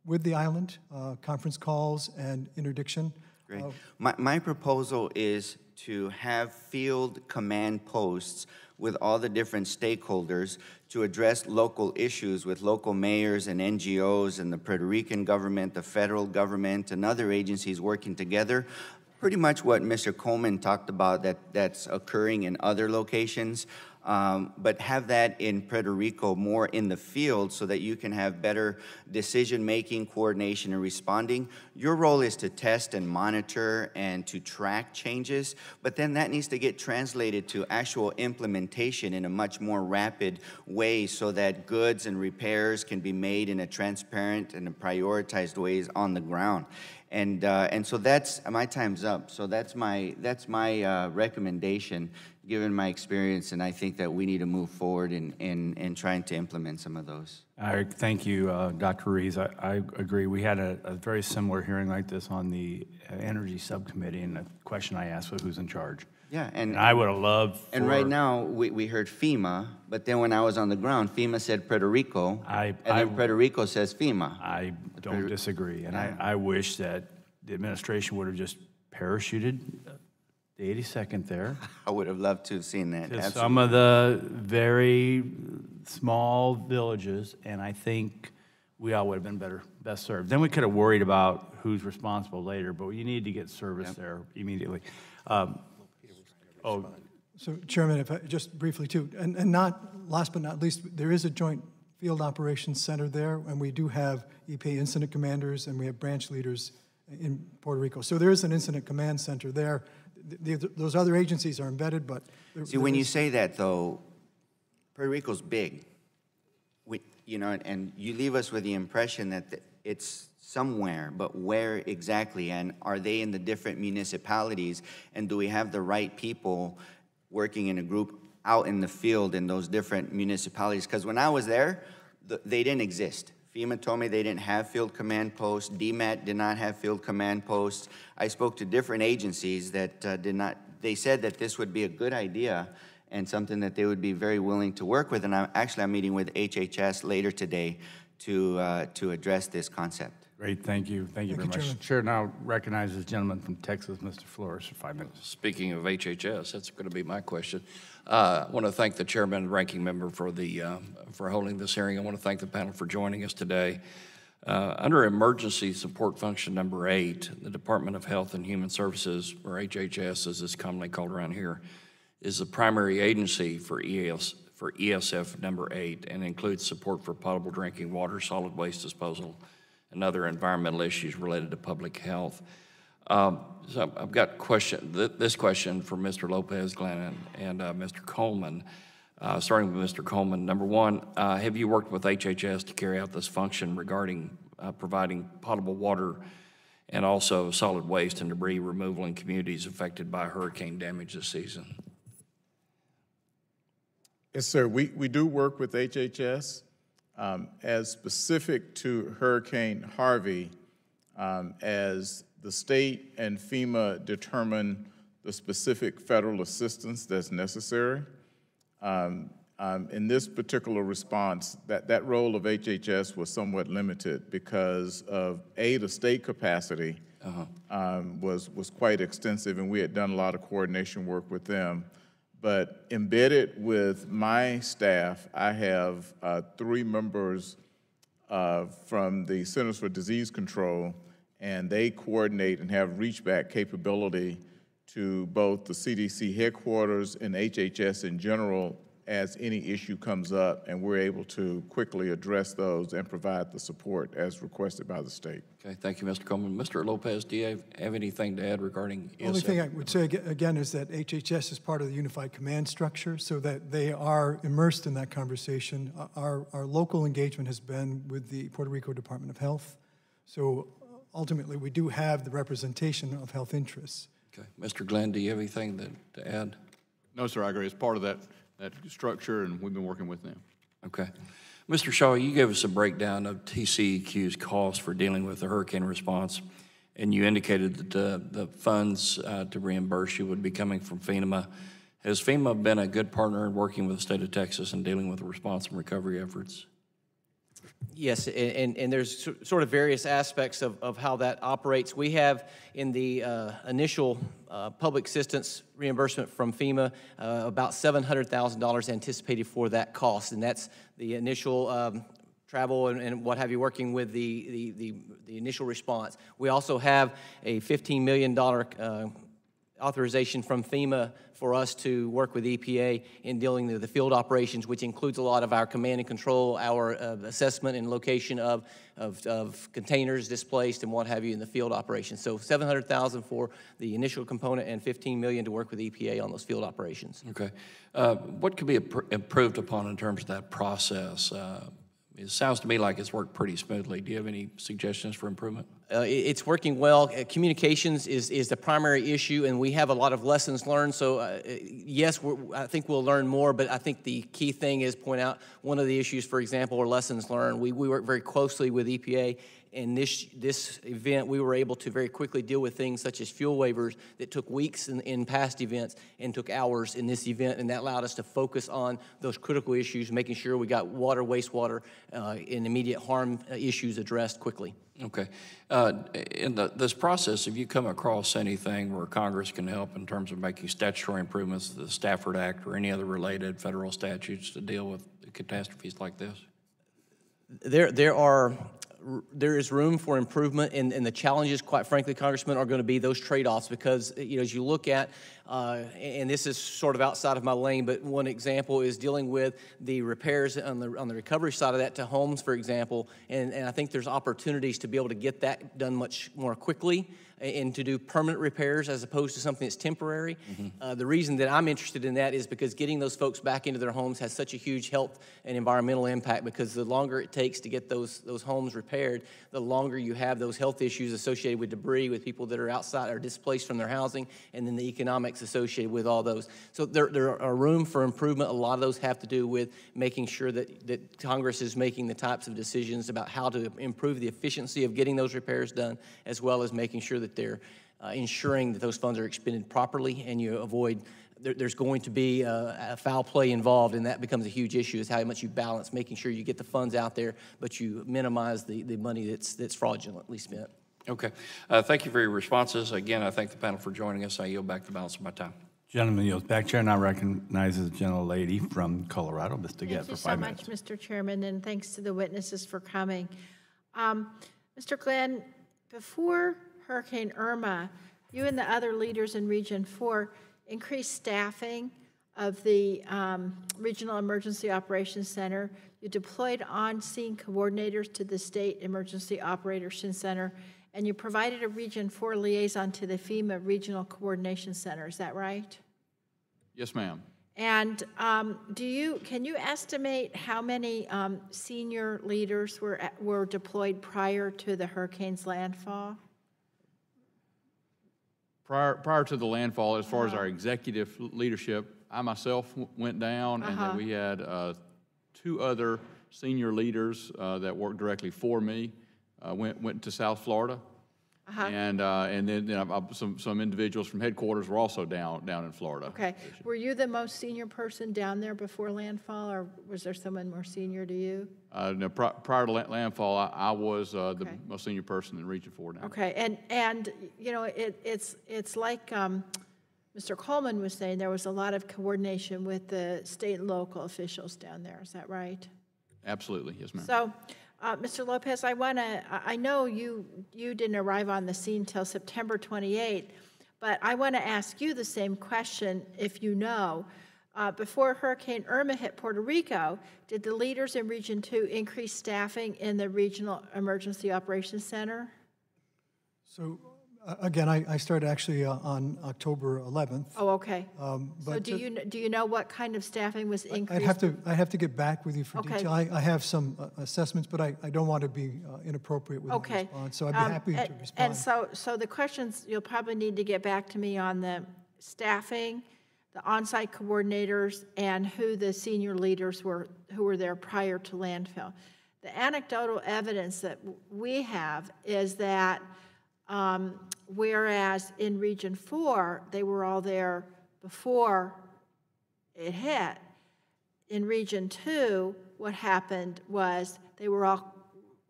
Speaker 7: with the island, conference calls and interdiction.
Speaker 16: Great. My proposal is to have field command posts with all the different stakeholders to address local issues with local mayors and NGOs and the Puerto Rican government, the federal government, and other agencies working together. Pretty much what Mr. Coleman talked about that's occurring in other locations, but have that in Puerto Rico more in the field so that you can have better decision-making, coordination, and responding. Your role is to test and monitor and to track changes, but then that needs to get translated to actual implementation in a much more rapid way so that goods and repairs can be made in a transparent and a prioritized ways on the ground. And so that's, my time's up. So that's my recommendation, given my experience, and I think that we need to move forward in trying to implement some of those.
Speaker 1: Thank you, Dr. Rees. I agree. We had a very similar hearing like this on the Energy Subcommittee, and the question I asked was who's in charge.
Speaker 16: Yeah,
Speaker 1: and I would have loved for...
Speaker 16: And right now, we heard FEMA, but then when I was on the ground, FEMA said Puerto Rico, and then Puerto Rico says FEMA.
Speaker 1: I don't disagree, and I wish that the administration would have just parachuted the 82nd there.
Speaker 16: I would have loved to have seen that,
Speaker 1: to some of the very small villages, and I think we all would have been best served. Then we could have worried about who's responsible later, but you need to get service there immediately.
Speaker 7: So, Chairman, if I just briefly too, and not last but not least, there is a joint field operations center there, and we do have EPA incident commanders, and we have branch leaders in Puerto Rico. So there is an incident command center there. Those other agencies are embedded, but...
Speaker 16: See, when you say that, though, Puerto Rico's big. You know, and you leave us with the impression that it's somewhere, but where exactly? And are they in the different municipalities? And do we have the right people working in a group out in the field in those different municipalities? Because when I was there, they didn't exist. FEMA told me they didn't have field command posts. DMAT did not have field command posts. I spoke to different agencies that did not. They said that this would be a good idea and something that they would be very willing to work with. And I'm meeting with HHS later today to address this concept.
Speaker 1: Great, thank you. Thank you very much. Chair now recognizes the gentleman from Texas, Mr. Flores, for 5 minutes.
Speaker 17: Speaking of HHS, that's going to be my question. I want to thank the chairman and ranking member for holding this hearing. I want to thank the panel for joining us today. Under Emergency Support Function number 8, the Department of Health and Human Services, or HHS as it's commonly called around here, is the primary agency for ESF number 8 and includes support for potable drinking water, solid waste disposal, and other environmental issues related to public health. So I've got this question for Mr. Lopez, Glenn, and Mr. Coleman. Starting with Mr. Coleman, number 1, have you worked with HHS to carry out this function regarding providing potable water and also solid waste and debris removal in communities affected by hurricane damage this season?
Speaker 9: Yes, sir. We do work with HHS. As specific to Hurricane Harvey, as the state and FEMA determine the specific federal assistance that's necessary, in this particular response, that role of HHS was somewhat limited because of, the state capacity was quite extensive, and we had done a lot of coordination work with them. But embedded with my staff, I have 3 members from the Centers for Disease Control, and they coordinate and have reach-back capability to both the CDC headquarters and HHS in general as any issue comes up, and we're able to quickly address those and provide the support as requested by the state.
Speaker 17: Okay, thank you, Mr. Coleman. Mr. Lopez, do you have anything to add regarding ESF?
Speaker 7: The only thing I would say again is that HHS is part of the Unified Command Structure, so that they are immersed in that conversation. Our local engagement has been with the Puerto Rico Department of Health, so ultimately we do have the representation of health interests.
Speaker 17: Okay, Mr. Glenn, do you have anything to add?
Speaker 8: No, sir, I agree. It's part of that structure, and we've been working with them.
Speaker 17: Okay. Mr. Shaw, you gave us a breakdown of TCEQ's cost for dealing with the hurricane response, and you indicated that the funds to reimburse you would be coming from FEMA Has FEMA been a good partner in working with the state of Texas in dealing with the response and recovery efforts?
Speaker 10: Yes, and there's sort of various aspects of how that operates. We have in the initial public assistance reimbursement from FEMA about $700,000 anticipated for that cost, and that's the initial travel and what have you, working with the initial response. We also have a $15 million authorization from FEMA for us to work with EPA in dealing with the field operations, which includes a lot of our command and control, our assessment and location of containers displaced and what have you in the field operations. So $700,000 for the initial component and $15 million to work with EPA on those field operations.
Speaker 17: Okay. What could be improved upon in terms of that process? It sounds to me like it's worked pretty smoothly. Do you have any suggestions for improvement?
Speaker 10: It's working well. Communications is the primary issue, and we have a lot of lessons learned. So, yes, I think we'll learn more, but I think the key thing is point out one of the issues, for example, are lessons learned. We work very closely with EPA. In this event, we were able to very quickly deal with things such as fuel waivers that took weeks in past events and took hours in this event, and that allowed us to focus on those critical issues, making sure we got water, wastewater, and immediate harm issues addressed quickly.
Speaker 17: Okay. In this process, have you come across anything where Congress can help in terms of making statutory improvements to the Stafford Act or any other related federal statutes to deal with catastrophes like this?
Speaker 10: There is room for improvement, and the challenges, quite frankly, Congressman, are going to be those trade-offs because, as you look at, and this is sort of outside of my lane, but one example is dealing with the repairs on the recovery side of that to homes, for example, and I think there's opportunities to be able to get that done much more quickly and to do permanent repairs as opposed to something that's temporary.
Speaker 17: Mm-hmm.
Speaker 10: The reason that I'm interested in that is because getting those folks back into their homes has such a huge health and environmental impact, because the longer it takes to get those homes repaired, the longer you have those health issues associated with debris, with people that are outside or displaced from their housing, and then the economics associated with all those. So there are room for improvement. A lot of those have to do with making sure that Congress is making the types of decisions about how to improve the efficiency of getting those repairs done, as well as making sure that they're ensuring that those funds are expended properly, and you avoid there's going to be a foul play involved, and that becomes a huge issue, is how much you balance making sure you get the funds out there, but you minimize the money that's fraudulently spent.
Speaker 17: Okay. Thank you for your responses. Again, I thank the panel for joining us. I yield back the balance of my time.
Speaker 1: Gentleman yields back. Chair now recognizes the gentlelady from Colorado, Ms. DeGette, for 5 minutes.
Speaker 18: Thank you so much, Mr. Chairman, and thanks to the witnesses for coming. Mr. Glenn, before Hurricane Irma, you and the other leaders in Region 4 increased staffing of the Regional Emergency Operations Center. You deployed on-scene coordinators to the State Emergency Operations Center, and you provided a Region 4 liaison to the FEMA Regional Coordination Center. Is that right?
Speaker 8: Yes, ma'am.
Speaker 18: And can you estimate how many senior leaders were deployed prior to the hurricane's landfall?
Speaker 8: Prior to the landfall, as far as our executive leadership, I myself went down, and then we had 2 other senior leaders that worked directly for me. Went to South Florida, and then some individuals from headquarters were also down in Florida.
Speaker 18: Okay. Were you the most senior person down there before landfall, or was there someone more senior to you?
Speaker 8: No, prior to landfall, I was the most senior person in Region 4 now.
Speaker 18: Okay, and you know, it's like Mr. Coleman was saying, there was a lot of coordination with the state and local officials down there. Is that right?
Speaker 8: Absolutely, yes, ma'am.
Speaker 18: So, Mr. Lopez, I know you didn't arrive on the scene till September 28th, but I want to ask you the same question, if you know. Before Hurricane Irma hit Puerto Rico, did the leaders in Region 2 increase staffing in the Regional Emergency Operations Center?
Speaker 7: So, again, I started actually on October 11th.
Speaker 18: Oh, okay.
Speaker 7: But
Speaker 18: so do you know what kind of staffing was increased?
Speaker 7: I'd have to get back with you for detail. I have some assessments, but I don't want to be inappropriate with my response. So I'd be happy to respond.
Speaker 18: And so the questions, you'll probably need to get back to me on the staffing, the on-site coordinators, and who the senior leaders were who were there prior to landfill. The anecdotal evidence that we have is that whereas in Region 4, they were all there before it hit, in Region 2, what happened was they were all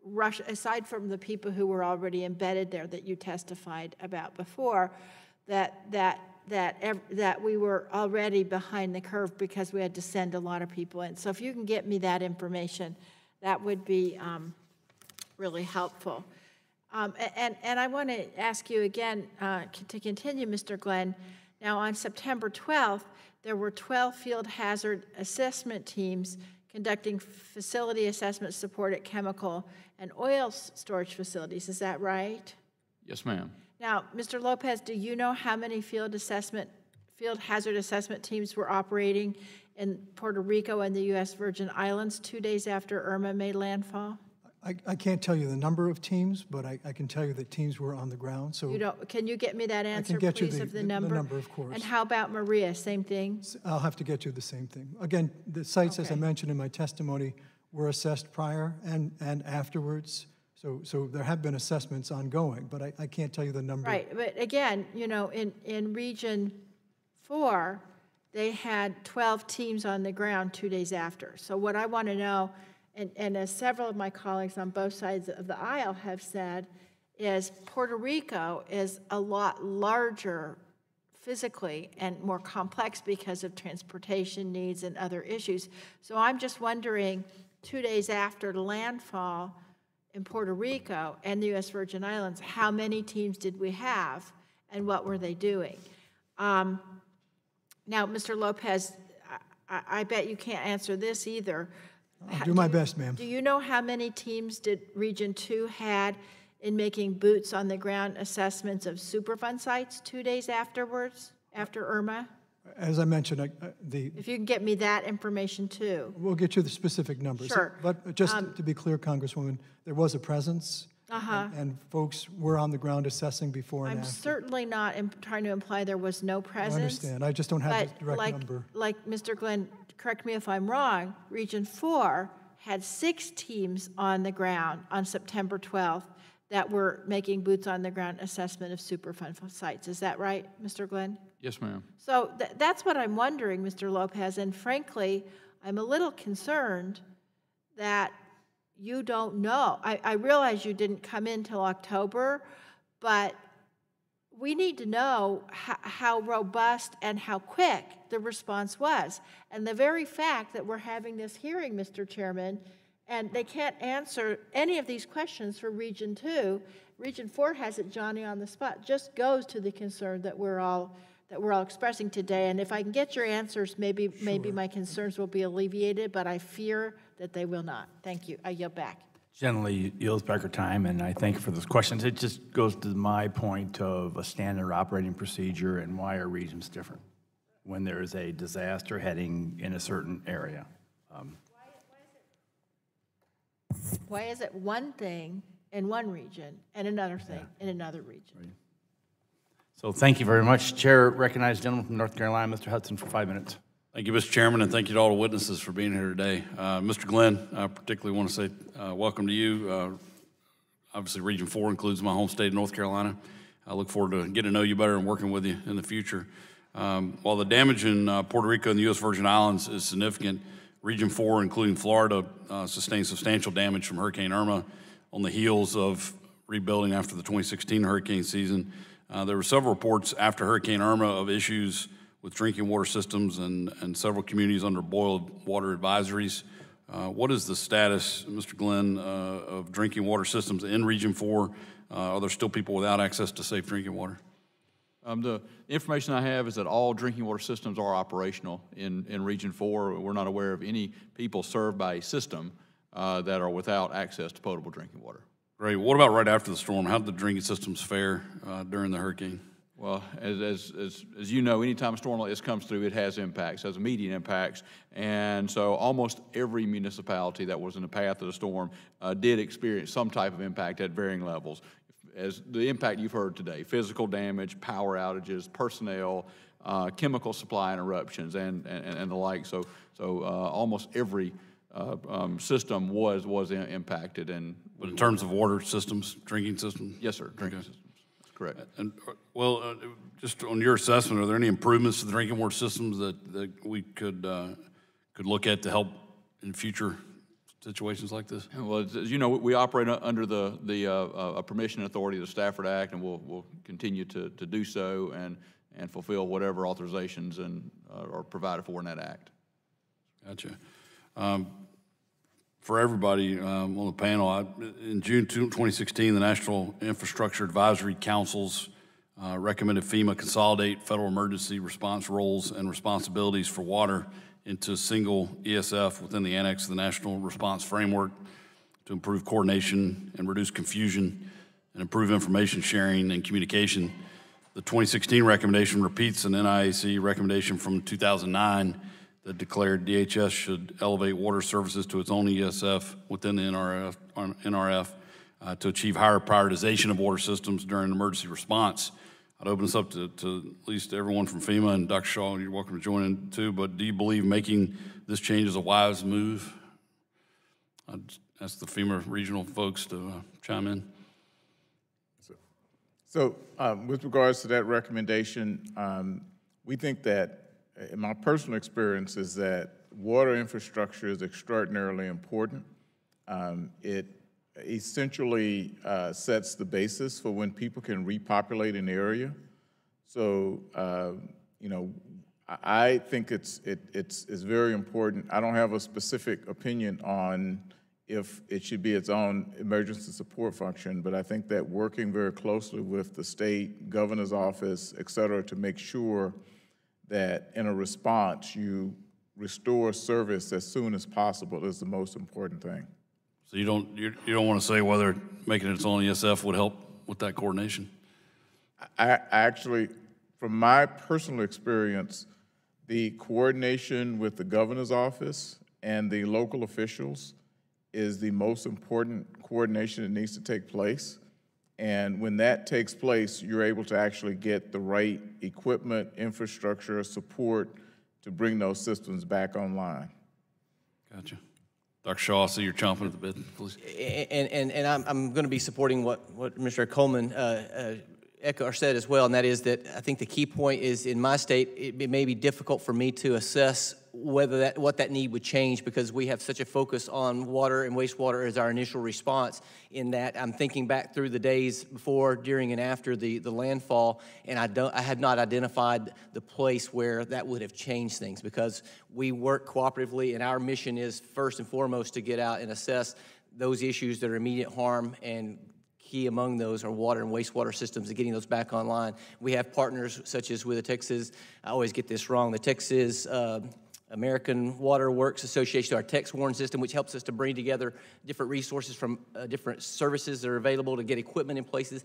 Speaker 18: rushed, aside from the people who were already embedded there that you testified about before, that we were already behind the curve because we had to send a lot of people in. So if you can get me that information, that would be really helpful. And I want to ask you again to continue, Mr. Glenn. Now, on September 12th, there were 12 field hazard assessment teams conducting facility assessment support at chemical and oil storage facilities. Is that right?
Speaker 8: Yes, ma'am.
Speaker 18: Now, Mr. Lopez, do you know how many field hazard assessment teams were operating in Puerto Rico and the U.S. Virgin Islands 2 days after Irma made landfall?
Speaker 7: I can't tell you the number of teams, but I can tell you that teams were on the ground. So
Speaker 18: you don't, can you get me that answer,
Speaker 7: get
Speaker 18: please,
Speaker 7: you
Speaker 18: of the number?
Speaker 7: The number, of course.
Speaker 18: And how about Maria? Same thing?
Speaker 7: I'll have to get you the same thing. Again, the sites, as I mentioned in my testimony, were assessed prior and afterwards. So there have been assessments ongoing, but I can't tell you the number.
Speaker 18: Right, but again, you know, in Region 4, they had 12 teams on the ground 2 days after. So what I want to know, and as several of my colleagues on both sides of the aisle have said, is Puerto Rico is a lot larger physically and more complex because of transportation needs and other issues. So I'm just wondering, 2 days after the landfall in Puerto Rico and the U.S. Virgin Islands, how many teams did we have and what were they doing? Now, Mr. Lopez, I bet you can't answer this either.
Speaker 7: I'll do my best, ma'am.
Speaker 18: Do you know how many teams did Region 2 had in making boots on the ground assessments of Superfund sites 2 days afterwards, after Irma?
Speaker 7: As I mentioned,
Speaker 18: if you can get me that information too.
Speaker 7: We'll get you the specific numbers.
Speaker 18: Sure.
Speaker 7: But just to be clear, Congresswoman, there was a presence, and folks were on the ground assessing before and
Speaker 18: I'm
Speaker 7: after.
Speaker 18: certainly not trying to imply there was no presence.
Speaker 7: I understand. I just don't have the direct number.
Speaker 18: Like Mr. Glenn, correct me if I'm wrong, Region 4 had 6 teams on the ground on September 12th that were making boots on the ground assessment of Superfund sites. Is that right, Mr. Glenn?
Speaker 8: Yes, ma'am.
Speaker 18: So that's what I'm wondering, Mr. Lopez, and frankly, I'm a little concerned that you don't know. I realize you didn't come in till October, but we need to know how robust and how quick the response was. And the very fact that we're having this hearing, Mr. Chairman, and they can't answer any of these questions for Region 2, Region 4 has it Johnny on the spot, just goes to the concern that we're all expressing today. And if I can get your answers, maybe my concerns will be alleviated, but I fear that they will not. Thank you. I yield back.
Speaker 1: Generally yields back our time, and I thank you for those questions. It just goes to my point of a standard operating procedure and why our region's different when there is a disaster heading in a certain area.
Speaker 18: Why is it one thing in one region and another thing in another region?
Speaker 1: Right. So thank you very much. Chair recognizes the gentleman from North Carolina, Mr. Hudson, for 5 minutes.
Speaker 19: Thank you, Mr. Chairman, and thank you to all the witnesses for being here today. Mr. Glenn, I particularly want to say welcome to you. Obviously, Region 4 includes my home state of North Carolina. I look forward to getting to know you better and working with you in the future. While the damage in Puerto Rico and the U.S. Virgin Islands is significant, Region 4, including Florida, sustained substantial damage from Hurricane Irma on the heels of rebuilding after the 2016 hurricane season. There were several reports after Hurricane Irma of issues with drinking water systems and several communities under boil water advisories. What is the status, Mr. Glenn, of drinking water systems in Region 4? Are there still people without access to safe drinking water?
Speaker 8: The information I have is that all drinking water systems are operational in Region 4. We're not aware of any people served by a system that are without access to potable drinking water.
Speaker 19: Great. What about right after the storm? How did the drinking systems fare during the hurricane?
Speaker 8: Well, as you know, anytime a storm like this comes through, it has impacts, has immediate impacts. And so almost every municipality that was in the path of the storm did experience some type of impact at varying levels. As the impact you've heard today, physical damage, power outages, personnel, chemical supply interruptions, and the like. So almost every system was impacted. But
Speaker 19: in terms of water systems, drinking systems?
Speaker 8: Yes, sir, drinking systems. correct.
Speaker 19: And, just on your assessment, are there any improvements to the drinking water systems that we could look at to help in future situations like this?
Speaker 8: Well, as you know, we operate under the permission and authority of the Stafford Act, and we'll continue to do so and fulfill whatever authorizations are provided for in that act.
Speaker 19: Gotcha. For everybody on the panel, in June 2016, the National Infrastructure Advisory Councils recommended FEMA consolidate federal emergency response roles and responsibilities for water into a single ESF within the annex of the National Response Framework to improve coordination and reduce confusion and improve information sharing and communication. The 2016 recommendation repeats an NIAC recommendation from 2009 that declared DHS should elevate water services to its own ESF within the NRF to achieve higher prioritization of water systems during emergency response. I'd open this up to at least everyone from FEMA, and Dr. Shaw, you're welcome to join in too, but do you believe making this change is a wise move? I'd ask the FEMA regional folks to chime in.
Speaker 9: So with regards to that recommendation, we think that, in my personal experience, is that water infrastructure is extraordinarily important. It essentially sets the basis for when people can repopulate an area. So, you know, I think it's very important. I don't have a specific opinion on if it should be its own emergency support function, but I think that working very closely with the state governor's office, et cetera, to make sure that in a response you restore service as soon as possible is the most important thing.
Speaker 19: So you don't want to say whether making it its own ESF would help with that coordination?
Speaker 9: I actually, from my personal experience, the coordination with the governor's office and the local officials is the most important coordination that needs to take place. And when that takes place, you're able to actually get the right equipment, infrastructure, support to bring those systems back online.
Speaker 19: Gotcha. Dr. Shaw, I see you're chomping at the bit, please.
Speaker 10: And I'm going to be supporting what Mr. Coleman echoed or said as well, and that is that I think the key point is in my state, it may be difficult for me to assess whether what that need would change because we have such a focus on water and wastewater as our initial response. In that, I'm thinking back through the days before, during, and after the landfall, and I had not identified the place where that would have changed things because we work cooperatively, and our mission is first and foremost to get out and assess those issues that are immediate harm, and key among those are water and wastewater systems and getting those back online. We have partners such as with the Texas, I always get this wrong, the Texas American Water Works Association, our Tex Warren system, which helps us to bring together different resources from different services that are available to get equipment in places.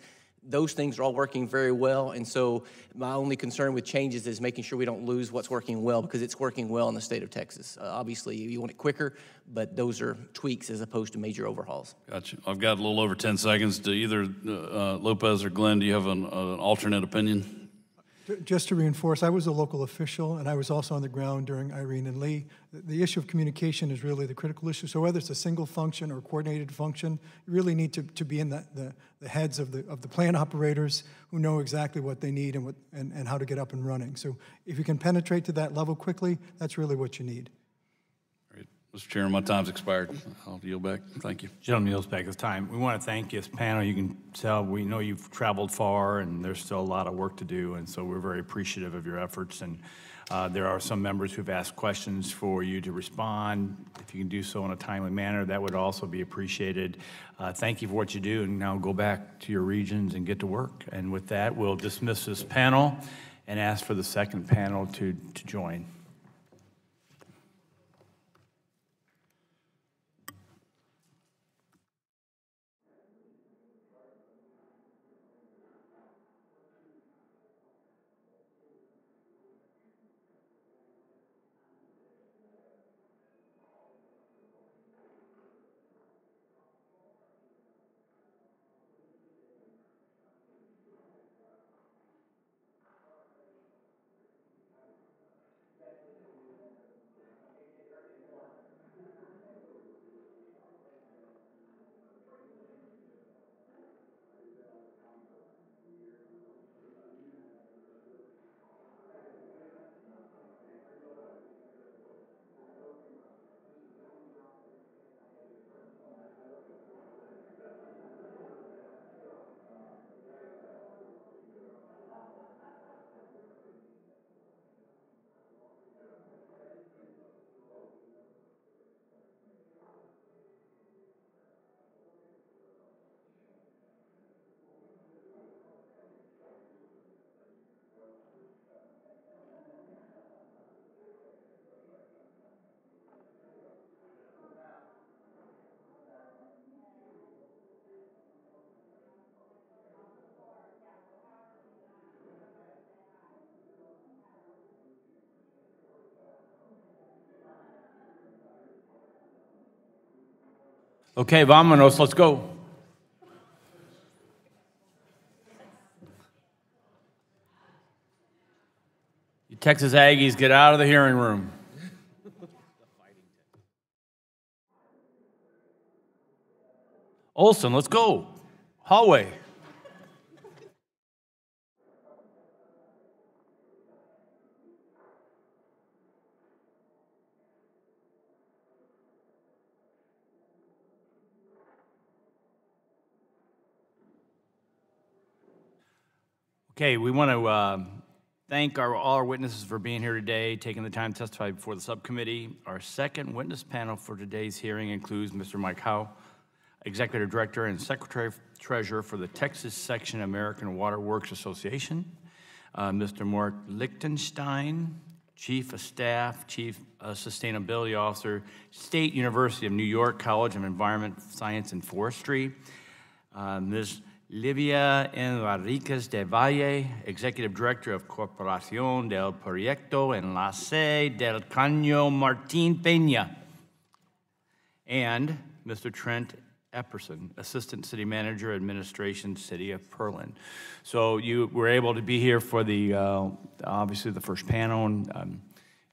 Speaker 10: Those things are all working very well, and so my only concern with changes is making sure we don't lose what's working well because it's working well in the state of Texas. Obviously, you want it quicker, but those are tweaks as opposed to major overhauls.
Speaker 19: Gotcha. I've got a little over 10 seconds. Do either Lopez or Glenn, do you have an alternate opinion?
Speaker 7: Just to reinforce, I was a local official, and I was also on the ground during Irene and Lee. The issue of communication is really the critical issue. So whether it's a single function or coordinated function, you really need to be in the heads of the plant operators who know exactly what they need and how to get up and running. So if you can penetrate to that level quickly, that's really what you need.
Speaker 19: Mr. Chairman, my time's expired. I'll yield back. Thank you.
Speaker 1: Gentleman yields back his time. We want to thank you as a panel. You can tell we know you've traveled far and there's still a lot of work to do, and so we're very appreciative of your efforts. And there are some members who've asked questions for you to respond. If you can do so in a timely manner, that would also be appreciated. Thank you for what you do, and now go back to your regions and get to work. And with that, we'll dismiss this panel and ask for the second panel to join. Okay, vámonos, let's go. You Texas Aggies, get out of the hearing room. Olson, let's go. Hallway. Okay, we want to thank all our witnesses for being here today, taking the time to testify before the subcommittee. Our second witness panel for today's hearing includes Mr. Mike Howe, Executive Director and Secretary-Treasurer for the Texas Section American Water Works Association, Mr. Mark Lichtenstein, Chief of Staff, Chief Sustainability Officer, State University of New York College of Environment, Science, and Forestry, Ms. Livia Enriquez de Valle, Executive Director of Corporación del Proyecto Enlace del Caño Martín Peña, and Mr. Trent Epperson, Assistant City Manager, Administration, City of Pearland. So you were able to be here for the, obviously the first panel, and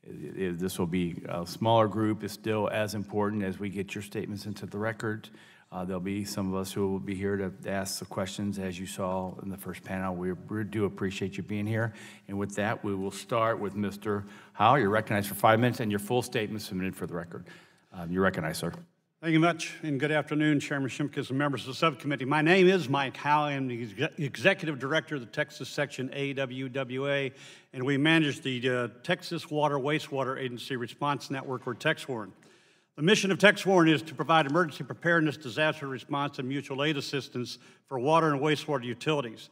Speaker 1: this will be a smaller group. It's still as important as we get your statements into the record. There'll be some of us who will be here to ask the questions, as you saw in the first panel. We do appreciate you being here. And with that, we will start with Mr. Howe. You're recognized for 5 minutes, and your full statement submitted for the record. You're recognized, sir.
Speaker 20: Thank you much, and good afternoon, Chairman Shimkus and members of the subcommittee. My name is Mike Howe. I'm the Executive Director of the Texas Section AWWA, and we manage the Texas Water Wastewater Agency Response Network, or TexWARN. The mission of TexWARN is to provide emergency preparedness, disaster response, and mutual aid assistance for water and wastewater utilities.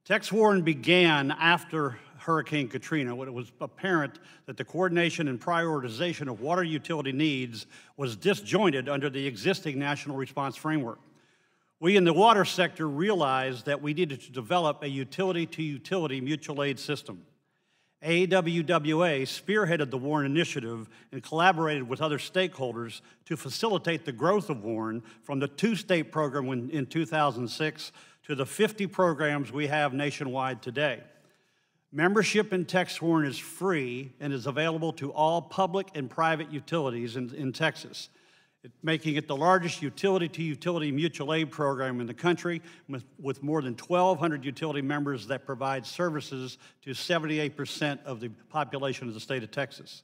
Speaker 20: TexWARN began after Hurricane Katrina, when it was apparent that the coordination and prioritization of water utility needs was disjointed under the existing national response framework. We in the water sector realized that we needed to develop a utility-to-utility mutual aid system. AWWA spearheaded the WARN initiative and collaborated with other stakeholders to facilitate the growth of WARN from the 2-state program in 2006 to the 50 programs we have nationwide today. Membership in TexWARN is free and is available to all public and private utilities in Texas, making it the largest utility-to-utility mutual aid program in the country, with more than 1,200 utility members that provide services to 78% of the population of the state of Texas.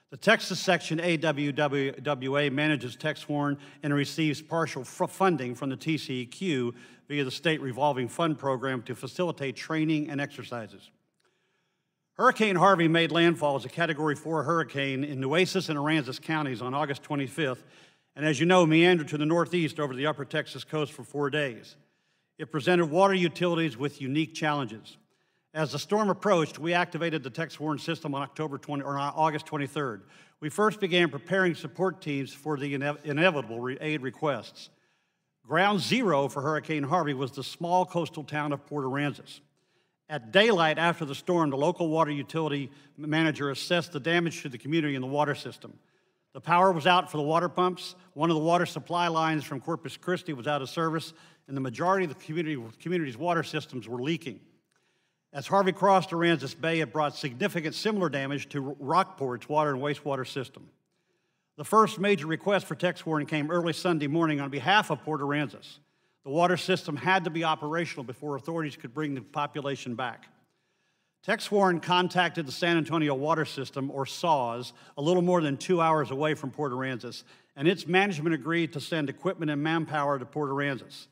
Speaker 20: The Texas Section AWWA manages TexWARN and receives partial funding from the TCEQ via the State Revolving Fund Program to facilitate training and exercises. Hurricane Harvey made landfall as a Category 4 hurricane in Nueces and Aransas counties on August 25th, and as you know, meandered to the northeast over the upper Texas coast for 4 days. It presented water utilities with unique challenges. As the storm approached, we activated the TexWARN system on August 23rd. We first began preparing support teams for the inevitable aid requests. Ground zero for Hurricane Harvey was the small coastal town of Port Aransas. At daylight after the storm, the local water utility manager assessed the damage to the community and the water system. The power was out for the water pumps. One of the water supply lines from Corpus Christi was out of service, and the majority of the community's water systems were leaking. As Harvey crossed Aransas Bay, it brought significant similar damage to Rockport's water and wastewater system. The first major request for TexWARN came early Sunday morning on behalf of Port Aransas. The water system had to be operational before authorities could bring the population back. TexWARN contacted the San Antonio Water System, or SAWS, a little more than 2 hours away from Port Aransas, and its management agreed to send equipment and manpower to Port Aransas.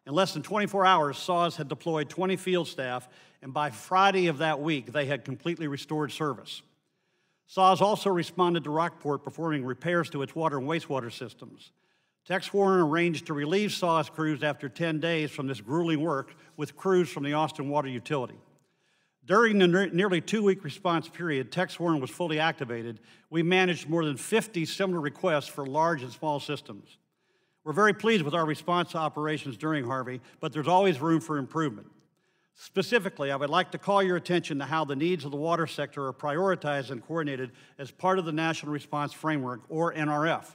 Speaker 20: In less than 24 hours, SAWS had deployed 20 field staff, and by Friday of that week, they had completely restored service. SAWS also responded to Rockport, performing repairs to its water and wastewater systems. TexWARN arranged to relieve SAWS crews after 10 days from this grueling work with crews from the Austin Water Utility. During the nearly 2-week response period, TexWARN was fully activated. We managed more than 50 similar requests for large and small systems. We're very pleased with our response to operations during Harvey, but there's always room for improvement. Specifically, I would like to call your attention to how the needs of the water sector are prioritized and coordinated as part of the National Response Framework, or NRF.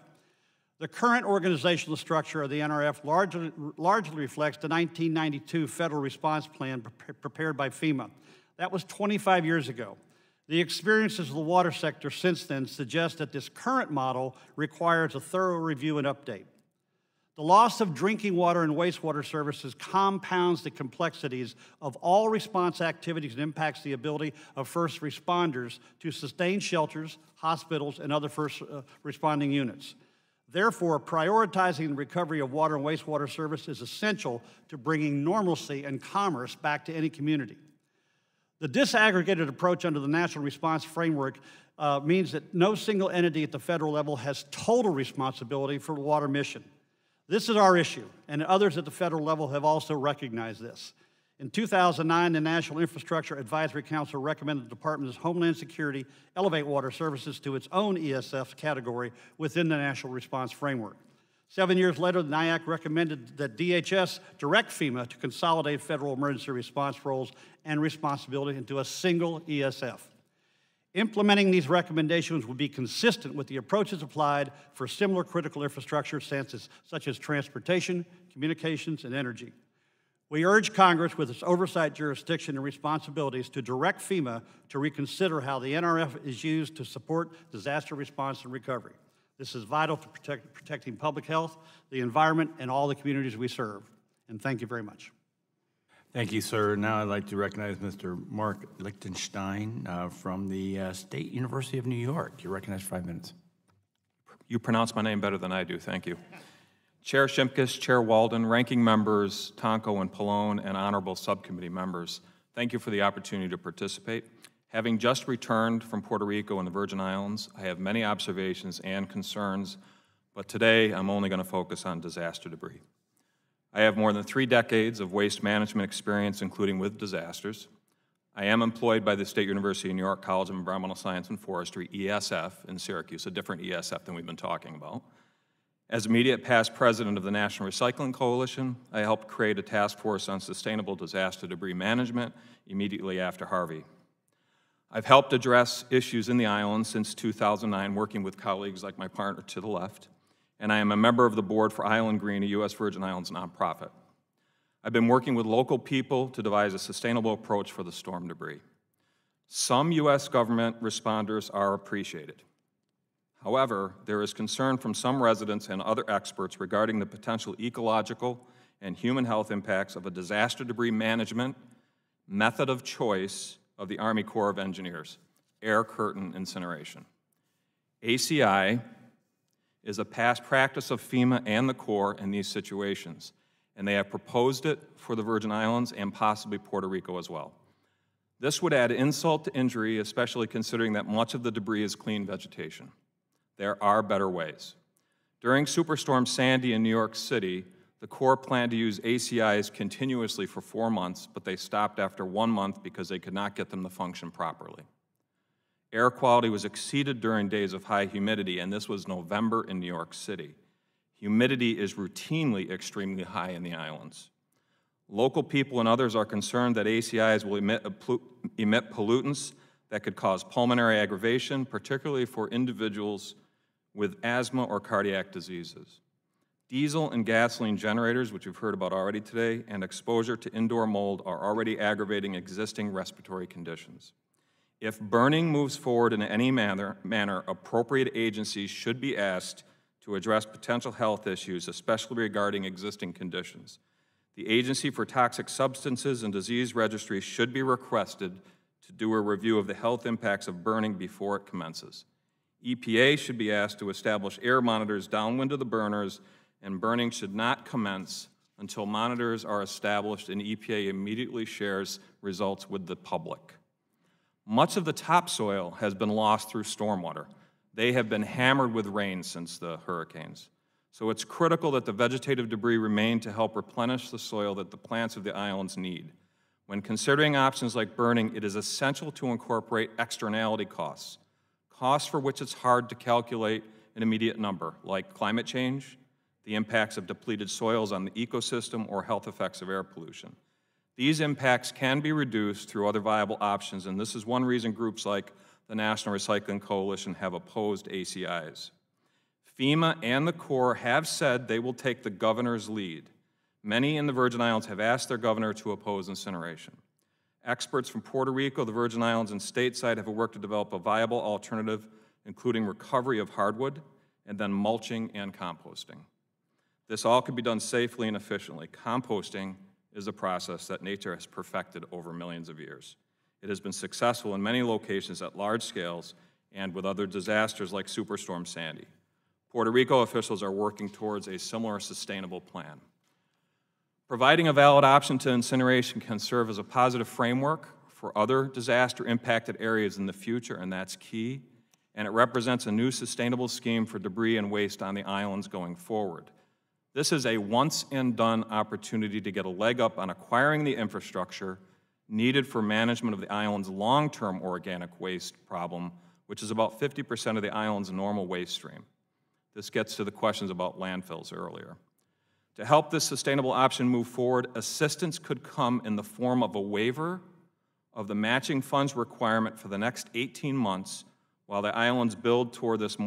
Speaker 20: The current organizational structure of the NRF largely reflects the 1992 Federal Response Plan prepared by FEMA. That was 25 years ago. The experiences of the water sector since then suggest that this current model requires a thorough review and update. The loss of drinking water and wastewater services compounds the complexities of all response activities and impacts the ability of first responders to sustain shelters, hospitals, and other first responding units. Therefore, prioritizing the recovery of water and wastewater service is essential to bringing normalcy and commerce back to any community. The disaggregated approach under the National Response Framework means that no single entity at the federal level has total responsibility for the water mission. This is our issue, and others at the federal level have also recognized this. In 2009, the National Infrastructure Advisory Council recommended the Department of Homeland Security elevate water services to its own ESF category within the National Response Framework. 7 years later, the NIAC recommended that DHS direct FEMA to consolidate federal emergency response roles and responsibility into a single ESF. Implementing these recommendations would be consistent with the approaches applied for similar critical infrastructure such as transportation, communications, and energy. We urge Congress, with its oversight jurisdiction and responsibilities, to direct FEMA to reconsider how the NRF is used to support disaster response and recovery. This is vital to protecting public health, the environment, and all the communities we serve. And thank you very much.
Speaker 1: Thank you, sir. Now I'd like to recognize Mr. Mark Lichtenstein from the State University of New York. You're recognized for 5 minutes.
Speaker 21: You pronounce my name better than I do. Thank you. Chair Shimkus, Chair Walden, ranking members Tonko and Pallone, and honorable subcommittee members, thank you for the opportunity to participate. Having just returned from Puerto Rico and the Virgin Islands, I have many observations and concerns, but today I'm only going to focus on disaster debris. I have more than 3 decades of waste management experience, including with disasters. I am employed by the State University of New York College of Environmental Science and Forestry, ESF, in Syracuse, a different ESF than we've been talking about. As immediate past president of the National Recycling Coalition, I helped create a task force on sustainable disaster debris management immediately after Harvey. I've helped address issues in the islands since 2009, working with colleagues like my partner to the left, and I am a member of the board for Island Green, a U.S. Virgin Islands nonprofit. I've been working with local people to devise a sustainable approach for the storm debris. Some U.S. government responders are appreciated. However, there is concern from some residents and other experts regarding the potential ecological and human health impacts of a disaster debris management method of choice of the Army Corps of Engineers, air curtain incineration. ACI is a past practice of FEMA and the Corps in these situations, and they have proposed it for the Virgin Islands and possibly Puerto Rico as well. This would add insult to injury, especially considering that much of the debris is clean vegetation. There are better ways. During Superstorm Sandy in New York City, the Corps planned to use ACIs continuously for 4 months, but they stopped after 1 month because they could not get them to function properly. Air quality was exceeded during days of high humidity, and this was November in New York City. Humidity is routinely extremely high in the islands. Local people and others are concerned that ACIs will emit pollutants that could cause pulmonary aggravation, particularly for individuals with asthma or cardiac diseases. Diesel and gasoline generators, which we've heard about already today, and exposure to indoor mold are already aggravating existing respiratory conditions. If burning moves forward in any manner, appropriate agencies should be asked to address potential health issues, especially regarding existing conditions. The Agency for Toxic Substances and Disease Registry should be requested to do a review of the health impacts of burning before it commences. EPA should be asked to establish air monitors downwind of the burners, and burning should not commence until monitors are established and EPA immediately shares results with the public. Much of the topsoil has been lost through stormwater. They have been hammered with rain since the hurricanes. So it's critical that the vegetative debris remain to help replenish the soil that the plants of the islands need. When considering options like burning, it is essential to incorporate externality costs, costs for which it's hard to calculate an immediate number, like climate change, the impacts of depleted soils on the ecosystem, or health effects of air pollution. These impacts can be reduced through other viable options, and this is one reason groups like the National Recycling Coalition have opposed ACIs. FEMA and the Corps have said they will take the governor's lead. Many in the Virgin Islands have asked their governor to oppose incineration. Experts from Puerto Rico, the Virgin Islands, and stateside have worked to develop a viable alternative, including recovery of hardwood and then mulching and composting. This all can be done safely and efficiently. Composting is a process that nature has perfected over millions of years. It has been successful in many locations at large scales and with other disasters like Superstorm Sandy. Puerto Rico officials are working towards a similar sustainable plan. Providing a valid option to incineration can serve as a positive framework for other disaster-impacted areas in the future, and that's key. And it represents a new sustainable scheme for debris and waste on the islands going forward. This is a once-and-done opportunity to get a leg up on acquiring the infrastructure needed for management of the island's long-term organic waste problem, which is about 50% of the island's normal waste stream. This gets to the questions about landfills earlier. To help this sustainable option move forward, assistance could come in the form of a waiver of the matching funds requirement for the next 18 months while the islands build towards this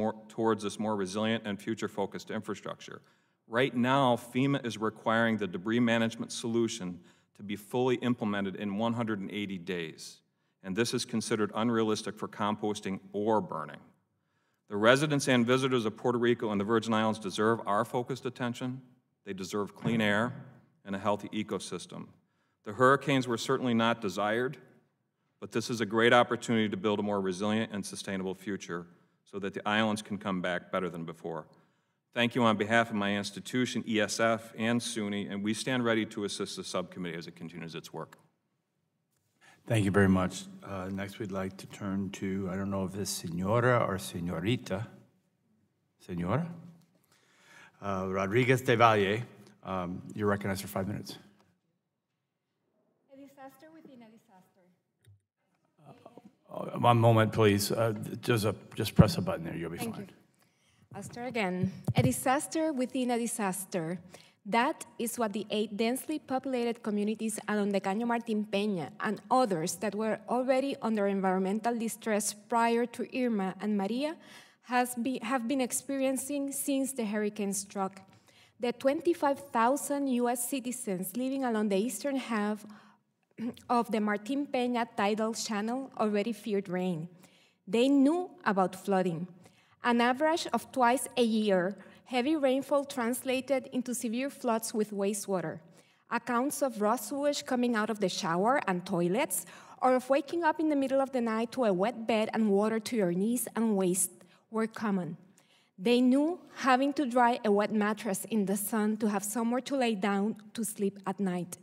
Speaker 21: more resilient and future-focused infrastructure. Right now, FEMA is requiring the debris management solution to be fully implemented in 180 days, and this is considered unrealistic for composting or burning. The residents and visitors of Puerto Rico and the Virgin Islands deserve our focused attention. They deserve clean air and a healthy ecosystem. The hurricanes were certainly not desired, but this is a great opportunity to build a more resilient and sustainable future so that the islands can come back better than before. Thank you on behalf of my institution, ESF, and SUNY, and we stand ready to assist the subcommittee as it continues its work.
Speaker 1: Thank you very much. Next, we'd like to turn to, I don't know if it's Senora or Senorita. Senora? Rodriguez de Valle. You're recognized for 5 minutes.
Speaker 2: A disaster within a disaster.
Speaker 1: One moment, please. Just press a button there. You'll be
Speaker 2: Thank
Speaker 1: fine.
Speaker 2: you. I'll start again. A disaster within a disaster. That is what the 8 densely populated communities along the Caño Martín Peña and others that were already under environmental distress prior to Irma and Maria have been experiencing since the hurricane struck. The 25,000 U.S. citizens living along the eastern half of the Martín Peña tidal channel already feared rain. They knew about flooding. An average of twice a year, heavy rainfall translated into severe floods with wastewater. Accounts of raw sewage coming out of the shower and toilets, or of waking up in the middle of the night to a wet bed and water to your knees and waist were common. They knew having to dry a wet mattress in the sun to have somewhere to lay down to sleep at night.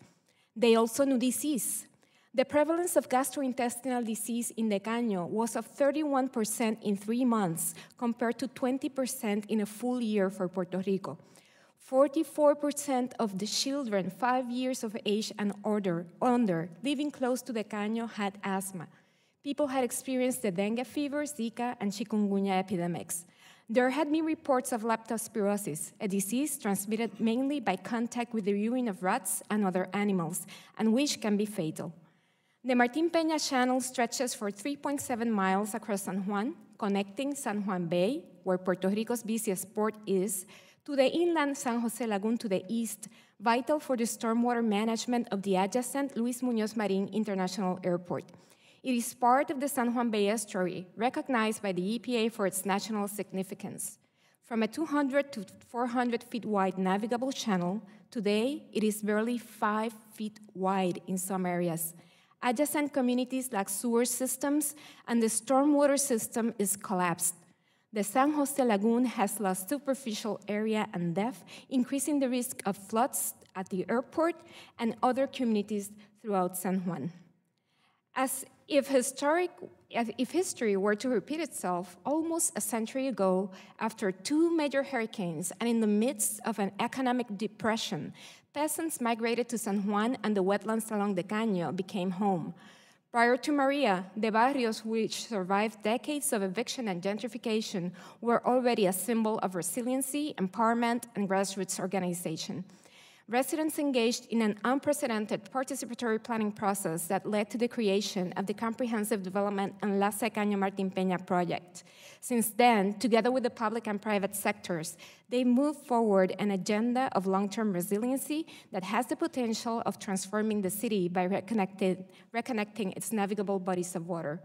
Speaker 2: They also knew disease. The prevalence of gastrointestinal disease in the Caño was of 31% in 3 months, compared to 20% in a full year for Puerto Rico. 44% of the children 5 years of age and under living close to the Caño had asthma. People had experienced the dengue fever, Zika, and chikungunya epidemics. There had been reports of leptospirosis, a disease transmitted mainly by contact with the urine of rats and other animals, and which can be fatal. The Martín Peña Channel stretches for 3.7 miles across San Juan, connecting San Juan Bay, where Puerto Rico's busiest port is, to the inland San Jose Lagoon to the east, vital for the stormwater management of the adjacent Luis Muñoz Marin International Airport. It is part of the San Juan Bay Estuary, recognized by the EPA for its national significance. From a 200 to 400 feet wide navigable channel, today it is barely 5 feet wide in some areas. Adjacent communities lack sewer systems, and the stormwater system is collapsed. The San Jose Lagoon has lost superficial area and depth, increasing the risk of floods at the airport and other communities throughout San Juan. As if history were to repeat itself, almost a century ago, after 2 major hurricanes and in the midst of an economic depression, peasants migrated to San Juan, and the wetlands along the Caño became home. Prior to Maria, the barrios, which survived decades of eviction and gentrification, were already a symbol of resiliency, empowerment, and grassroots organization. Residents engaged in an unprecedented participatory planning process that led to the creation of the Comprehensive Development Enlace Caño Martín Peña project. Since then, together with the public and private sectors, they moved forward an agenda of long-term resiliency that has the potential of transforming the city by reconnecting its navigable bodies of water.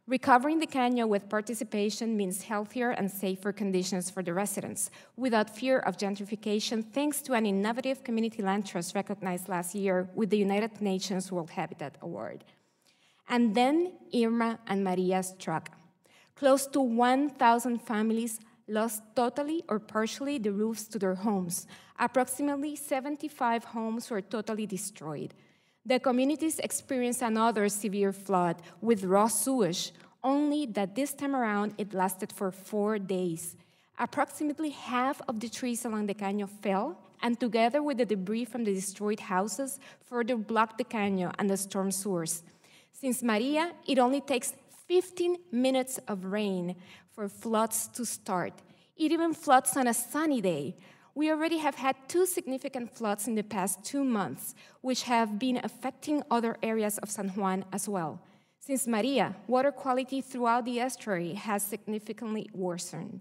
Speaker 2: Recovering the Caño with participation means healthier and safer conditions for the residents, without fear of gentrification, thanks to an innovative community land trust recognized last year with the United Nations World Habitat Award. And then Irma and Maria struck. Close to 1,000 families lost totally or partially the roofs to their homes. Approximately 75 homes were totally destroyed. The communities experienced another severe flood with raw sewage, only that this time around it lasted for 4 days. Approximately half of the trees along the Caño fell, and together with the debris from the destroyed houses, further blocked the Caño and the storm sewers. Since Maria, it only takes 15 minutes of rain for floods to start. It even floods on a sunny day. We already have had 2 significant floods in the past 2 months, which have been affecting other areas of San Juan as well. Since Maria, water quality throughout the estuary has significantly worsened.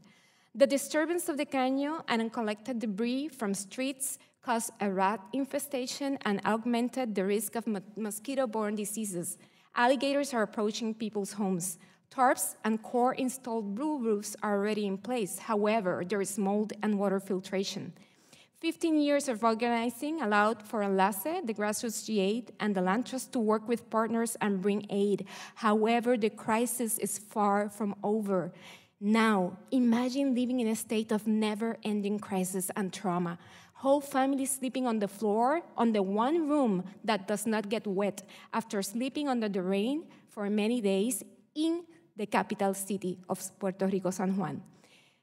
Speaker 2: The disturbance of the Caño and uncollected debris from streets caused a rat infestation and augmented the risk of mosquito-borne diseases. Alligators are approaching people's homes. Tarps and core-installed blue roofs are already in place. However, there is mold and water filtration. 15 years of organizing allowed for Enlace, the grassroots G8, and the Land Trust to work with partners and bring aid. However, the crisis is far from over. Now, imagine living in a state of never-ending crisis and trauma. Whole families sleeping on the floor, on the one room that does not get wet, after sleeping under the rain for many days in the capital city of Puerto Rico, San Juan.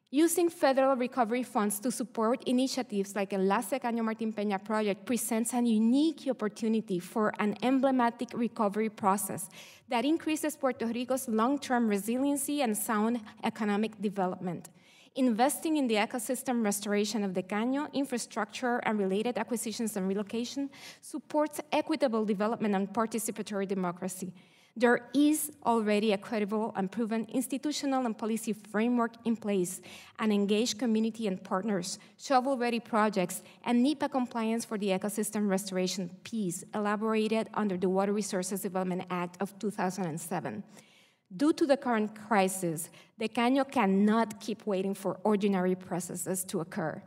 Speaker 2: Using federal recovery funds to support initiatives like Enlace Caño Martín Peña project presents a unique opportunity for an emblematic recovery process that increases Puerto Rico's long-term resiliency and sound economic development. Investing in the ecosystem restoration of the Caño, infrastructure, and related acquisitions and relocation supports equitable development and participatory democracy. There is already a credible and proven institutional and policy framework in place, an engaged community and partners, shovel-ready projects, and NEPA compliance for the ecosystem restoration piece elaborated under the Water Resources Development Act of 2007. Due to the current crisis, the Caño cannot keep waiting for ordinary processes to occur.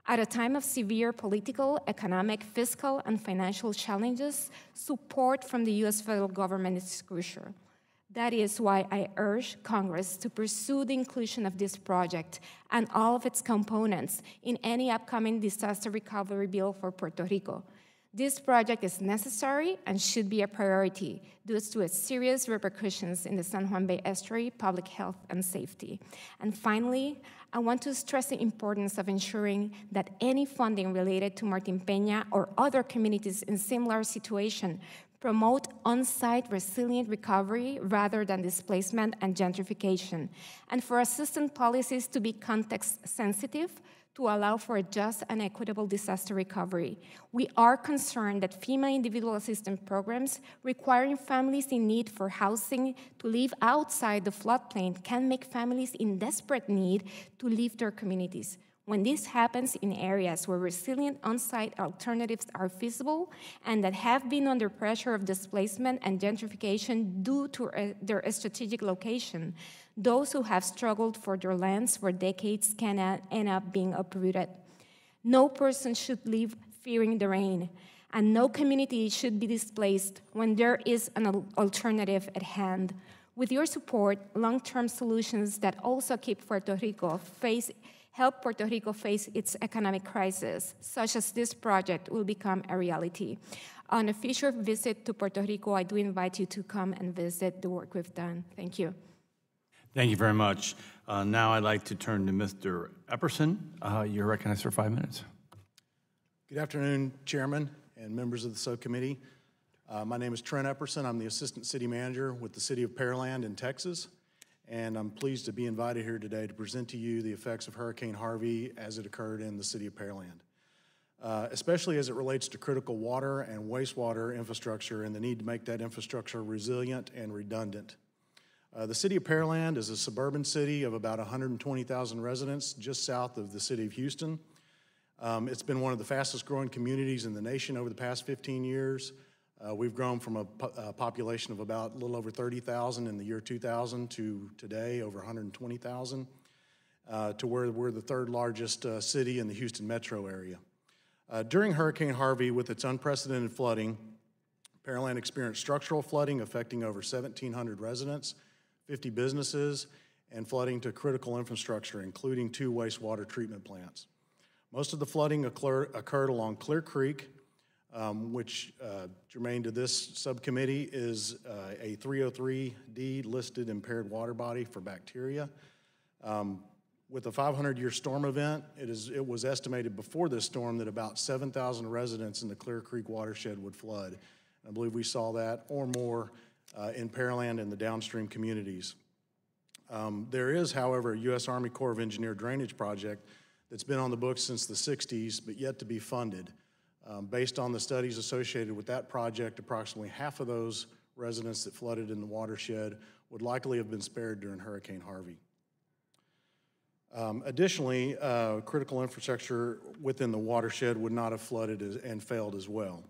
Speaker 2: At a time of severe political, economic, fiscal, and financial challenges, support from the U.S. federal government is crucial. That is why I urge Congress to pursue the inclusion of this project and all of its components in any upcoming disaster recovery bill for Puerto Rico. This project is necessary and should be a priority due to its serious repercussions in the San Juan Bay Estuary, public health, and safety. And finally, I want to stress the importance of ensuring that any funding related to Martín Peña or other communities in similar situation promote on-site resilient recovery rather than displacement and gentrification, and for assistance policies to be context-sensitive, to allow for a just and equitable disaster recovery. We are concerned that FEMA individual assistance programs requiring families in need for housing to live outside the floodplain can make families in desperate need to leave their communities. When this happens in areas where resilient on-site alternatives are feasible and that have been under pressure of displacement and gentrification due to their strategic location, those who have struggled for their lands for decades can end up being uprooted. No person should live fearing the rain, and no community should be displaced when there is an alternative at hand. With your support, long-term solutions that also keep help Puerto Rico face its economic crisis, such as this project, will become a reality. On a future visit to Puerto Rico, I do invite you to come and visit the work we've done. Thank you.
Speaker 1: Thank you very much. Now I'd like to turn to Mr. Epperson. You're recognized for 5 minutes.
Speaker 5: Good afternoon, Chairman and members of the subcommittee. My name is Trent Epperson. I'm the Assistant City Manager with the City of Pearland in Texas, and I'm pleased to be invited here today to present to you the effects of Hurricane Harvey as it occurred in the City of Pearland. especially as it relates to critical water and wastewater infrastructure and the need to make that infrastructure resilient and redundant. The city of Pearland is a suburban city of about 120,000 residents just south of the city of Houston. It's been one of the fastest growing communities in the nation over the past 15 years. We've grown from a population of about a little over 30,000 in the year 2000 to today over 120,000, to where we're the third largest city in the Houston metro area. During Hurricane Harvey, with its unprecedented flooding, Pearland experienced structural flooding affecting over 1,700 residents, 50 businesses, and flooding to critical infrastructure, including 2 wastewater treatment plants. Most of the flooding occurred along Clear Creek, which, germane to this subcommittee, is a 303D listed impaired water body for bacteria. With a 500-year storm event, it was estimated before this storm that about 7,000 residents in the Clear Creek watershed would flood. I believe we saw that or more in Pearland and the downstream communities. There is, however, a U.S. Army Corps of Engineer drainage project that's been on the books since the 60s, but yet to be funded. Based on the studies associated with that project, approximately half of those residents that flooded in the watershed would likely have been spared during Hurricane Harvey. Additionally, critical infrastructure within the watershed would not have flooded and failed as well.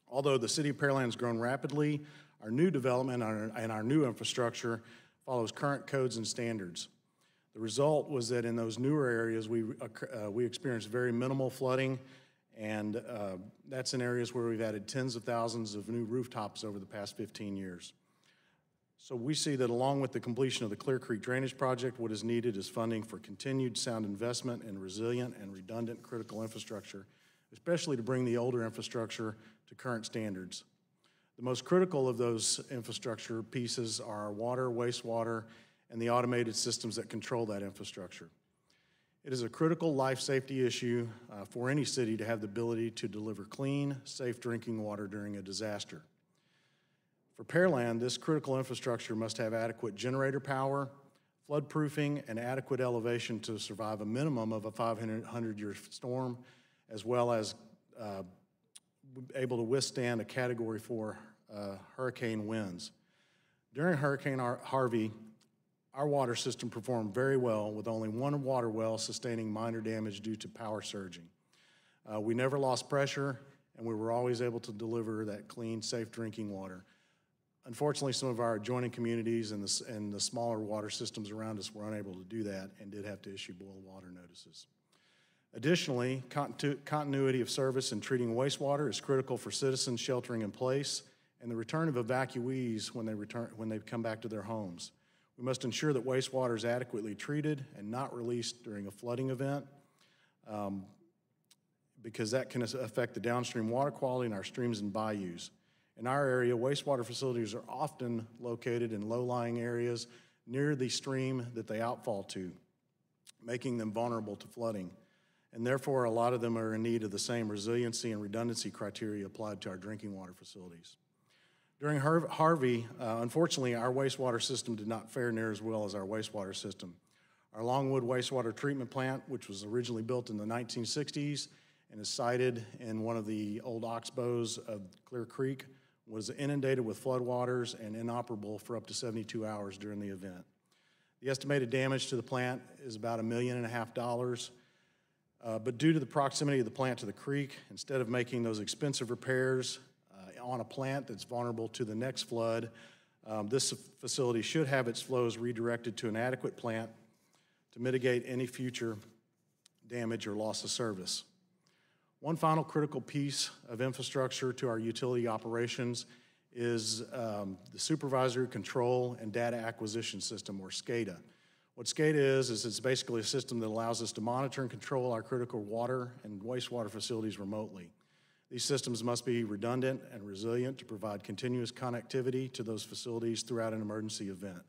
Speaker 5: Although the city of Pearland has grown rapidly, our new development and our new infrastructure follows current codes and standards. The result was that in those newer areas, we experienced very minimal flooding, and that's in areas where we've added tens of thousands of new rooftops over the past 15 years. So we see that along with the completion of the Clear Creek Drainage Project, what is needed is funding for continued sound investment in resilient and redundant critical infrastructure, especially to bring the older infrastructure to current standards. The most critical of those infrastructure pieces are our water, wastewater, and the automated systems that control that infrastructure. It is a critical life safety issue for any city to have the ability to deliver clean, safe drinking water during a disaster. For Pearland, this critical infrastructure must have adequate generator power, flood-proofing, and adequate elevation to survive a minimum of a 500-year storm, as well as able to withstand a Category 4 hurricane winds. During Hurricane Harvey, our water system performed very well, with only one water well sustaining minor damage due to power surging. We never lost pressure, and we were always able to deliver that clean, safe drinking water. Unfortunately, some of our adjoining communities and the smaller water systems around us were unable to do that and did have to issue boil water notices. Additionally, continuity of service in treating wastewater is critical for citizens sheltering in place and the return of evacuees when they come back to their homes. We must ensure that wastewater is adequately treated and not released during a flooding event, because that can affect the downstream water quality in our streams and bayous. In our area, wastewater facilities are often located in low-lying areas near the stream that they outfall to, making them vulnerable to flooding. And therefore, a lot of them are in need of the same resiliency and redundancy criteria applied to our drinking water facilities. During Harvey, unfortunately, our wastewater system did not fare near as well as our wastewater system. Our Longwood Wastewater Treatment Plant, which was originally built in the 1960s and is sited in one of the old oxbows of Clear Creek, was inundated with floodwaters and inoperable for up to 72 hours during the event. The estimated damage to the plant is about $1.5 million, but due to the proximity of the plant to the creek, instead of making those expensive repairs on a plant that's vulnerable to the next flood, this facility should have its flows redirected to an adequate plant to mitigate any future damage or loss of service. One final critical piece of infrastructure to our utility operations is the Supervisory Control and Data Acquisition System, or SCADA. What SCADA is it's basically a system that allows us to monitor and control our critical water and wastewater facilities remotely. These systems must be redundant and resilient to provide continuous connectivity to those facilities throughout an emergency event.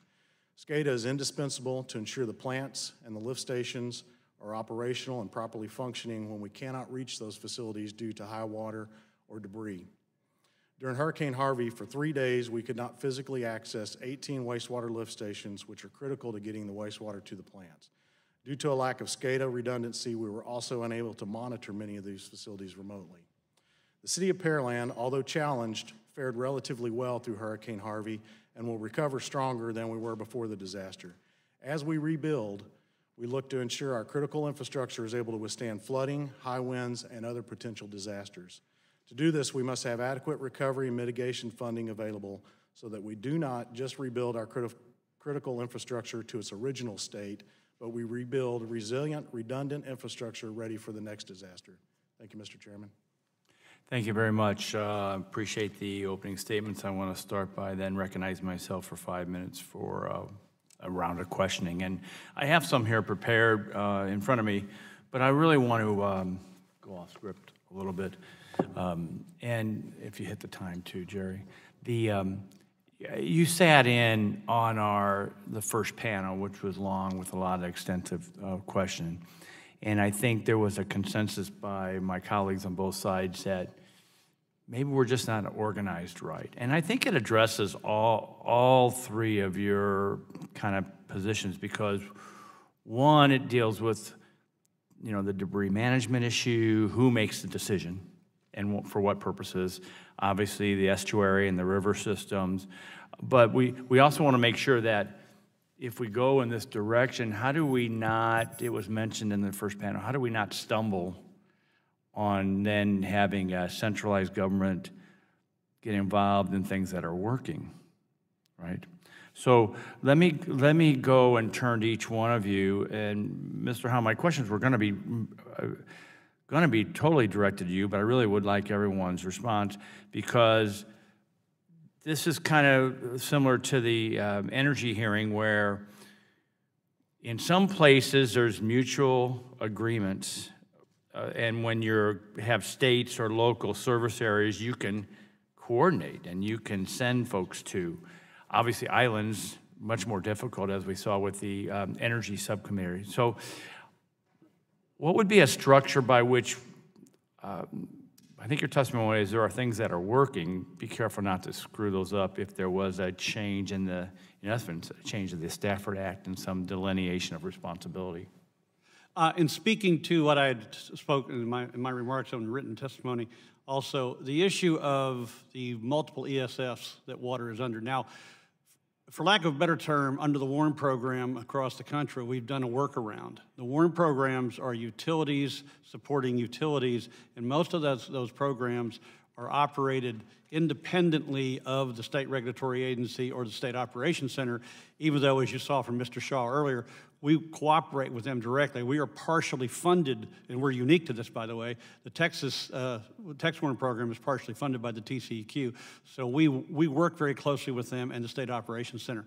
Speaker 5: SCADA is indispensable to ensure the plants and the lift stations are operational and properly functioning when we cannot reach those facilities due to high water or debris. During Hurricane Harvey, for 3 days, we could not physically access 18 wastewater lift stations, which are critical to getting the wastewater to the plants. Due to a lack of SCADA redundancy, we were also unable to monitor many of these facilities remotely. The City of Pearland, although challenged, fared relatively well through Hurricane Harvey and will recover stronger than we were before the disaster. As we rebuild, we look to ensure our critical infrastructure is able to withstand flooding, high winds, and other potential disasters. To do this, we must have adequate recovery and mitigation funding available so that we do not just rebuild our critical infrastructure to its original state, but we rebuild resilient, redundant infrastructure ready for the next disaster. Thank you, Mr. Chairman.
Speaker 1: Thank you very much. Appreciate the opening statements. I want to start by then recognizing myself for 5 minutes for a round of questioning. And I have some here prepared in front of me, but I really want to go off script a little bit. And if you hit the time too, Jerry. You sat in on the first panel, which was long with a lot of extensive questioning. And I think there was a consensus by my colleagues on both sides that maybe we're just not organized right. And I think it addresses all three of your kind of positions because, one, it deals with, you know, the debris management issue, who makes the decision, and for what purposes. Obviously, the estuary and the river systems. But we also want to make sure that if we go in this direction, how do we not, it was mentioned in the first panel, how do we not stumble on then having a centralized government get involved in things that are working, right? So let me go and turn to each one of you. And Mr. Howe, my questions were going to be totally directed to you, but I really would like everyone's response because this is kind of similar to the energy hearing where in some places there's mutual agreements and when you have states or local service areas, you can coordinate and you can send folks to. Obviously, islands, much more difficult as we saw with the energy subcommittee. So what would be a structure by which, I think your testimony is there are things that are working. Be careful not to screw those up if there was a change in essence, a change of the Stafford Act and some delineation of responsibility.
Speaker 20: In speaking to what I had spoken in my remarks on written testimony, also the issue of the multiple ESFs that water is under. Now, for lack of a better term, under the WARN program across the country, we've done a workaround. The WARN programs are utilities supporting utilities, and most of those programs are operated independently of the state regulatory agency or the state operations center, even though, as you saw from Mr. Shaw earlier, we cooperate with them directly. We are partially funded, and we're unique to this, by the way. The Texas WARN program is partially funded by the TCEQ, so we work very closely with them and the State Operations Center.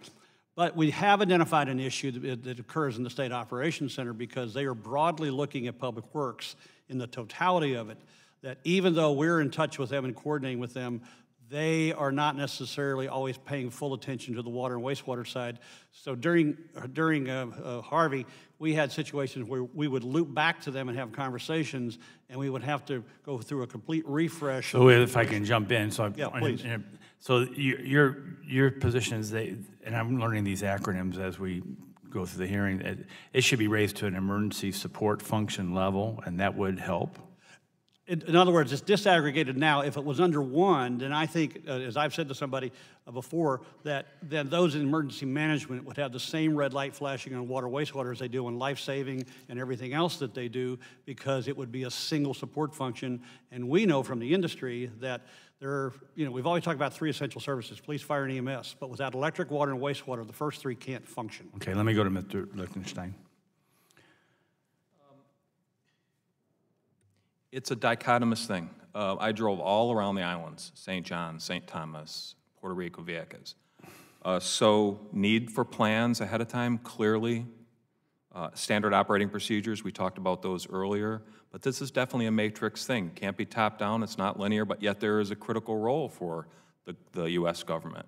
Speaker 20: But we have identified an issue that occurs in the State Operations Center because they are broadly looking at public works in the totality of it, that even though we're in touch with them and coordinating with them, they are not necessarily always paying full attention to the water and wastewater side. So during Harvey, we had situations where we would loop back to them and have conversations, and we would have to go through a complete refresh.
Speaker 1: So if I can jump in.
Speaker 20: Yeah, please.
Speaker 1: So your position is, and I'm learning these acronyms as we go through the hearing, it should be raised to an emergency support function level, and that would help.
Speaker 20: In other words, it's disaggregated now. If it was under one, then I think, as I've said to somebody before, that then those in emergency management would have the same red light flashing on water wastewater as they do on life-saving and everything else that they do, because it would be a single support function. And we know from the industry that we've always talked about three essential services, police, fire, and EMS, but without electric, water, and wastewater, the first three can't function.
Speaker 1: Okay, let me go to Mr. Lichtenstein.
Speaker 21: It's a dichotomous thing. I drove all around the islands, St. John, St. Thomas, Puerto Rico, Vieques. So need for plans ahead of time, clearly. Standard operating procedures, we talked about those earlier. But this is definitely a matrix thing. Can't be top down, it's not linear, but yet there is a critical role for the U.S. government.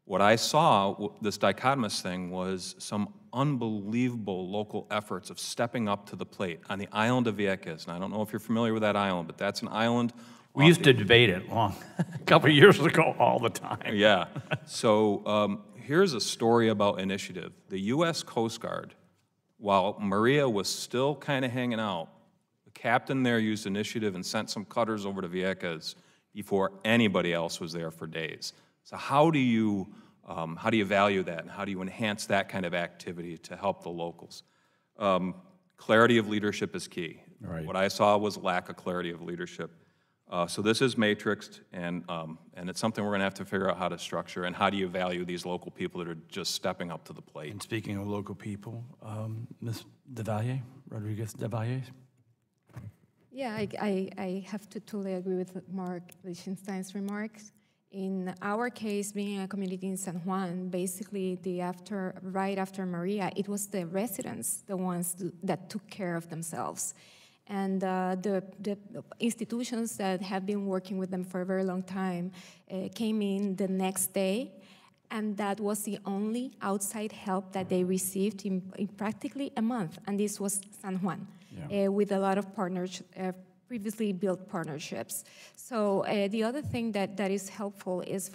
Speaker 21: What I saw, this dichotomous thing, was some unbelievable local efforts of stepping up to the plate on the island of Vieques. And I don't know if you're familiar with that island, but that's an island.
Speaker 1: We used to debate it a couple of years ago all the time.
Speaker 21: Yeah. So here's a story about initiative. The U.S. Coast Guard While Maria was still kind of hanging out, the captain there used initiative and sent some cutters over to Vieques before anybody else was there for days. So how do you value that, and how do you enhance that kind of activity to help the locals? Clarity of leadership is key.
Speaker 1: Right.
Speaker 21: What I saw was lack of clarity of leadership. So this is matrixed, and it's something we're going to have to figure out how to structure, and how do you value these local people that are just stepping up to the plate.
Speaker 1: And speaking of local people, Ms. DeValier, Rodriguez DeValier.
Speaker 2: Yeah, I have to totally agree with Mark Lichtenstein's remarks. In our case, being a community in San Juan, basically right after Maria, it was the residents, the ones that took care of themselves. And the institutions that have been working with them for a very long time came in the next day, and that was the only outside help that they received in practically a month, and this was San Juan, with a lot of previously built partnerships. So the other thing that is helpful is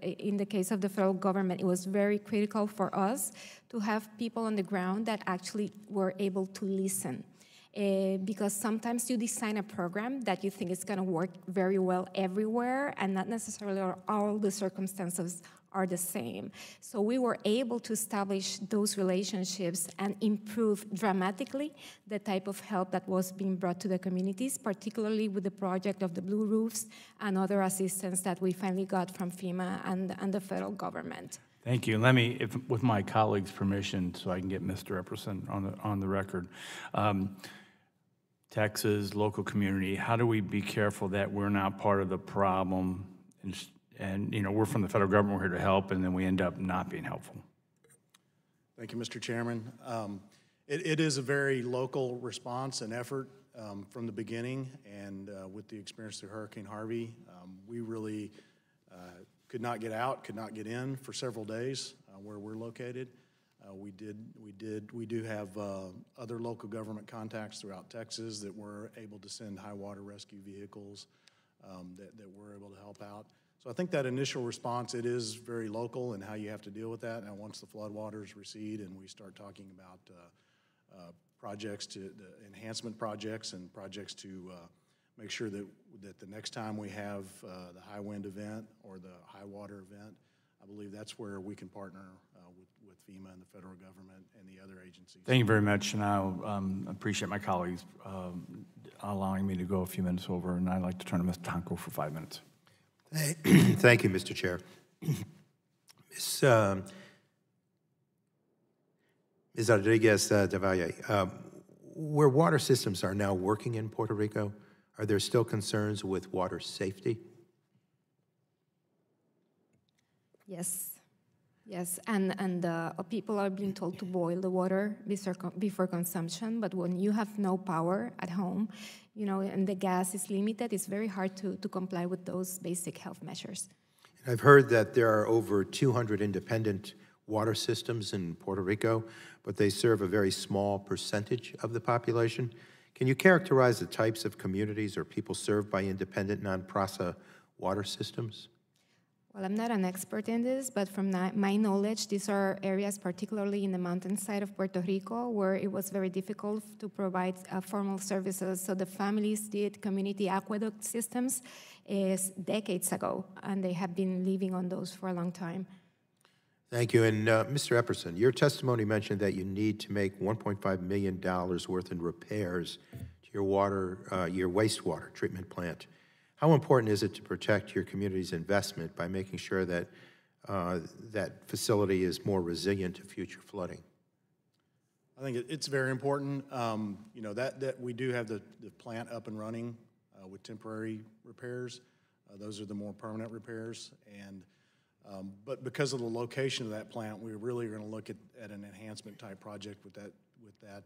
Speaker 2: in the case of the federal government, it was very critical for us to have people on the ground that actually were able to listen. Because sometimes you design a program that you think is going to work very well everywhere, and not necessarily all the circumstances are the same. So we were able to establish those relationships and improve dramatically the type of help that was being brought to the communities, particularly with the project of the Blue Roofs and other assistance that we finally got from FEMA and the federal government.
Speaker 1: Thank you. Let me, with my colleagues' permission, so I can get Mr. Epperson on the record. Texas, local community, how do we be careful that we're not part of the problem? And you know, we're from the federal government, we're here to help, and then we end up not being helpful.
Speaker 5: Thank you, Mr. Chairman. It is a very local response and effort from the beginning, and with the experience through Hurricane Harvey, we really could not get out, could not get in for several days where we're located. We do have other local government contacts throughout Texas that were able to send high water rescue vehicles that were able to help out. So I think that initial response, it is very local and how you have to deal with that. Now, once the floodwaters recede and we start talking about projects the enhancement projects and projects to make sure that the next time we have the high wind event or the high water event, I believe that's where we can partner with FEMA and the federal government and the other agencies.
Speaker 1: Thank you very much, and I appreciate my colleagues allowing me to go a few minutes over, and I'd like to turn to Mr. Tonko for 5 minutes.
Speaker 3: Thank you, Mr. Chair. Ms. Rodriguez DeValier, where water systems are now working in Puerto Rico, are there still concerns with water safety?
Speaker 2: Yes. Yes, and people are being told to boil the water before consumption, but when you have no power at home, you know, and the gas is limited, it's very hard to comply with those basic health measures.
Speaker 3: I've heard that there are over 200 independent water systems in Puerto Rico, but they serve a very small percentage of the population. Can you characterize the types of communities or people served by independent non-PRASA water systems?
Speaker 2: Well, I'm not an expert in this, but from my knowledge, these are areas, particularly in the mountainside of Puerto Rico, where it was very difficult to provide formal services. So the families did community aqueduct systems decades ago, and they have been living on those for a long time.
Speaker 3: Thank you. And Mr. Epperson, your testimony mentioned that you need to make $1.5 million worth in repairs to your wastewater treatment plant. How important is it to protect your community's investment by making sure that that facility is more resilient to future flooding?
Speaker 5: I think it's very important. You know, that we do have the plant up and running with temporary repairs. Those are the more permanent repairs. And but because of the location of that plant, we really are going to look at an enhancement type project with that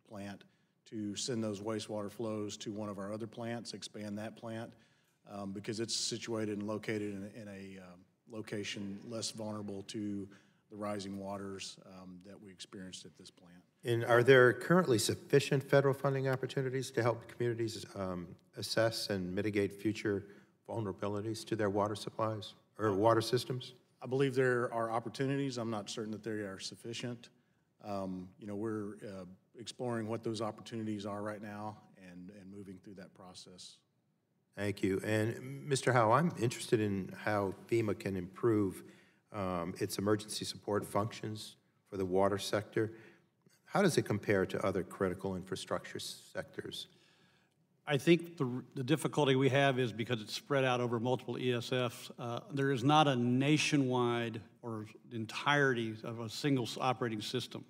Speaker 5: plant, to send those wastewater flows to one of our other plants, expand that plant, because it's situated and located in a location less vulnerable to the rising waters that we experienced at this plant.
Speaker 3: And are there currently sufficient federal funding opportunities to help communities assess and mitigate future vulnerabilities to their water supplies or water systems?
Speaker 5: I believe there are opportunities. I'm not certain that they are sufficient. You know, we're exploring what those opportunities are right now and moving through that process.
Speaker 3: Thank you. And Mr. Howe, I'm interested in how FEMA can improve its emergency support functions for the water sector. How does it compare to other critical infrastructure sectors?
Speaker 20: I think the difficulty we have is because it's spread out over multiple ESFs. There is not a nationwide or entirety of a single operating system.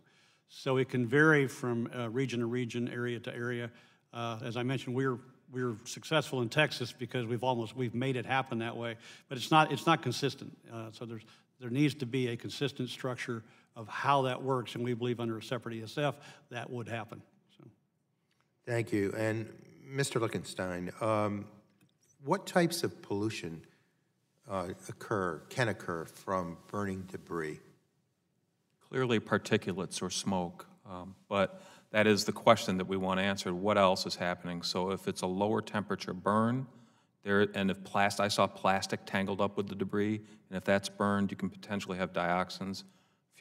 Speaker 20: So it can vary from region to region, area to area. As I mentioned, we're successful in Texas because we've made it happen that way. But it's not consistent. So there needs to be a consistent structure of how that works, and we believe under a separate ESF that would happen. So.
Speaker 3: Thank you. And Mr. Lickenstein, what types of pollution can occur from burning debris?
Speaker 21: Clearly particulates or smoke, but that is the question that we want to answer. What else is happening? So if it's a lower temperature burn, and if I saw plastic tangled up with the debris, and if that's burned, you can potentially have dioxins,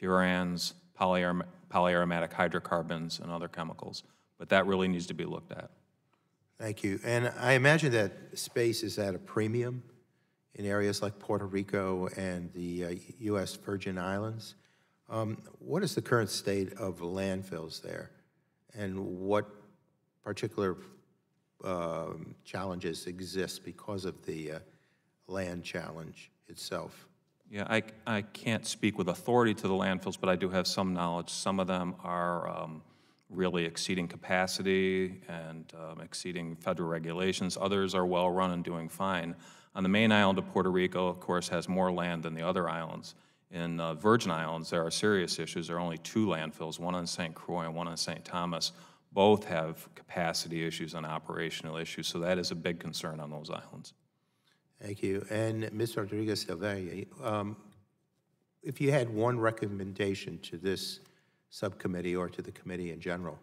Speaker 21: furans, polyaromatic hydrocarbons, and other chemicals. But that really needs to be looked at.
Speaker 3: Thank you. And I imagine that space is at a premium in areas like Puerto Rico and the U.S. Virgin Islands. What is the current state of landfills there? And what particular challenges exist because of the land challenge itself?
Speaker 21: Yeah, I can't speak with authority to the landfills, but I do have some knowledge. Some of them are really exceeding capacity and exceeding federal regulations. Others are well run and doing fine. On the main island of Puerto Rico, of course, has more land than the other islands. In Virgin Islands, there are serious issues. There are only 2 landfills, one on St. Croix and one on St. Thomas. Both have capacity issues and operational issues, so that is a big concern on those islands.
Speaker 3: Thank you. And Ms. Rodriguez-Silveira, if you had one recommendation to this subcommittee or to the committee in general,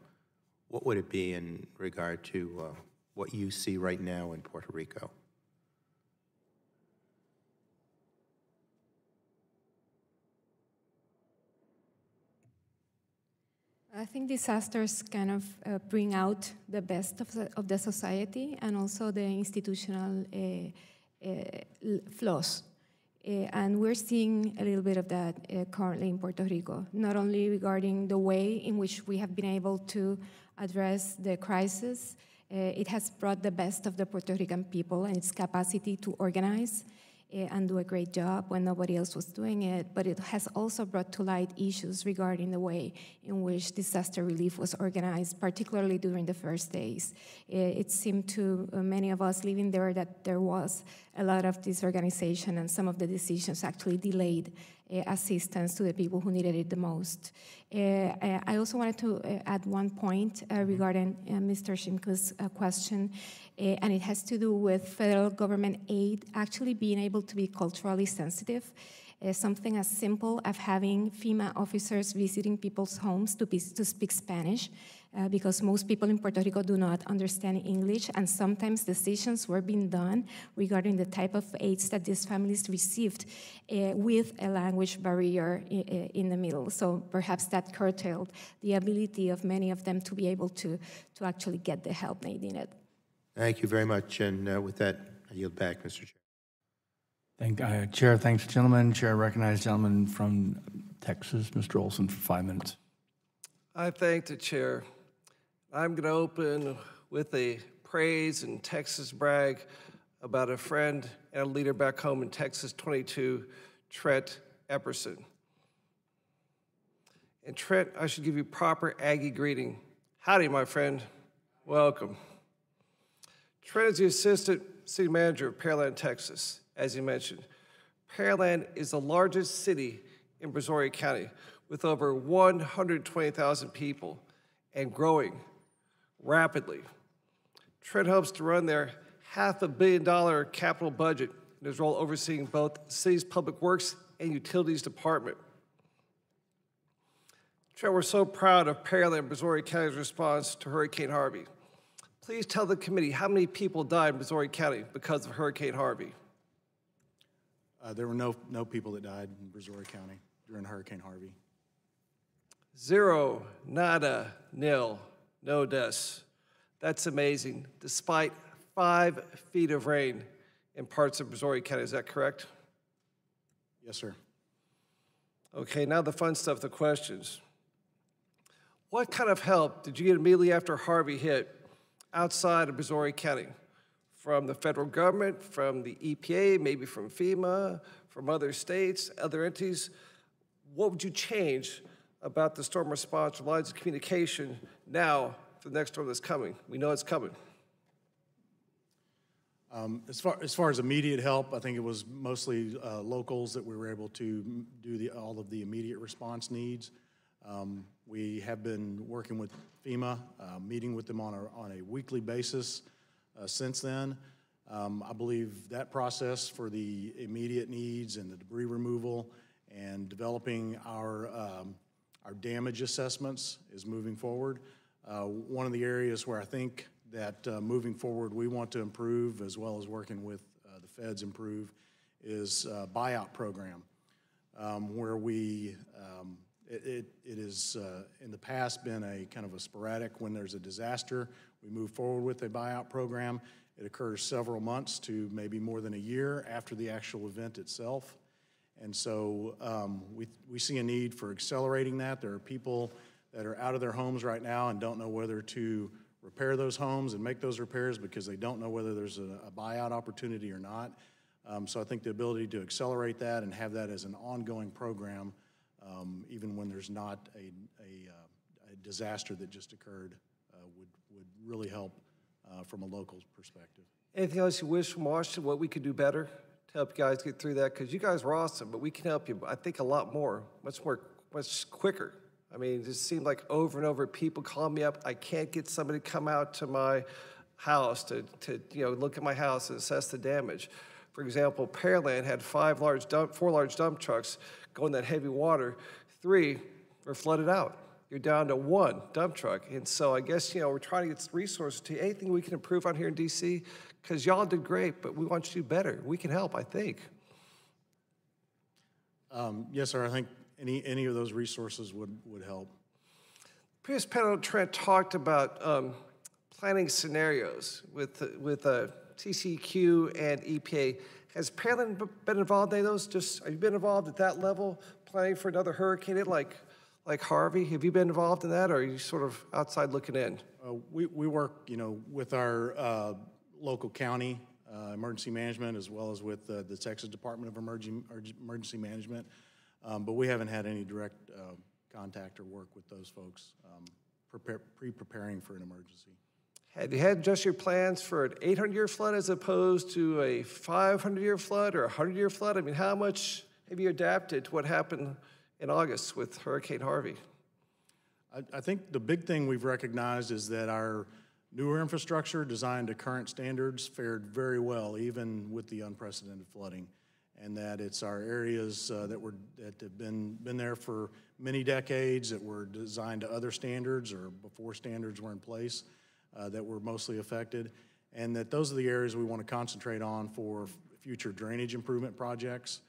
Speaker 3: what would it be in regard to what you see right now in Puerto Rico?
Speaker 2: I think disasters kind of bring out the best of the society and also the institutional flaws. And we're seeing a little bit of that currently in Puerto Rico, not only regarding the way in which we have been able to address the crisis. It has brought the best of the Puerto Rican people and its capacity to organize and do a great job when nobody else was doing it, but it has also brought to light issues regarding the way in which disaster relief was organized, particularly during the first days. It seemed to many of us living there that there was a lot of disorganization, and some of the decisions actually delayed assistance to the people who needed it the most. I also wanted to add one point regarding Mr. Shimku's question, and it has to do with federal government aid actually being able to be culturally sensitive. Something as simple as having FEMA officers visiting people's homes to speak Spanish, because most people in Puerto Rico do not understand English, and sometimes decisions were being done regarding the type of aids that these families received with a language barrier in the middle. So perhaps that curtailed the ability of many of them to be able to actually get the help they needed.
Speaker 3: Thank you very much, and with that, I yield back, Mr. Chair.
Speaker 4: Chair, thanks, gentlemen. Chair, I recognize gentleman from Texas, Mr. Olson, for 5 minutes.
Speaker 13: I thank the chair. I'm going to open with a praise and Texas brag about a friend and a leader back home in Texas 22, Trent Epperson. And Trent, I should give you proper Aggie greeting. Howdy, my friend. Welcome. Trent is the assistant city manager of Pearland, Texas. As you mentioned, Pearland is the largest city in Brazoria County with over 120,000 people and growing rapidly. Trent hopes to run their $500 million capital budget in his role overseeing both the city's public works and utilities department. Trent, we're so proud of Pearland and Brazoria County's response to Hurricane Harvey. Please tell the committee how many people died in Brazoria County because of Hurricane Harvey.
Speaker 5: There were no people that died in Brazoria County during Hurricane Harvey.
Speaker 13: 0, nada, nil, no deaths. That's amazing, despite 5 feet of rain in parts of Brazoria County. Is that correct?
Speaker 5: Yes, sir.
Speaker 13: Okay, now the fun stuff, the questions. What kind of help did you get immediately after Harvey hit outside of Brazoria County? From the federal government, from the EPA, maybe from FEMA, from other states, other entities? What would you change about the storm response lines of communication now for the next storm that's coming? We know it's coming.
Speaker 5: As far as immediate help, I think it was mostly locals that we were able to do all of the immediate response needs. We have been working with FEMA, meeting with them on a weekly basis since then. I believe that process for the immediate needs and the debris removal and developing our damage assessments is moving forward. One of the areas where I think that moving forward we want to improve, as well as working with the feds improve, is buyout program, where we, it is in the past been a kind of a sporadic, when there's a disaster, we move forward with a buyout program. It occurs several months to maybe more than a year after the actual event itself. And so we see a need for accelerating that. There are people that are out of their homes right now and don't know whether to repair those homes and make those repairs because they don't know whether there's a buyout opportunity or not. So I think the ability to accelerate that and have that as an ongoing program, even when there's not a disaster that just occurred, would really help from a local perspective.
Speaker 13: Anything else you wish from Washington, what we could do better to help you guys get through that? Because you guys were awesome, but we can help you, I think, a lot more, much quicker. I mean, it just seemed like over and over people call me up. I can't get somebody to come out to my house to look at my house and assess the damage. For example, Pearland had 4 large dump trucks going that heavy water. 3 were flooded out. You're down to 1 dump truck. And so I guess, we're trying to get resources to you. Anything we can improve on here in DC, because y'all did great, but we want you to do better. We can help, I think.
Speaker 5: Yes, sir. I think any of those resources would help.
Speaker 13: Previous panel, Trent talked about planning scenarios with TCEQ and EPA. Has Pearland been involved in any of those? Have you been involved at that level, planning for another hurricane like Harvey? Have you been involved in that, or are you sort of outside looking in?
Speaker 5: We work, with our local county emergency management, as well as with the Texas Department of Emergency Management. But we haven't had any direct contact or work with those folks preparing for an emergency.
Speaker 13: Have you had just your plans for an 800-year flood as opposed to a 500-year flood or a 100-year flood? I mean, how much have you adapted to what happened in August with Hurricane Harvey?
Speaker 5: I think the big thing we've recognized is that our newer infrastructure designed to current standards fared very well, even with the unprecedented flooding. And that it's our areas that have been there for many decades, that were designed to other standards or before standards were in place, that were mostly affected, and that those are the areas we want to concentrate on for future drainage improvement projects,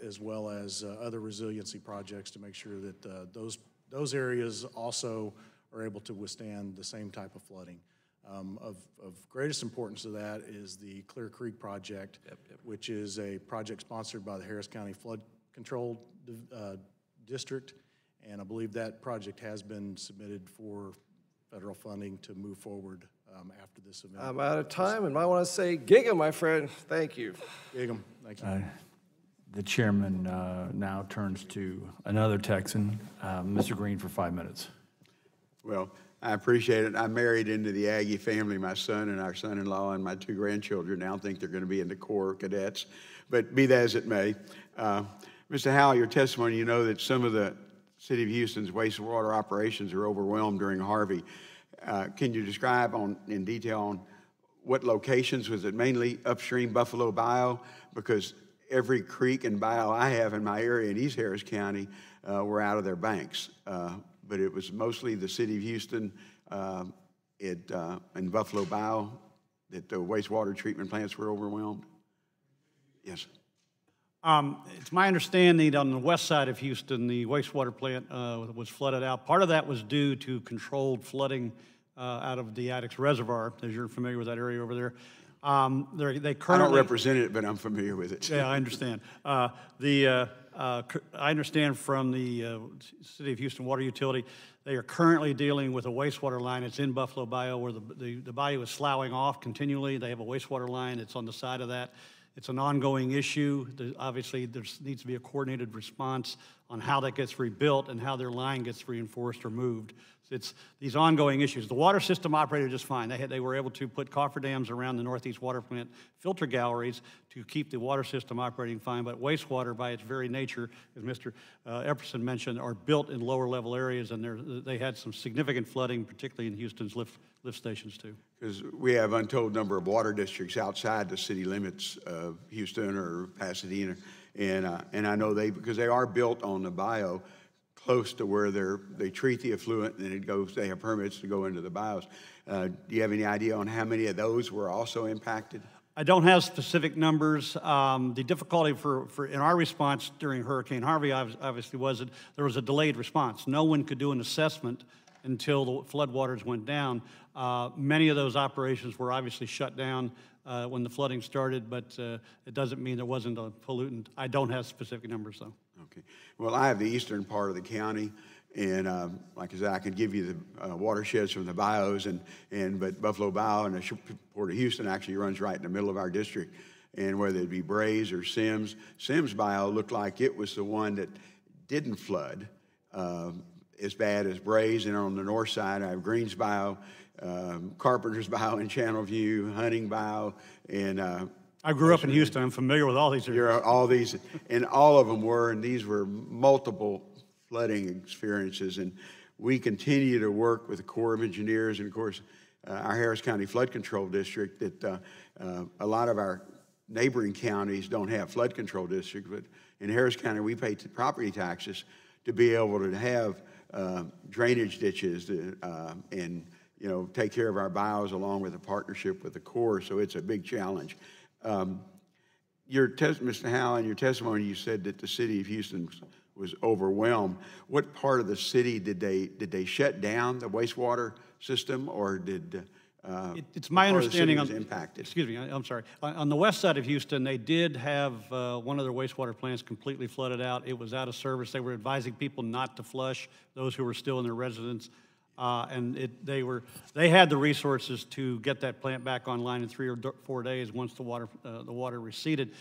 Speaker 5: as well as other resiliency projects to make sure that those areas also are able to withstand the same type of flooding. Of greatest importance to that is the Clear Creek project, which is a project sponsored by the Harris County Flood Control District, and I believe that project has been submitted for federal funding to move forward after this event.
Speaker 13: I'm out of time, and I want to say, Giga, my friend, thank you.
Speaker 5: Giga, thank you.
Speaker 4: The chairman now turns to another Texan, Mr. Green, for 5 minutes.
Speaker 14: Well, I appreciate it. I'm married into the Aggie family. My son and our son-in-law and my 2 grandchildren now think they're going to be in the Corps cadets. But be that as it may, Mr. Howell, your testimony, you know that some of the City of Houston's wastewater operations are overwhelmed during Harvey. Can you describe in detail on what locations? Was it mainly upstream Buffalo Bayou? Because every creek and bayou I have in my area in East Harris County were out of their banks. But it was mostly the City of Houston in Buffalo Bayou that the wastewater treatment plants were overwhelmed? Yes.
Speaker 20: It's my understanding that on the west side of Houston, the wastewater plant was flooded out. Part of that was due to controlled flooding out of the Addicks Reservoir, as you're familiar with that area over there. They currently,
Speaker 14: I don't represent it, but I'm familiar with it.
Speaker 20: Yeah, I understand. I understand from the City of Houston Water Utility, they are currently dealing with a wastewater line. It's in Buffalo Bayou where the bayou is sloughing off continually. They have a wastewater line that's on the side of that. It's an ongoing issue. Obviously, there needs to be a coordinated response on how that gets rebuilt and how their line gets reinforced or moved. It's these ongoing issues. The water system operated just fine. They were able to put cofferdams around the Northeast Water Plant filter galleries to keep the water system operating fine, but wastewater, by its very nature, as Mr. Epperson mentioned, are built in lower level areas, and they had some significant flooding, particularly in Houston's lift stations too.
Speaker 14: Because we have untold number of water districts outside the city limits of Houston or Pasadena, and I know because they are built on the bayou, close to where they treat the effluent, and they have permits to go into the bayous. Do you have any idea on how many of those were also impacted?
Speaker 20: I don't have specific numbers. The difficulty in our response during Hurricane Harvey obviously was that there was a delayed response. No one could do an assessment until the floodwaters went down. Many of those operations were obviously shut down when the flooding started, but it doesn't mean there wasn't a pollutant. I don't have specific numbers, though.
Speaker 14: Okay. Well, I have the eastern part of the county, and like I said, I can give you the watersheds from the bayous, but Buffalo Bayou and the Port of Houston actually runs right in the middle of our district. And whether it be Brays or Sims Bayou looked like it was the one that didn't flood as bad as Brays. And on the north side, I have Greens Bayou, Carpenter's Bayou in Channelview, Hunting Bayou, and
Speaker 20: I grew up in Houston. I'm familiar with all these areas.
Speaker 14: All these, and all of them were, and these were multiple flooding experiences. And we continue to work with the Corps of Engineers and, of course, our Harris County Flood Control District. That a lot of our neighboring counties don't have flood control districts, but in Harris County we pay property taxes to be able to have drainage ditches and take care of our bayous along with a partnership with the Corps. So it's a big challenge. Mr. Howell, in your testimony, you said that the city of Houston was overwhelmed. What part of the city did they shut down the wastewater system, or did
Speaker 20: it's my understanding
Speaker 14: was impacted?
Speaker 20: Excuse me, I'm sorry. On the west side of Houston, they did have one of their wastewater plants completely flooded out. It was out of service. They were advising people not to flush those who were still in their residence. They had the resources to get that plant back online in 3 or 4 days once the water receded.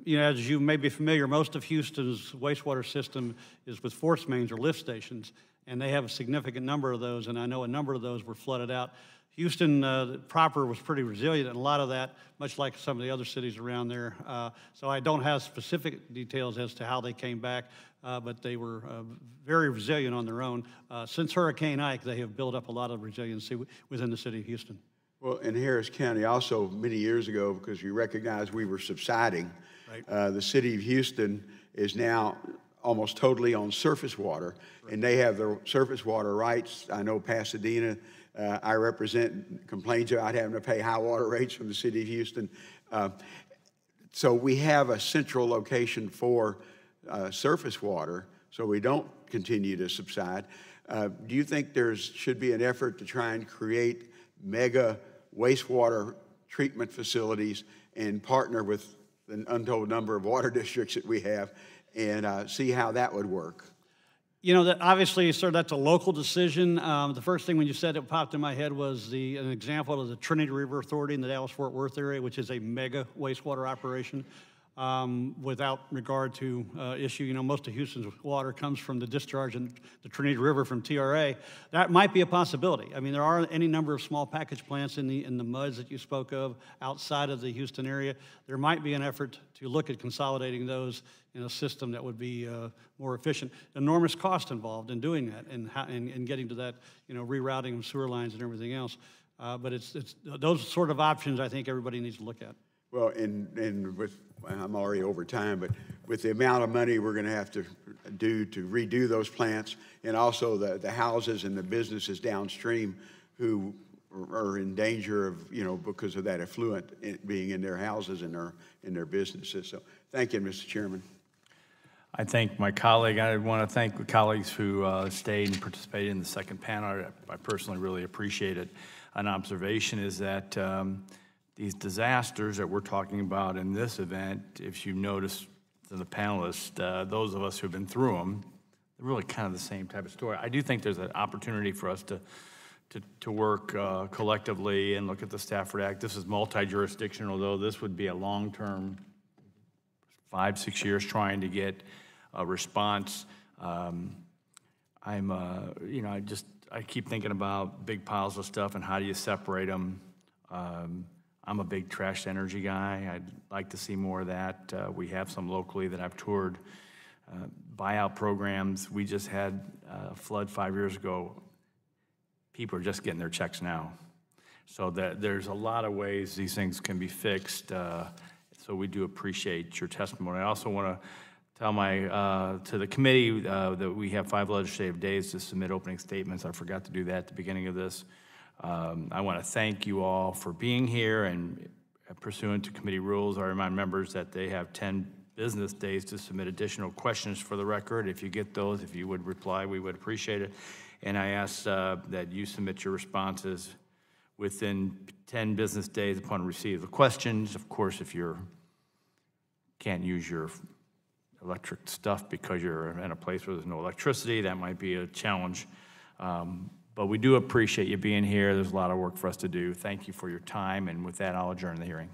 Speaker 20: As you may be familiar, most of Houston's wastewater system is with force mains or lift stations, and they have a significant number of those, and I know a number of those were flooded out. Houston proper was pretty resilient, and a lot of that, much like some of the other cities around there. So I don't have specific details as to how they came back, but they were very resilient on their own. Since Hurricane Ike, they have built up a lot of resiliency within the city of Houston.
Speaker 14: Well, in Harris County also many years ago, because we recognized we were subsiding, right. The city of Houston is now almost totally on surface water, right. And they have their surface water rights. I know Pasadena, I represent, complains about having to pay high water rates from the city of Houston. So we have a central location for surface water, so we don't continue to subside. Do you think there should be an effort to try and create mega wastewater treatment facilities and partner with the untold number of water districts that we have and see how that would work?
Speaker 20: That obviously, sir, that's a local decision. The first thing when you said it popped in my head was an example of the Trinity River Authority in the Dallas-Fort Worth area, which is a mega wastewater operation. Without regard to issue, most of Houston's water comes from the discharge in the Trinity River from TRA. That might be a possibility. I mean, there are any number of small package plants in the MUDs that you spoke of outside of the Houston area. There might be an effort to look at consolidating those in a system that would be more efficient. Enormous cost involved in doing that and getting to that, rerouting of sewer lines and everything else. But it's those sort of options I think everybody needs to look at.
Speaker 14: Well, I'm already over time, but with the amount of money we're going to have to do to redo those plants, and also the houses and the businesses downstream who are in danger of, because of that effluent being in their houses and in their businesses. So thank you, Mr. Chairman.
Speaker 4: I thank my colleague. I want to thank the colleagues who stayed and participated in the second panel. I personally really appreciate it. An observation is that these disasters that we're talking about in this event, if you notice the panelists, those of us who've been through them, they're really kind of the same type of story. I do think there's an opportunity for us to work collectively and look at the Stafford Act. This is multi-jurisdictional, although this would be a long-term, 5-6 years trying to get a response. I keep thinking about big piles of stuff and how do you separate them. I'm a big trash energy guy. I'd like to see more of that. We have some locally that I've toured. Buyout programs. We just had a flood 5 years ago. People are just getting their checks now. So there's a lot of ways these things can be fixed. So we do appreciate your testimony. I also want to tell to the committee that we have 5 legislative days to submit opening statements. I forgot to do that at the beginning of this. I want to thank you all for being here, and pursuant to committee rules, I remind members that they have 10 business days to submit additional questions for the record. If you get those, if you would reply, we would appreciate it. And I ask that you submit your responses within 10 business days upon receipt of the questions. Of course, if you can't use your electric stuff because you're in a place where there's no electricity, that might be a challenge. But we do appreciate you being here. There's a lot of work for us to do. Thank you for your time, and with that, I'll adjourn the hearing.